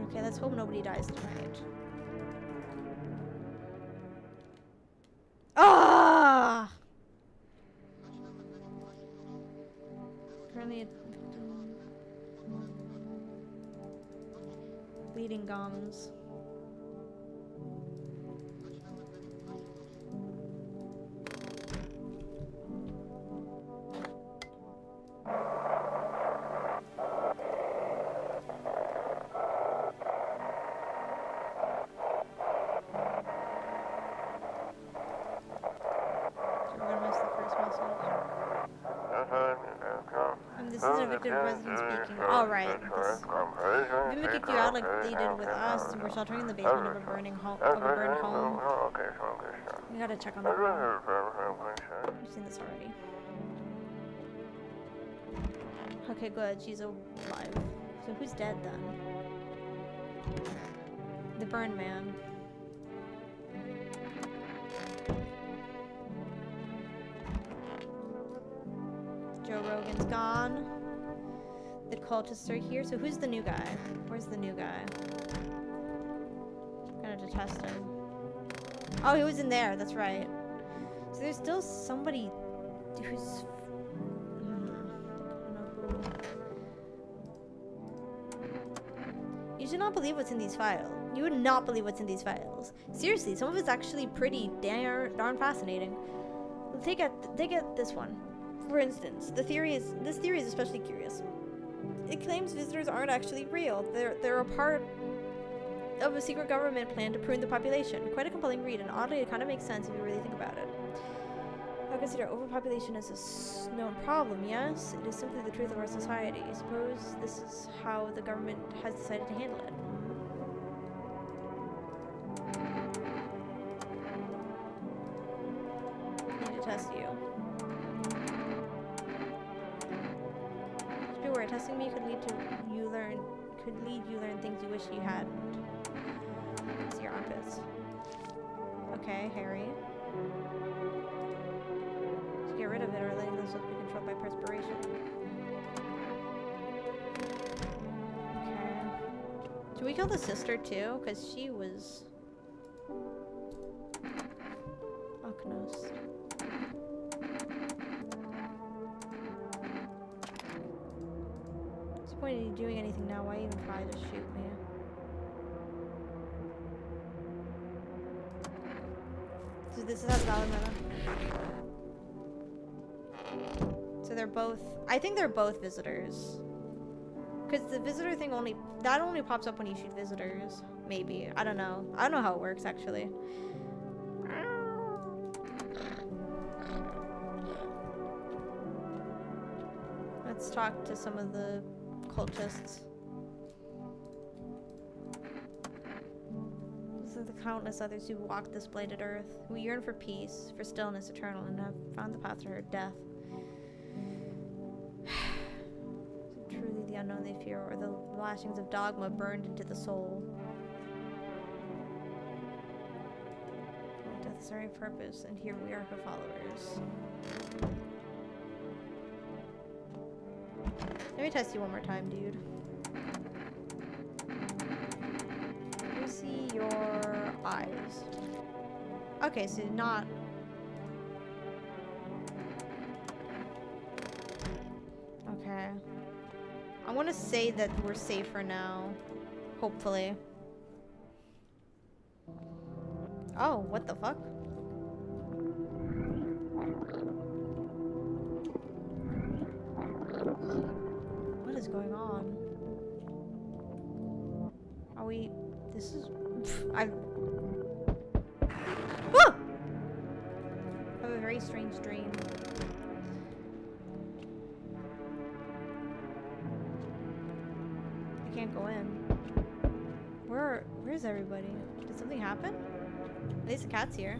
Okay, let's hope nobody dies tonight. Ah! Currently, bleeding gums. This is an evicted resident speaking. Alright. Maybe kicked you out like they did with us. We're sheltering in the basement of a burned home. We gotta check on that one. We've seen this already. Okay, good. She's alive. So who's dead then? The burned man. Joe Rogan's gone. The cultists are here. So who's the new guy? Where's the new guy? I'm gonna detest him. Oh, he was in there. That's right. So there's still somebody who's... I don't know who. You should not believe what's in these files. You would not believe what's in these files. Seriously, some of it's actually pretty darn fascinating. Take this one. For instance, this theory is especially curious. It claims visitors aren't actually real. They're a part of a secret government plan to prune the population. Quite a compelling read, and oddly, it kind of makes sense if you really think about it. I consider overpopulation as a known problem, yes? It is simply the truth of our society. I suppose this is how the government has decided to handle it. I need to test you. Beware, testing me could lead you learn things you wish you hadn't. See your armpits. Okay, Harry. Let's get rid of it or letting themselves be controlled by perspiration. Okay. Should we kill the sister too? Because she was... Oknos. What's the point of you doing anything now? Why even try to shoot me? So this is how the valid meta. So they're both... I think they're both visitors. Because the visitor thing only pops up when you shoot visitors. Maybe. I don't know. I don't know how it works, actually. Let's talk to some of the cultists. and the countless others who walked this blighted earth. We yearn for peace, for stillness eternal, and have found the path to her death. Truly the unknown they fear, or the lashings of dogma burned into the soul. Death is our purpose, and here we are her followers. Let me test you one more time, dude. Let me see your eyes. Okay, so not... Okay. I want to say that we're safer now. Hopefully. Oh, what the fuck? What is going on? Are we... This is... I have a very strange dream. I can't go in. Where's everybody? Did something happen? At least the cat's here.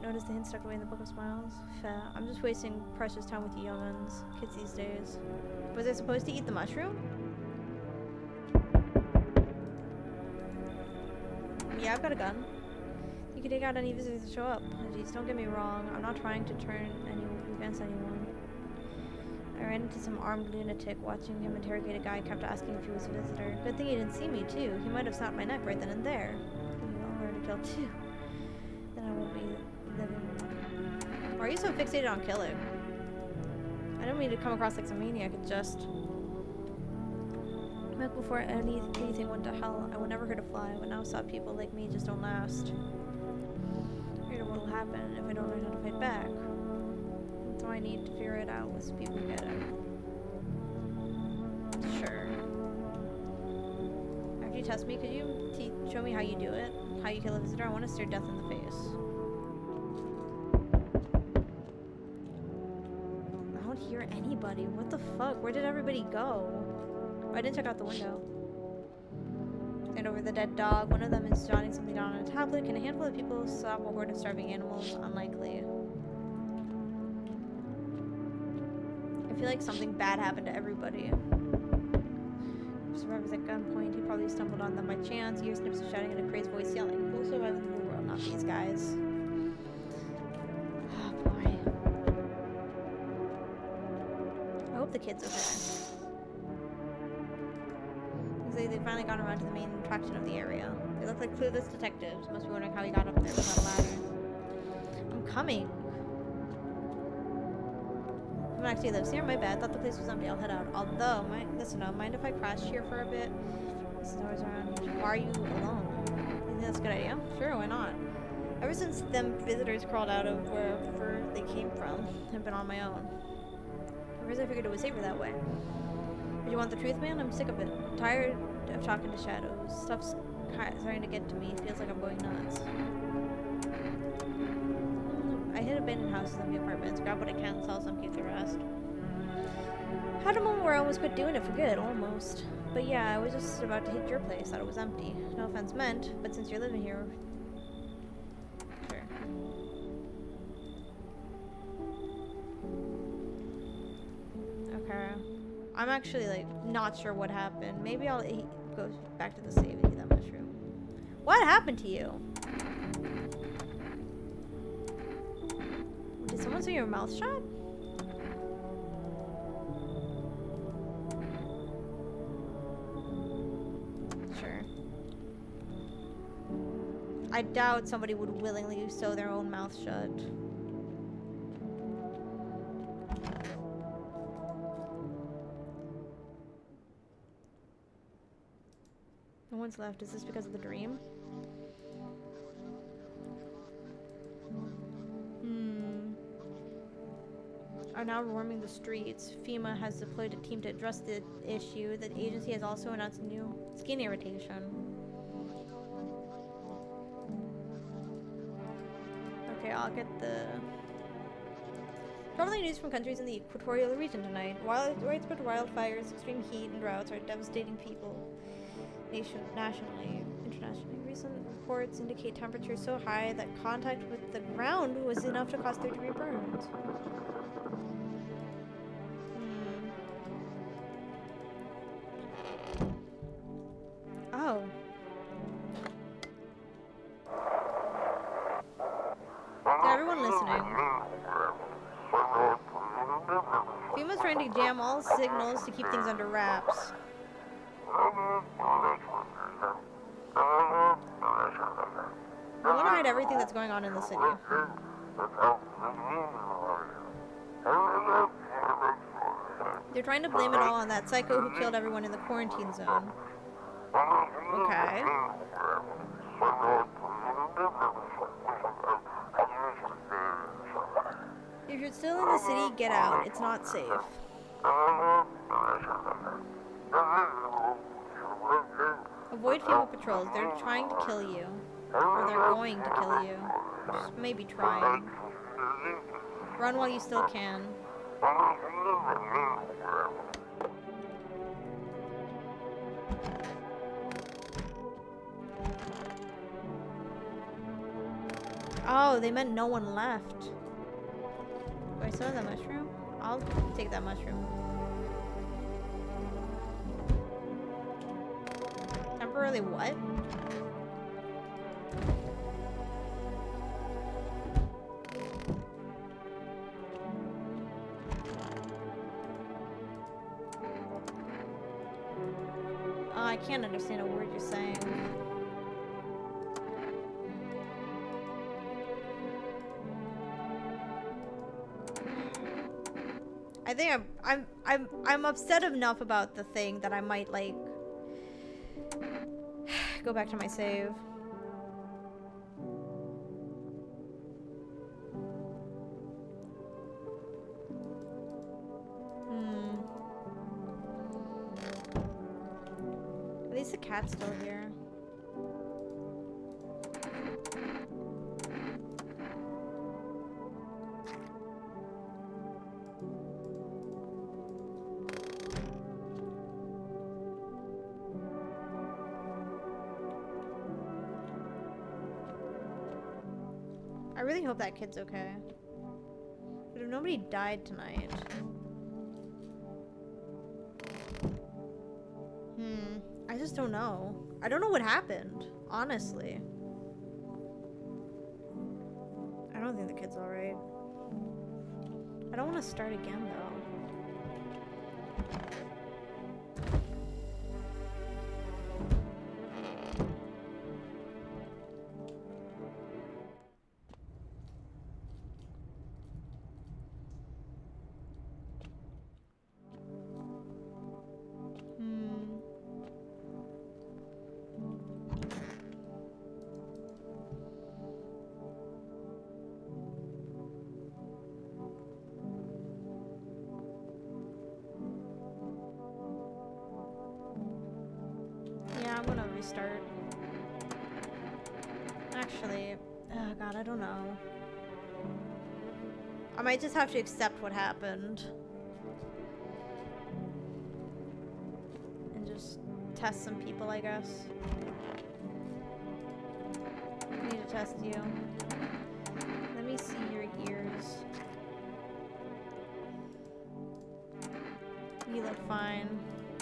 Notice the hint stuck away in the Book of Smiles. Fair. I'm just wasting precious time with you young'uns. Kids these days. Was I supposed to eat the mushroom? Yeah, I've got a gun. You can take out any visitors that show up. Jeez, don't get me wrong. I'm not trying to turn against anyone. I ran into some armed lunatic. Watching him interrogate a guy, kept asking if he was a visitor. Good thing he didn't see me, too. He might have snapped my neck right then and there. I'll learn to kill, too. Then I won't be living. Why are you so fixated on killing? I don't mean to come across like some maniac. It just... Back before anything went to hell, I would never hurt a fly, but now some people like me just don't last. I don't know what'll happen if I don't learn how to fight back. So I need to figure it out once people get it. Sure. After you test me, could you show me how you do it? How you kill a visitor? I want to stare death in the face. I don't hear anybody. What the fuck? Where did everybody go? Oh, I didn't check out the window. Stand over the dead dog. One of them is jotting something down on a tablet. Can a handful of people stop a horde of starving animals? Unlikely. I feel like something bad happened to everybody. Survivors at gunpoint. He probably stumbled on them by chance. Ear snips of shouting in a crazed voice yelling. Who survives in the world? Not these guys. Oh boy. I hope the kid's okay. They finally got around to the main attraction of the area. They look like clueless detectives. Must be wondering how he got up there without a ladder. I'm coming. I'm actually lives here. My bad. Thought the place was empty. I'll head out. Although, listen up. Mind if I crash here for a bit? This door's around. Why are you alone? You think that's a good idea? Sure, why not? Ever since them visitors crawled out of wherever they came from, I've been on my own. At first I figured it was safer that way. But you want the truth, man? I'm sick of it. I'm tired of talking to shadows. Stuff's starting to get to me. It feels like I'm going nuts. I hit abandoned houses and the apartments, grab what I can, sell some, keep the rest. Had a moment where I almost quit doing it for good, almost. But yeah, I was just about to hit your place, thought it was empty. No offense meant, but since you're living here... Sure. Okay. I'm actually, like, not sure what happened. Maybe I'll go back to the save and eat that mushroom. What happened to you? Did someone say your mouth shut? Sure. I doubt somebody would willingly sew their own mouth shut. No one's left. Is this because of the dream? Are now roaming the streets. FEMA has deployed a team to address the issue. The agency has also announced a new skin irritation. Okay, I'll get the... Troubling news from countries in the equatorial region tonight. Widespread wildfires, extreme heat, and droughts are devastating people. nationally, internationally. Recent reports indicate temperatures so high that contact with the ground was enough to cause third-degree burns. Oh. To everyone listening, FEMA's trying to jam all signals to keep things under wraps. They want to hide everything that's going on in the city. They're trying to blame it all on that psycho who killed everyone in the quarantine zone. Okay. If you're still in the city, get out. It's not safe. Avoid FEMA patrols. They're trying to kill you. Or they're going to kill you. Just maybe trying. Run while you still can. Oh, they meant no one left. Do I still have that mushroom? I'll take that mushroom. Temporarily what? I can't understand a word you're saying. I think I'm upset enough about the thing that I might like go back to my save. At least the cat's still here. I really hope that kid's okay. But if nobody died tonight... I just don't know. I don't know what happened, honestly. I don't think the kid's alright. I don't want to start again, though. I'm gonna restart. Actually, oh god, I don't know. I might just have to accept what happened. And just test some people, I guess. I need to test you. Let me see your ears. You look fine.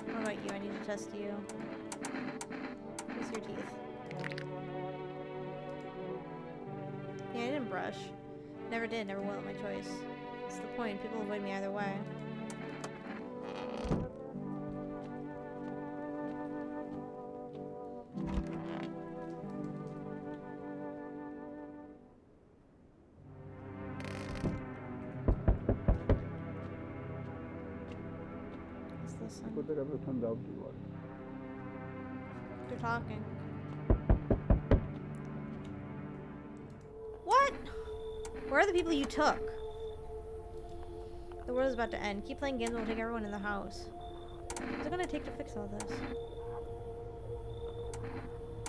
What about you? I need to test you. Where's your teeth? Yeah, I didn't brush. Never did, never will, my choice. That's the point. People avoid me either way. Let's listen. Whatever it turns out to be like. They're talking. What? Where are the people you took? The world is about to end. Keep playing games and we'll take everyone in the house. What's it gonna take to fix all this?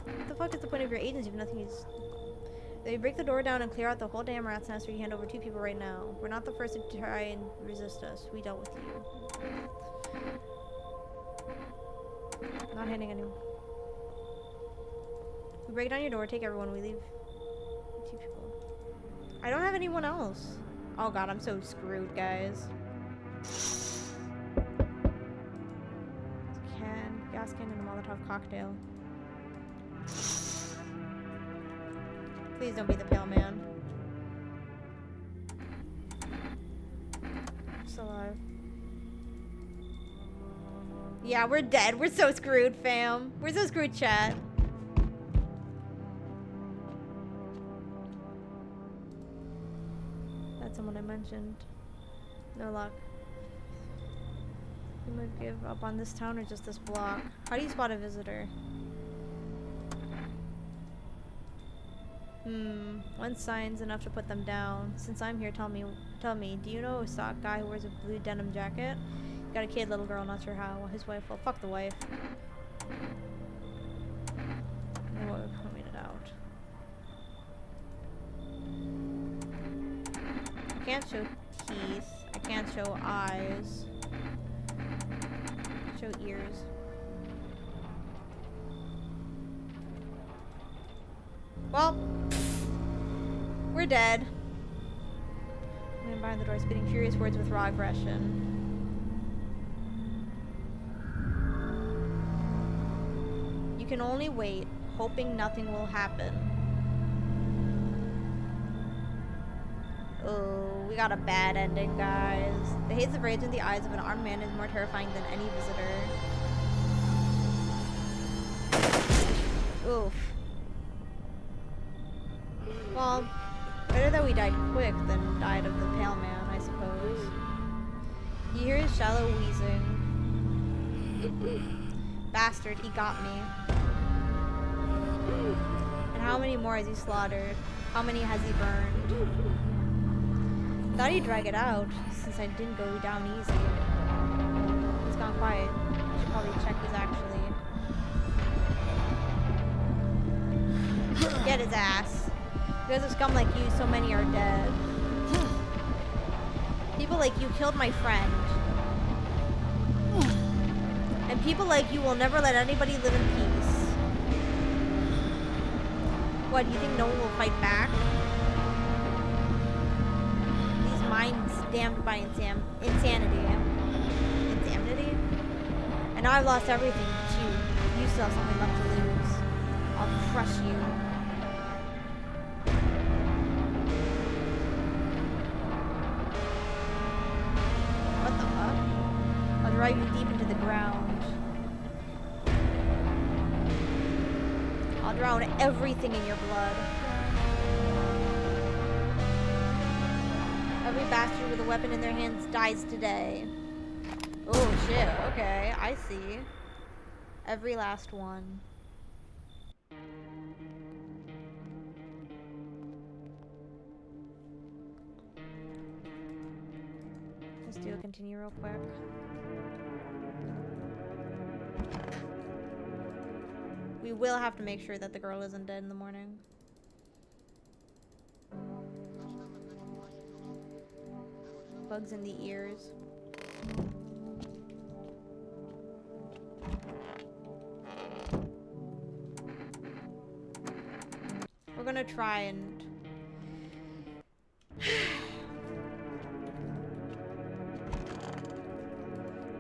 What the fuck is the point of your agency if nothing is... They break the door down and clear out the whole damn rat's nest or you hand over 2 people right now. We're not the first to try and resist us. We dealt with you. Not handing anyone. We break down your door, take everyone, we leave. Two people. I don't have anyone else. Oh god, I'm so screwed, guys. Gas can and a Molotov cocktail. Please don't be the pale man. Still alive. Yeah, we're dead. We're so screwed, fam. We're so screwed, chat. That's someone I mentioned. No luck. You might give up on this town or just this block. How do you spot a visitor? One sign's enough to put them down. Since I'm here, tell me, do you know a sock guy who wears a blue denim jacket? Got a kid, little girl, not sure how. His wife, well, fuck the wife. And what would point it out? I can't show teeth. I can't show eyes. Show ears. Well, we're dead. Man behind the door spitting furious words with raw aggression. You can only wait, hoping nothing will happen. Oh, we got a bad ending, guys. The haze of rage in the eyes of an armed man is more terrifying than any visitor. Oof. Well, better that we died quick than died of the pale man, I suppose. You hear his shallow wheezing. Bastard, he got me. And how many more has he slaughtered? How many has he burned? Thought he'd drag it out, since I didn't go down easy. He's gone quiet. Should probably check who's actually... Get his ass. Because of scum like you, so many are dead. People like you killed my friend. And people like you will never let anybody live in peace. What, you think no one will fight back? These minds damned by insanity. Insanity? And now I've lost everything but you. You still have something left to lose. I'll crush you. What the fuck? I'll drive you deep into the ground. I'll drown everything in your blood. Every bastard with a weapon in their hands dies today. Oh shit, okay, I see. Every last one. Let's do a continue real quick. We will have to make sure that the girl isn't dead in the morning. Bugs in the ears. We're gonna try and...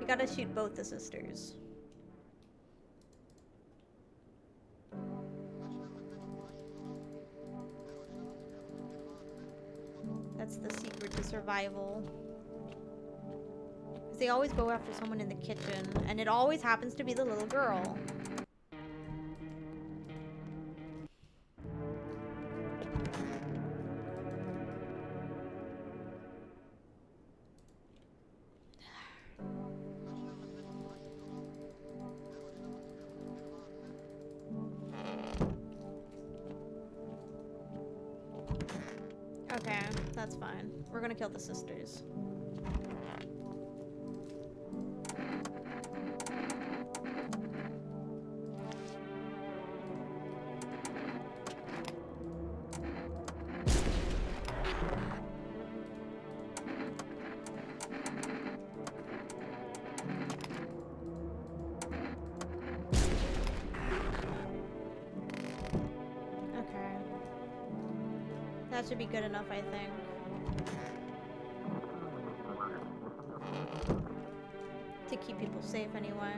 We gotta shoot both the sisters. That's the secret to survival. Because they always go after someone in the kitchen, and it always happens to be the little girl. Okay, that's fine. We're gonna kill the sisters. That should be good enough, I think. To keep people safe anyway.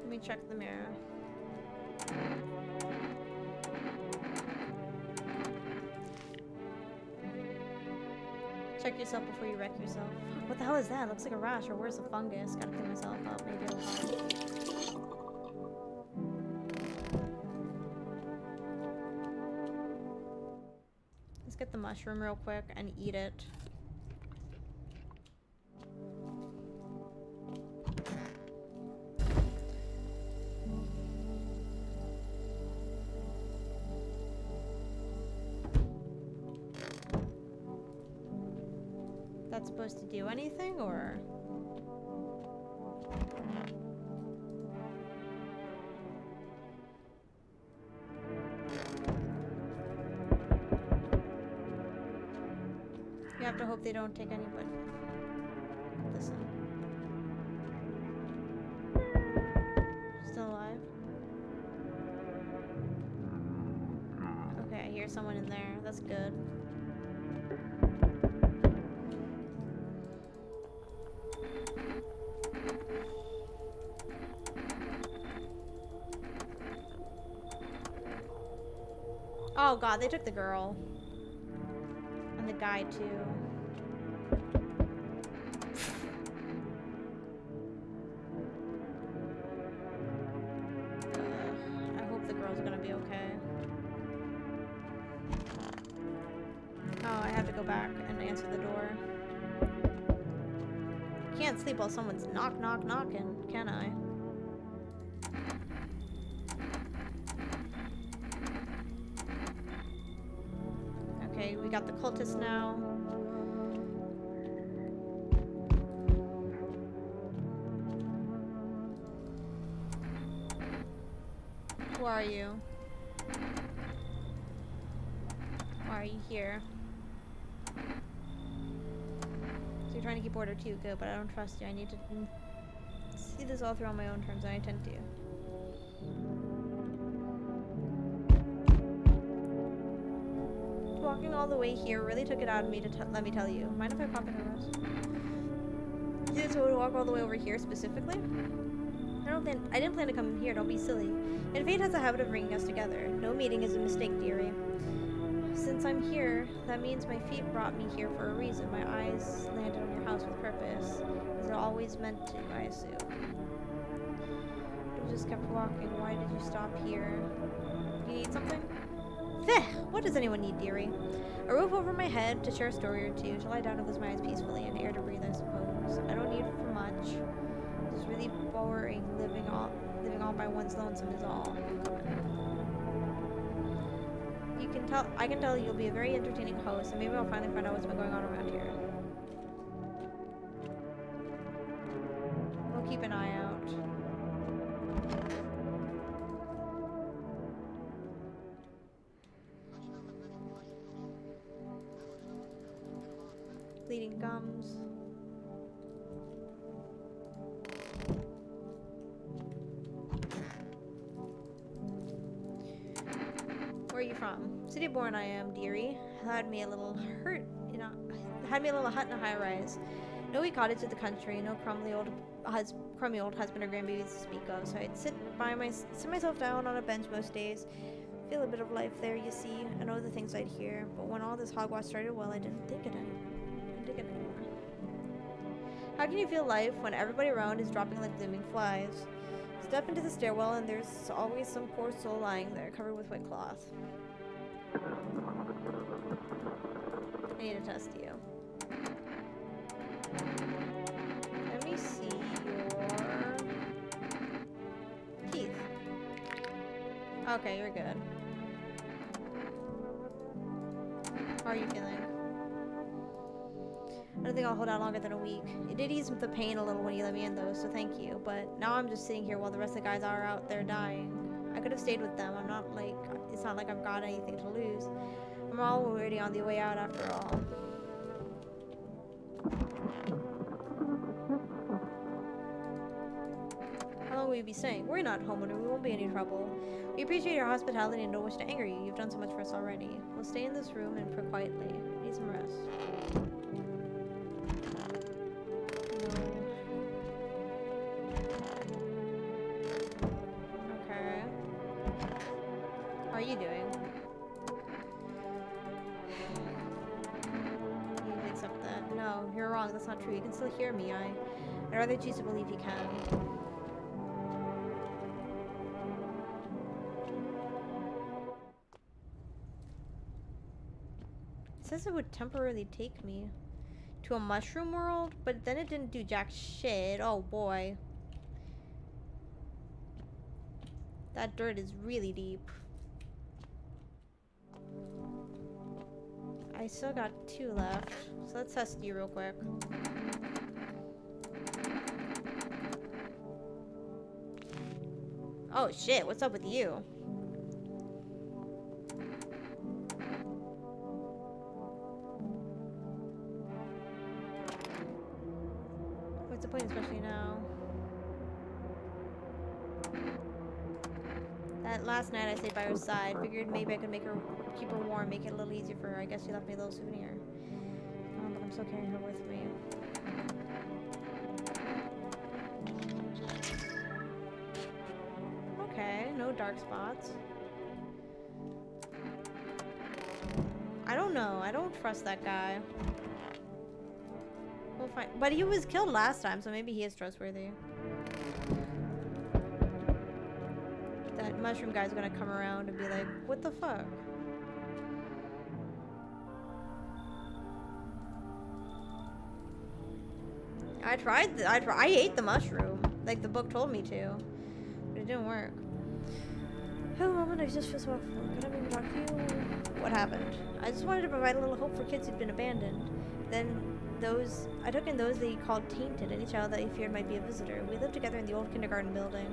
Let me check the mirror. Check yourself before you wreck yourself. What the hell is that? It looks like a rash or worse, a fungus. Gotta clean myself up. Maybe it'll help. Let's get the mushroom real quick and eat it. That's supposed to do anything, or? You have to hope they don't take anybody. Listen. Still alive? Okay, I hear someone in there. That's good. Oh god, they took the girl. And the guy too. I hope the girl's gonna be okay. Oh, I have to go back and answer the door. Can't sleep while someone's knocking, can I? Okay, we got the cultist now. Who are you? Why are you here? So you're trying to keep order too, good, but I don't trust you. I need to see this all through on my own terms, and I tend to. Walking all the way here really took it out of me to let me tell you. Mind if I pop in a rest? You didn't walk all the way over here specifically? I didn't plan to come here, don't be silly. And fate has a habit of bringing us together. No meeting is a mistake, dearie. Since I'm here, that means my feet brought me here for a reason. My eyes landed on your house with purpose. As it always meant to, I assume. You just kept walking. Why did you stop here? You need something? What does anyone need, dearie? A roof over my head, to share a story or two, to lie down and close my eyes peacefully, and air to breathe, I suppose. I don't need for much. It's really boring living all by one's lonesome is all. I can tell you'll be a very entertaining host, and maybe I'll finally find out what's been going on around here. We'll keep an eye out. Bleeding gums. Where are you from? City born I am, dearie. Had me a little hut in a high-rise. No wee cottage in the country, no crummy old husband or grandbabies to speak of, so I'd sit myself down on a bench most days, feel a bit of life there, you see, and know the things I'd hear. But when all this hogwash started, well, I didn't think it anymore. How can you feel life when everybody around is dropping like blooming flies? Step into the stairwell and there's always some poor soul lying there, covered with white cloth. I need to test you. Let me see your teeth. Okay, you're good. How are you feeling? I don't think I'll hold out longer than a week. It did ease the pain a little when you let me in though, so thank you. But now I'm just sitting here while the rest of the guys are out there dying. I could have stayed with them. It's not like I've got anything to lose. I'm already on the way out after all. How long long will you be staying? Worry not, homeowner. We won't be any trouble. We appreciate your hospitality and don't wish to anger you. You've done so much for us already. We'll stay in this room and pray quietly. Need some rest. Okay. How are you doing? You accept that? No, you're wrong. That's not true. You can still hear me. I'd rather choose to believe you can. It says it would temporarily take me to a mushroom world, but then it didn't do jack shit. Oh boy. That dirt is really deep. I still got 2 left, so let's test you real quick. Oh shit, what's up with you? What's the point, especially now? That last night I stayed by her side. Figured maybe I could keep her warm, make it a little easier for her. I guess she left me a little souvenir. But I'm still carrying her with me. Okay, no dark spots. I don't know. I don't trust that guy. We'll find. But he was killed last time, so maybe he is trustworthy. That mushroom guy's gonna come around and be like, what the fuck? I ate the mushroom, like the book told me to, but it didn't work. Oh, moment, I just feel so awful. Can I maybe talk to you? What happened? I just wanted to provide a little hope for kids who'd been abandoned. Then I took in those they called tainted, any child that he feared might be a visitor. We lived together in the old kindergarten building.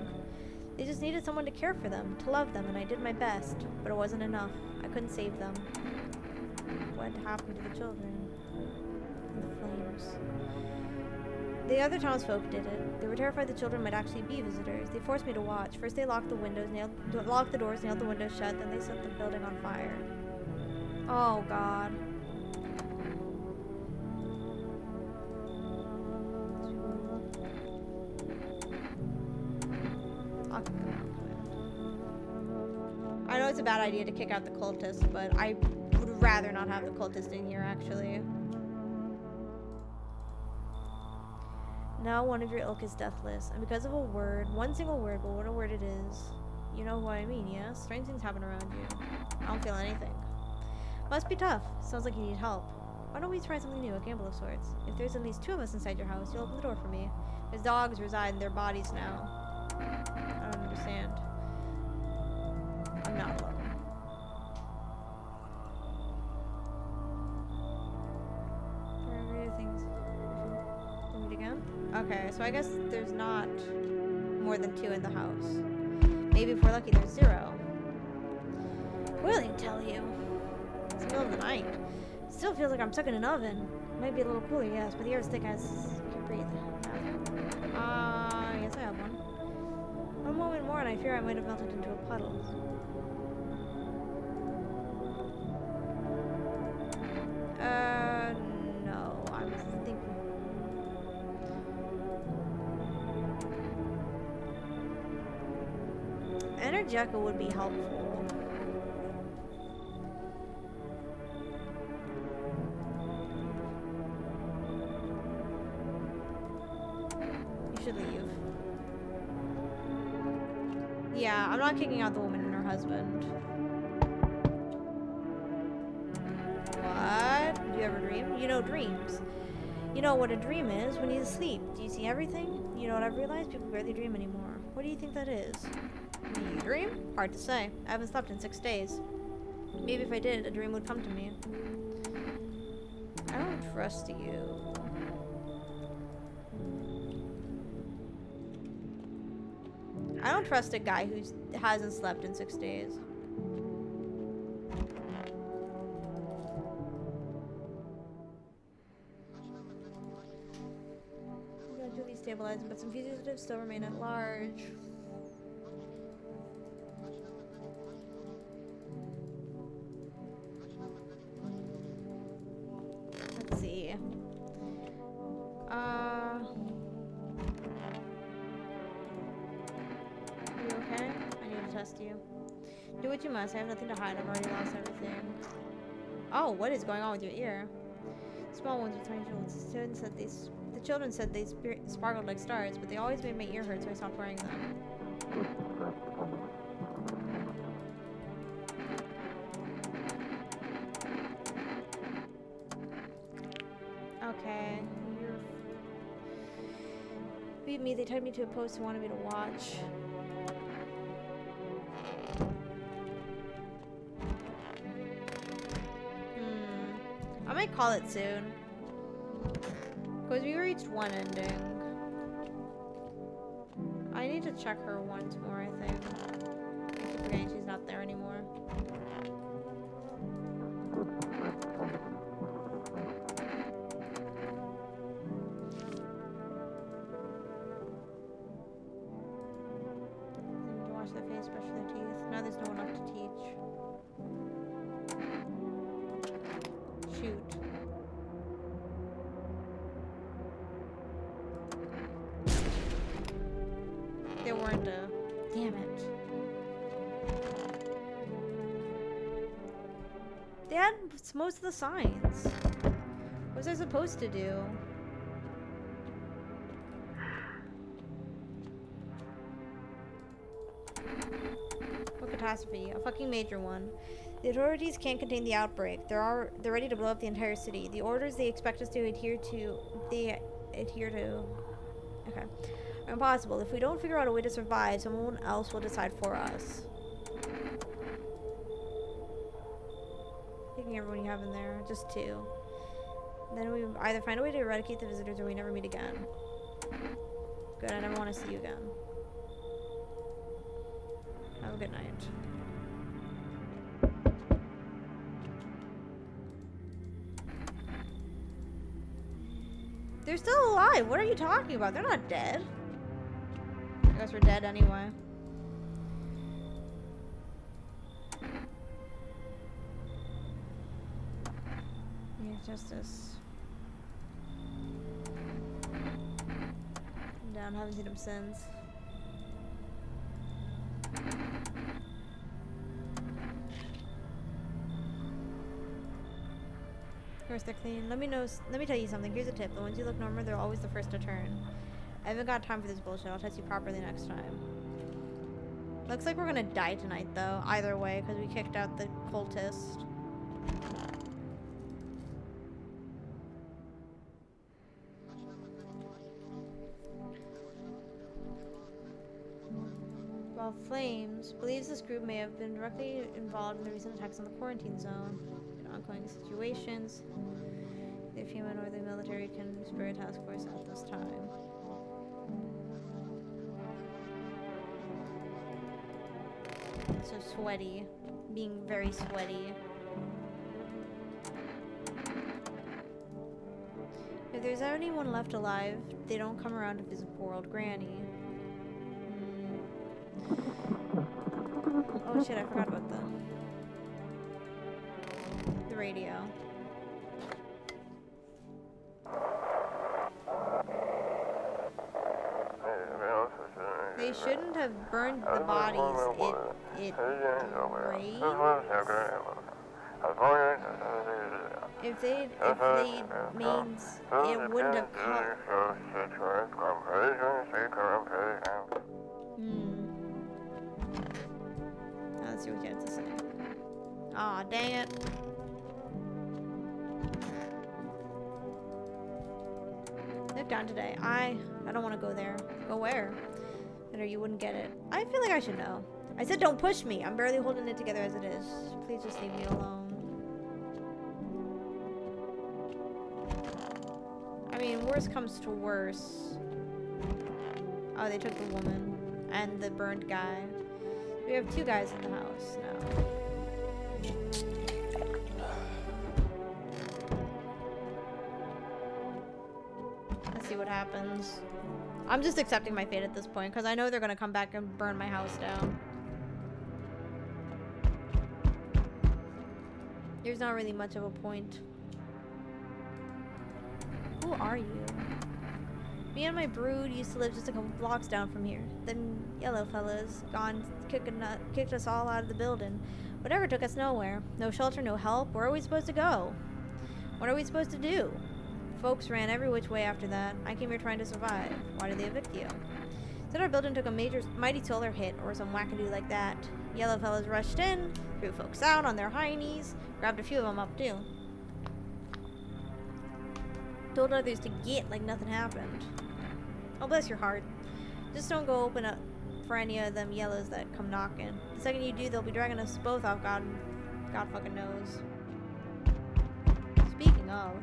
They just needed someone to care for them, to love them, and I did my best, but it wasn't enough. I couldn't save them. What happened to the children? The flames. The other townsfolk did it. They were terrified the children might actually be visitors. They forced me to watch. First they locked the windows, locked the doors, nailed the windows shut, then they set the building on fire. Oh god. I know it's a bad idea to kick out the cultist, but I would rather not have the cultist in here, actually. Now one of your ilk is deathless, and because of a word, one single word, but what a word it is. You know what I mean, yes? Strange things happen around you. I don't feel anything. Must be tough. Sounds like you need help. Why don't we try something new, a gamble of sorts? If there's at least 2 of us inside your house, you'll open the door for me. His dogs reside in their bodies now. I don't understand. I'm not alone. Okay, so I guess there's not more than 2 in the house. Maybe if we're lucky, there's 0. Will I tell you? It's the middle of the night. Still feels like I'm stuck in an oven. Might be a little cooler, yes, but the air is thick as I can breathe. Yes, I have one. One moment more, and I fear I might have melted into a puddle. No, I'm thinking. Energetica would be helpful. You should leave. Yeah, I'm not kicking out the woman and her husband. What? Do you ever dream? You know dreams. You know what a dream is when he's asleep. Do you see everything? You know what I've realized? People barely dream anymore. What do you think that is? Do you dream? Hard to say. I haven't slept in 6 days. Maybe if I did, a dream would come to me. I don't trust you. I don't trust a guy who hasn't slept in 6 days. Gradually stabilizing, but some fugitives still remain at large. You okay? I need to test you. Do what you must. I have nothing to hide. I've already lost everything. Oh, what is going on with your ear? Small ones with tiny children. The children said they sparkled like stars, but they always made my ear hurt, so I stopped wearing them. Okay. Beat me. They tied me to a post and wanted me to watch. I might call it soon. Because we reached one ending. I need to check her once more, I think. I keep forgetting she's not there anymore. To wash their face, brush their teeth. Now there's no one left to teach. Shoot. There weren't a... Damn it. They had most of the signs. What was I supposed to do? What catastrophe? A fucking major one. The authorities can't contain the outbreak. They're ready to blow up the entire city. The orders they expect us to adhere to, okay, are impossible. If we don't figure out a way to survive, someone else will decide for us. Taking everyone you have in there, just 2. Then we either find a way to eradicate the visitors or we never meet again. Good, I never want to see you again. Have a good night. They're still alive. What are you talking about? They're not dead. I guess we're dead anyway. Yeah, justice. I'm down. Haven't seen him since. Of course they're clean. Let me tell you something. Here's a tip. The ones you look normal, they're always the first to turn. I haven't got time for this bullshit. I'll test you properly next time. Looks like we're gonna die tonight, though. Either way, because we kicked out the cultist. While Flames believes this group may have been directly involved in the recent attacks on the quarantine zone. Ongoing situations. If human or the military can spare a task force at this time. So sweaty. Being very sweaty. If there's anyone left alive, they don't come around to visit poor old Granny. Oh shit, I forgot about the radio. They shouldn't have burned the bodies. It rained. If they means it wouldn't have come. Let's see what you have to say. Aw, dang it. They're done today. I don't want to go there. Go where? Or you wouldn't get it. I feel like I should know. I said don't push me. I'm barely holding it together as it is. Please just leave me alone. I mean, worst comes to worse. Oh, they took the woman and the burned guy. We have 2 guys in the house now. Let's see what happens. I'm just accepting my fate at this point because I know they're gonna come back and burn my house down. There's not really much of a point. Who are you? Me and my brood used to live just a couple blocks down from here. Them yellow fellas gone kicked us all out of the building. Whatever took us nowhere. No shelter, no help. Where are we supposed to go? What are we supposed to do? Folks ran every which way after that. I came here trying to survive. Why did they evict you? Said our building took a mighty solar hit or some wackadoo like that. Yellow fellas rushed in, threw folks out on their high knees, grabbed a few of them up too. Told others to get like nothing happened. Oh, bless your heart. Just don't go open up for any of them yellows that come knocking. The second you do, they'll be dragging us both off God fucking knows. Speaking of,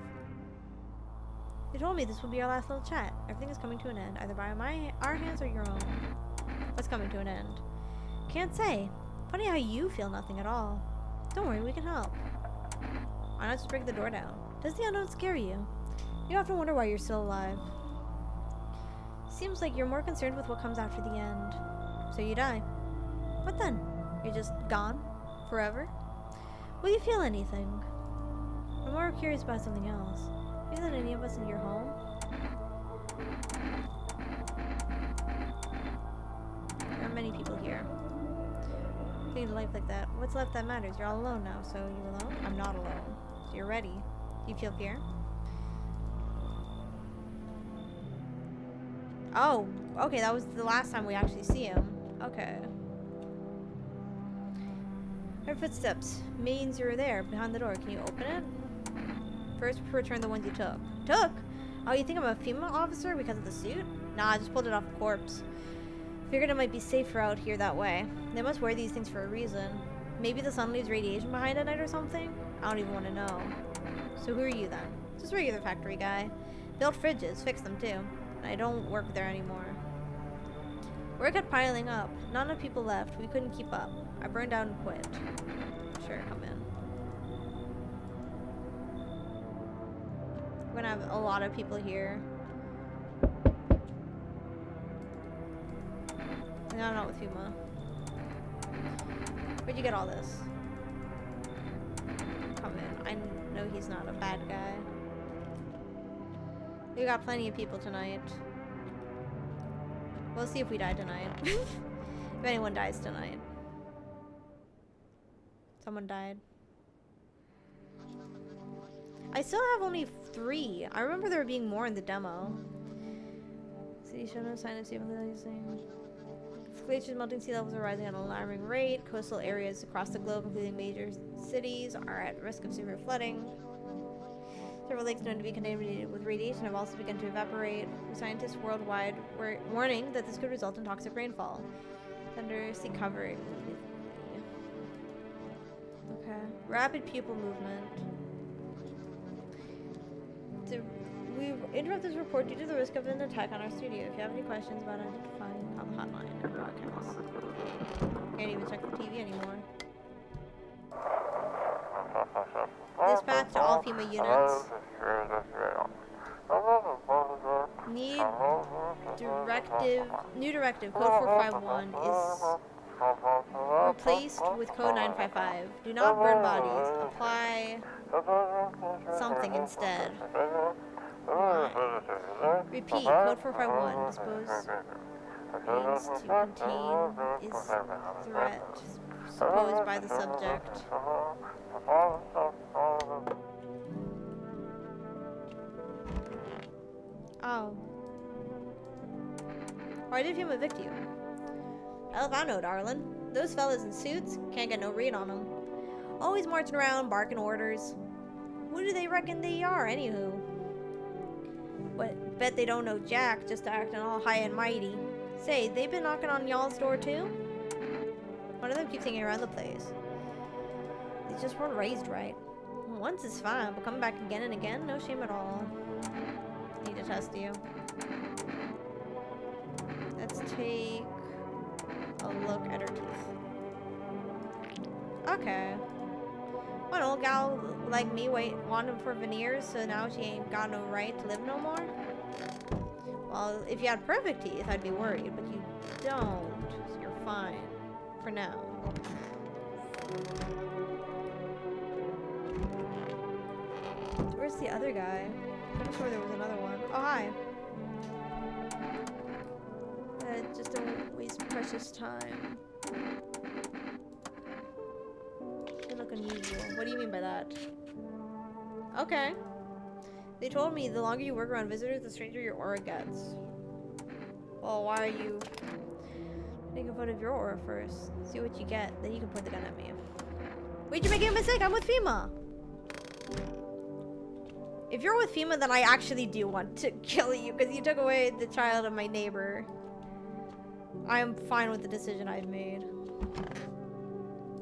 they told me this would be our last little chat. Everything is coming to an end, either by our hands or your own. What's coming to an end? Can't say. Funny how you feel nothing at all. Don't worry, we can help. Why not just break the door down? Does the unknown scare you? You often wonder why you're still alive. Seems like you're more concerned with what comes after the end. So you die. What then? You're just gone? Forever? Will you feel anything? I'm more curious about something else. Maybe than any of us in your home? There are many people here. Leading a life like that. What's left that matters? You're all alone now, so you alone? I'm not alone. So you're ready. Do you feel fear? Oh, okay, that was the last time we actually see him. Okay. Her footsteps means you're there, behind the door. Can you open it? First, return the ones you took. Took? Oh, you think I'm a female officer because of the suit? Nah, I just pulled it off a corpse. Figured it might be safer out here that way. They must wear these things for a reason. Maybe the sun leaves radiation behind at night or something? I don't even want to know. So who are you then? Just a regular factory guy. Built fridges, fixed them too. I don't work there anymore. Work kept piling up. Not enough people left. We couldn't keep up. I burned out and quit. Sure, come in. We're gonna have a lot of people here. No, I'm not with Fuma. Where'd you get all this? Come in. I know he's not a bad guy. We got plenty of people tonight. We'll see if we die tonight. If anyone dies tonight. Someone died. I still have only 3. I remember there being more in the demo. City show no sign of stabilizing. Glaciers melting, sea levels are rising at an alarming rate. Coastal areas across the globe, including major cities, are at risk of severe flooding. Several lakes known to be contaminated with radiation have also begun to evaporate. Scientists worldwide were warning that this could result in toxic rainfall. Thunder, sea cover. Okay. Rapid pupil movement. We interrupt this report due to the risk of an attack on our studio. If you have any questions about identifying on the hotline and broadcast. Can't even check the TV anymore. Dispatch to all FEMA units. New directive, code 451 is replaced with code 955. Do not burn bodies. Apply something instead. Repeat, code 451. Dispose means to contain is threat posed by the subject. Oh. Why did FEMA evict you? Hell if I know, darling. Those fellas in suits can't get no read on them. Always marching around, barking orders. Who do they reckon they are, anywho? What? Bet they don't know Jack, just acting all high and mighty. Say, they've been knocking on y'all's door too? One of them keeps hanging around the place. They just weren't raised right. Once is fine, but coming back again and again, no shame at all. Need to test you. Let's take a look at her teeth. Okay. One old gal like me wanted for veneers, so now she ain't got no right to live no more? Well, if you had perfect teeth, I'd be worried, but you don't, so you're fine. For now. Where's the other guy? Could have swore there was another one. Oh, hi. Just don't waste precious time. You look unusual. What do you mean by that? Okay. They told me the longer you work around visitors, the stranger your aura gets. Well, why are you... Take a photo of your aura first. See what you get, then you can point the gun at me. Wait, you're making a mistake! I'm with FEMA! If you're with FEMA, then I actually do want to kill you, because you took away the child of my neighbor. I am fine with the decision I've made.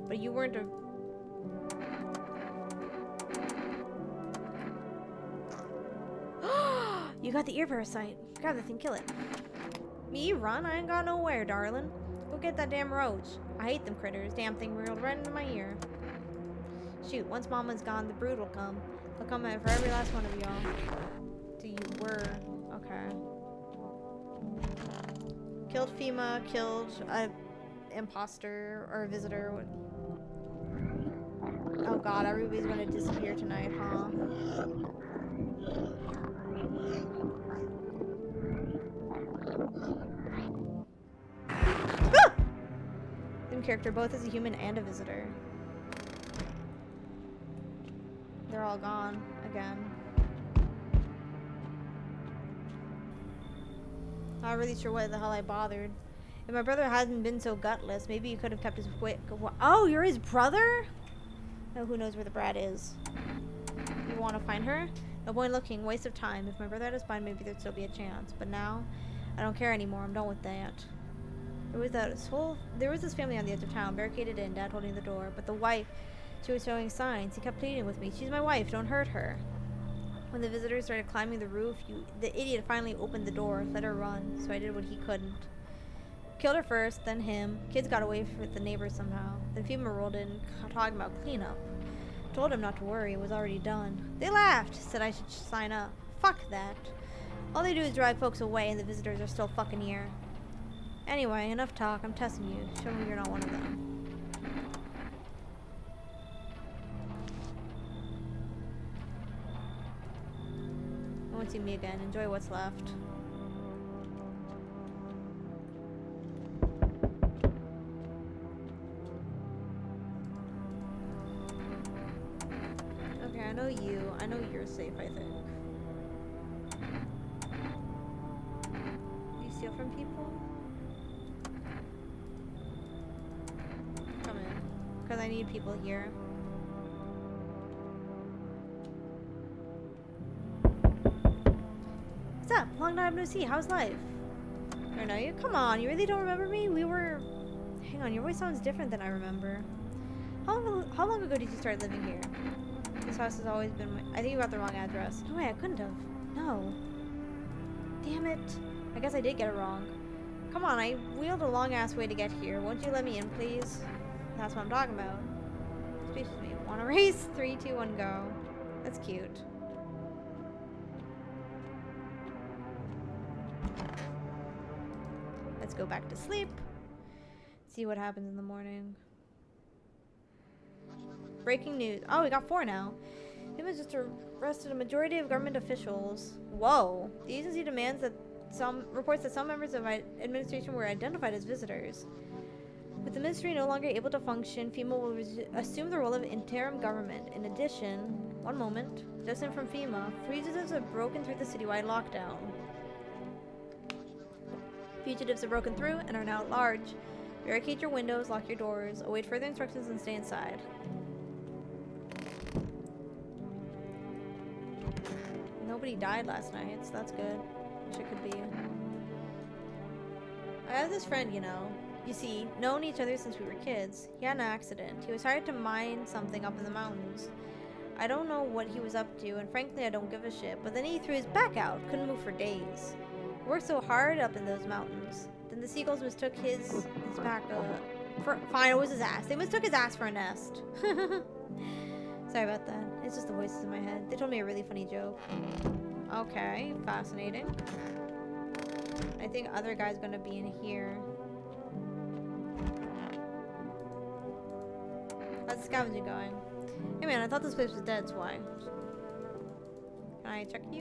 But you weren't a... You got the ear parasite. Grab the thing, kill it. Me run? I ain't got nowhere, darling. Go get that damn roach. I hate them critters. Damn thing reeled right into my ear. Shoot, once Mama's gone, the brood will come. They'll come out for every last one of y'all. So you were... Okay. Killed FEMA, killed a imposter or a visitor. Oh god, everybody's gonna disappear tonight, huh? Ah! Same character, both as a human and a visitor. They're all gone again. Not really sure why the hell I bothered. If my brother hadn't been so gutless, maybe he could have kept his wit. Oh, you're his brother? No, who knows where the brat is? You want to find her? No point looking. Waste of time. If my brother had a spine, maybe there'd still be a chance. But now, I don't care anymore. I'm done with that. There was this family on the edge of town, barricaded in, Dad holding the door. But the wife, she was showing signs. He kept pleading with me. She's my wife. Don't hurt her. When the visitors started climbing the roof, the idiot finally opened the door, let her run, so I did what he couldn't. Killed her first, then him. Kids got away with the neighbors somehow. Then FEMA rolled in, talking about cleanup. Told him not to worry, it was already done. They laughed, said I should sign up. Fuck that. All they do is drag folks away, and the visitors are still fucking here. Anyway, enough talk. I'm testing you. Show me you're not one of them. Won't see me again. Enjoy what's left. Okay, I know you. I know you're safe, I think. Do you steal from people? Come in. Because I need people here. What's up? Long time no see. How's life? I don't know you. Come on, you really don't remember me? We were... Hang on, your voice sounds different than I remember. How long ago did you start living here? This house has always been my... I think you got the wrong address. No way, I couldn't have. No. Damn it. I guess I did get it wrong. Come on, I wheeled a long-ass way to get here. Won't you let me in, please? That's what I'm talking about. Speak to me. Wanna race? 3, 2, 1, go. That's cute. Let's go back to sleep. See what happens in the morning. Breaking news. Oh, we got 4 now. FEMA just arrested a majority of government officials. Whoa. The agency demands that reports that some members of administration were identified as visitors. With the ministry no longer able to function, FEMA will assume the role of interim government. In addition, one moment, just in from FEMA, fugitives have broken through the citywide lockdown. Fugitives have broken through and are now at large. Barricade your windows, lock your doors, await further instructions, and stay inside. Nobody died last night, so that's good. Wish it could be. I have this friend, you know. You see, known each other since we were kids. He had an accident. He was hired to mine something up in the mountains. I don't know what he was up to, and frankly, I don't give a shit. But then he threw his back out. Couldn't move for days. Worked so hard up in those mountains. Then the seagulls mistook his back fine, it was his ass. They mistook his ass for a nest. Sorry about that. It's just the voices in my head. They told me a really funny joke. Okay, fascinating. I think other guy's gonna be in here. How's the scavenging going? Hey man, I thought this place was dead, so why? Can I check you?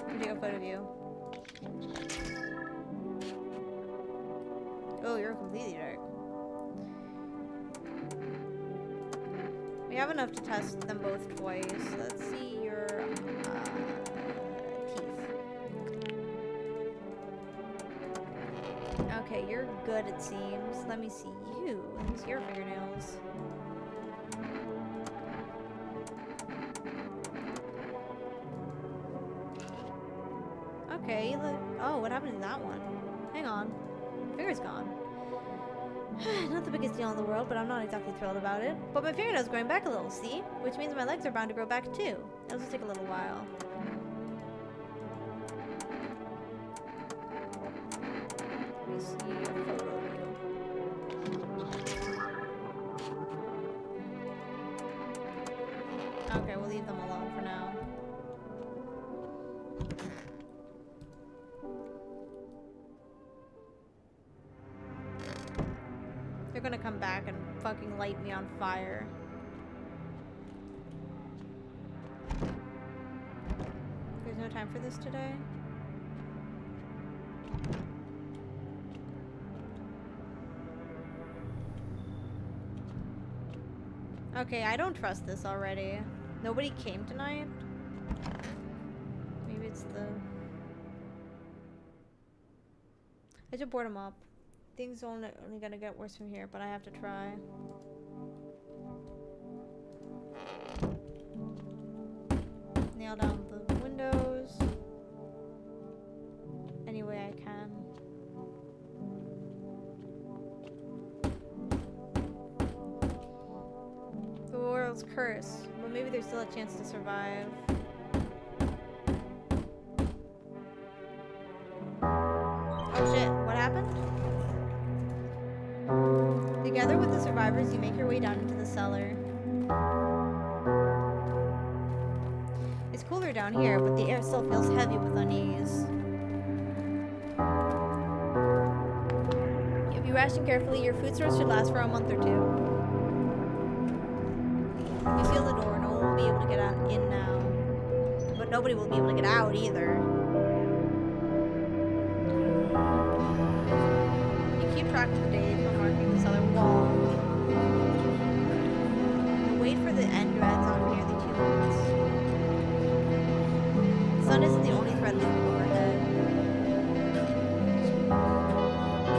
I'll take a photo of you. Oh, you're completely dark. We have enough to test them both twice. Let's see your teeth. Okay, you're good it seems. Let me see you. Let me see your fingernails. Okay, oh, what happened to that one? Hang on. Finger's gone. Not the biggest deal in the world, but I'm not exactly thrilled about it. But my fingernail's growing back a little, see? Which means my legs are bound to grow back too. It'll just take a little while. Let me see a photo of you. Okay, we'll leave them alone for now. They're gonna come back and fucking light me on fire. There's no time for this today? Okay, I don't trust this already. Nobody came tonight? Maybe it's the... I should board them up. Things only gonna get worse from here, but I have to try. Nail down the windows any way I can. The world's cursed, but maybe there's still a chance to survive. Oh shit, what happened? Together with the survivors, you make your way down into the cellar. It's cooler down here, but the air still feels heavy with unease. If you ration carefully, your food source should last for a month or two. You seal the door, no one will be able to get in now. But nobody will be able to get out either. You keep track of the days by marking the cellar wall. You wait for the end reds on nearly 2 months. The sun isn't the only threat looming overhead.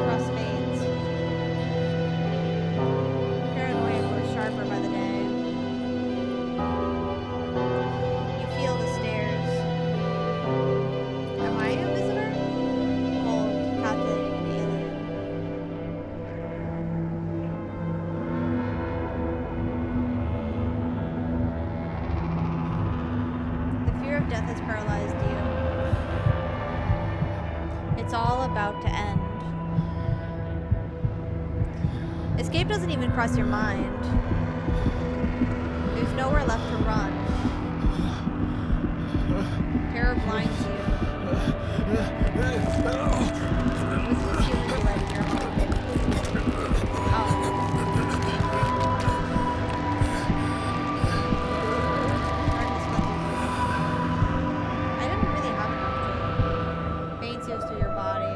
Trust fades. Paranoia grows sharper by the day. You feel the stairs. Am I a visitor? Cold, calculating, and alien. The fear of death has paralyzed you. It's all about to end. Escape doesn't even cross your mind. There's nowhere left to run. Terror blinds you. This is feeling you right in your heart. Oh. I didn't really have enough to. Pain sears through your body.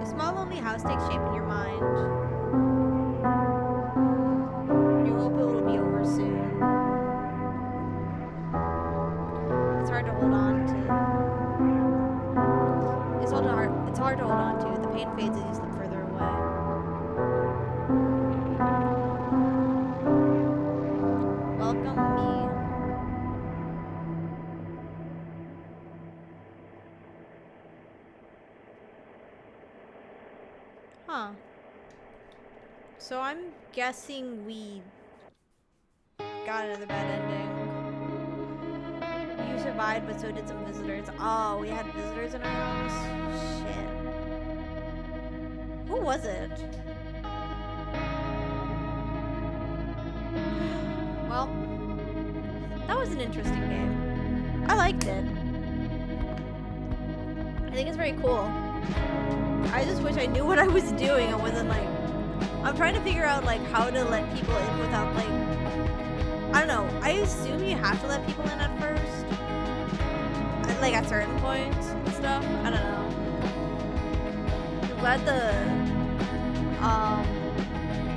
A small lonely house takes shape in your mind. You hope it will be over soon. It's hard to hold on to. It's hard to hold on to. The pain fades as you slip further away. Welcome me. Huh. So I'm guessing we got another bad ending. You survived, but so did some visitors. Oh, we had visitors in our house? Shit. Who was it? Well, that was an interesting game. I liked it. think it's very cool. I just wish I knew what I was doing and wasn't like... I'm trying to figure out like how to let people in without like... I don't know. I assume you have to let people in at first. Like at certain points and stuff. I don't know.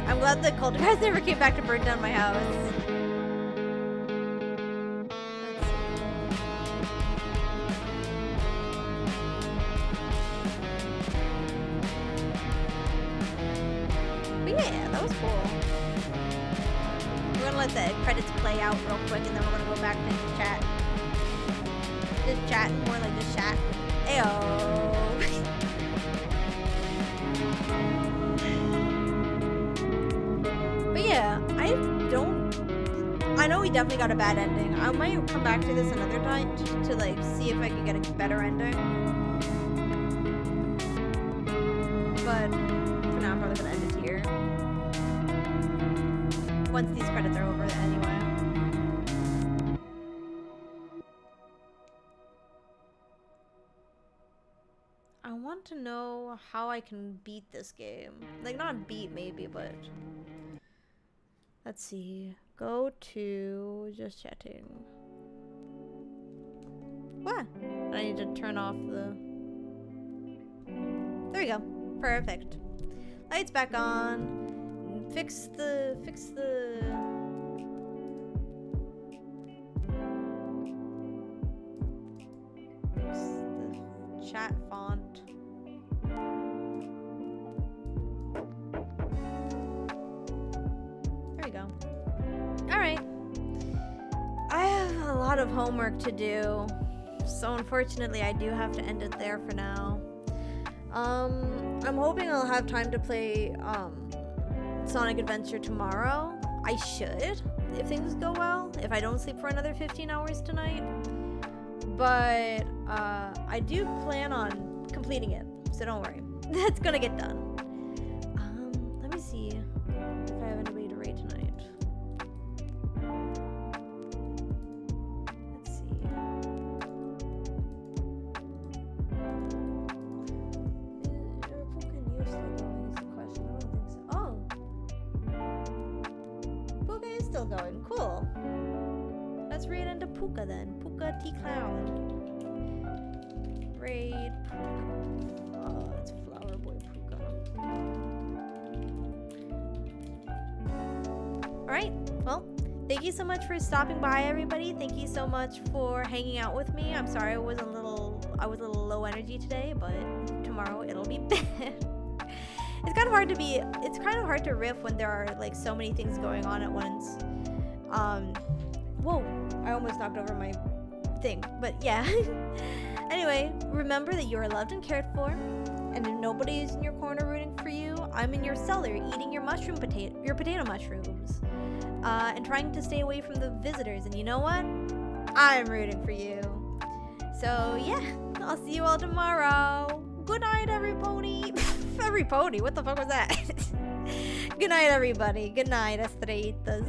I'm glad the culture guys never came back to burn down my house. But yeah, that was cool. We're gonna let the credits play out real quick and then we're gonna go back to chat. Just chatting, more like just chat. Ayo. But yeah, I know we definitely got a bad ending. I might come back to this another time to like see if I can get a better ending. But for now, I'm probably gonna end it here. Once these credits are over, anyway. I want to know how I can beat this game. Like, not beat maybe, but... Let's see. Go to just chatting. What? I need to turn off the... There we go. Perfect. Lights back on. Fix the chat font. There we go. Alright. I have a lot of homework to do. So unfortunately I do have to end it there for now. I'm hoping I'll have time to play Sonic Adventure tomorrow. I should, if things go well. If I don't sleep for another 15 hours tonight. But I do plan on completing it, so don't worry. That's gonna get done. Let me see if I have anybody to raid tonight. Let's see. Puka is still going. Cool. Let's raid into Puka then. Puka T Clown. Raid Puka. Oh, it's Flower Boy Puka. Alright, well, thank you so much for stopping by, everybody. Thank you so much for hanging out with me. I'm sorry I was a little low energy today, but tomorrow it'll be better. It's kind of hard to riff when there are like so many things going on at once. Whoa, I almost knocked over my thing, but yeah. Anyway, remember that you are loved and cared for, and if nobody is in your corner rooting for you, I'm in your cellar eating your potato mushrooms, and trying to stay away from the visitors, and you know what? I'm rooting for you. So yeah, I'll see you all tomorrow. Good night, every pony. Every pony, what the fuck was that? Good night, everybody. Good night, Estrellitas.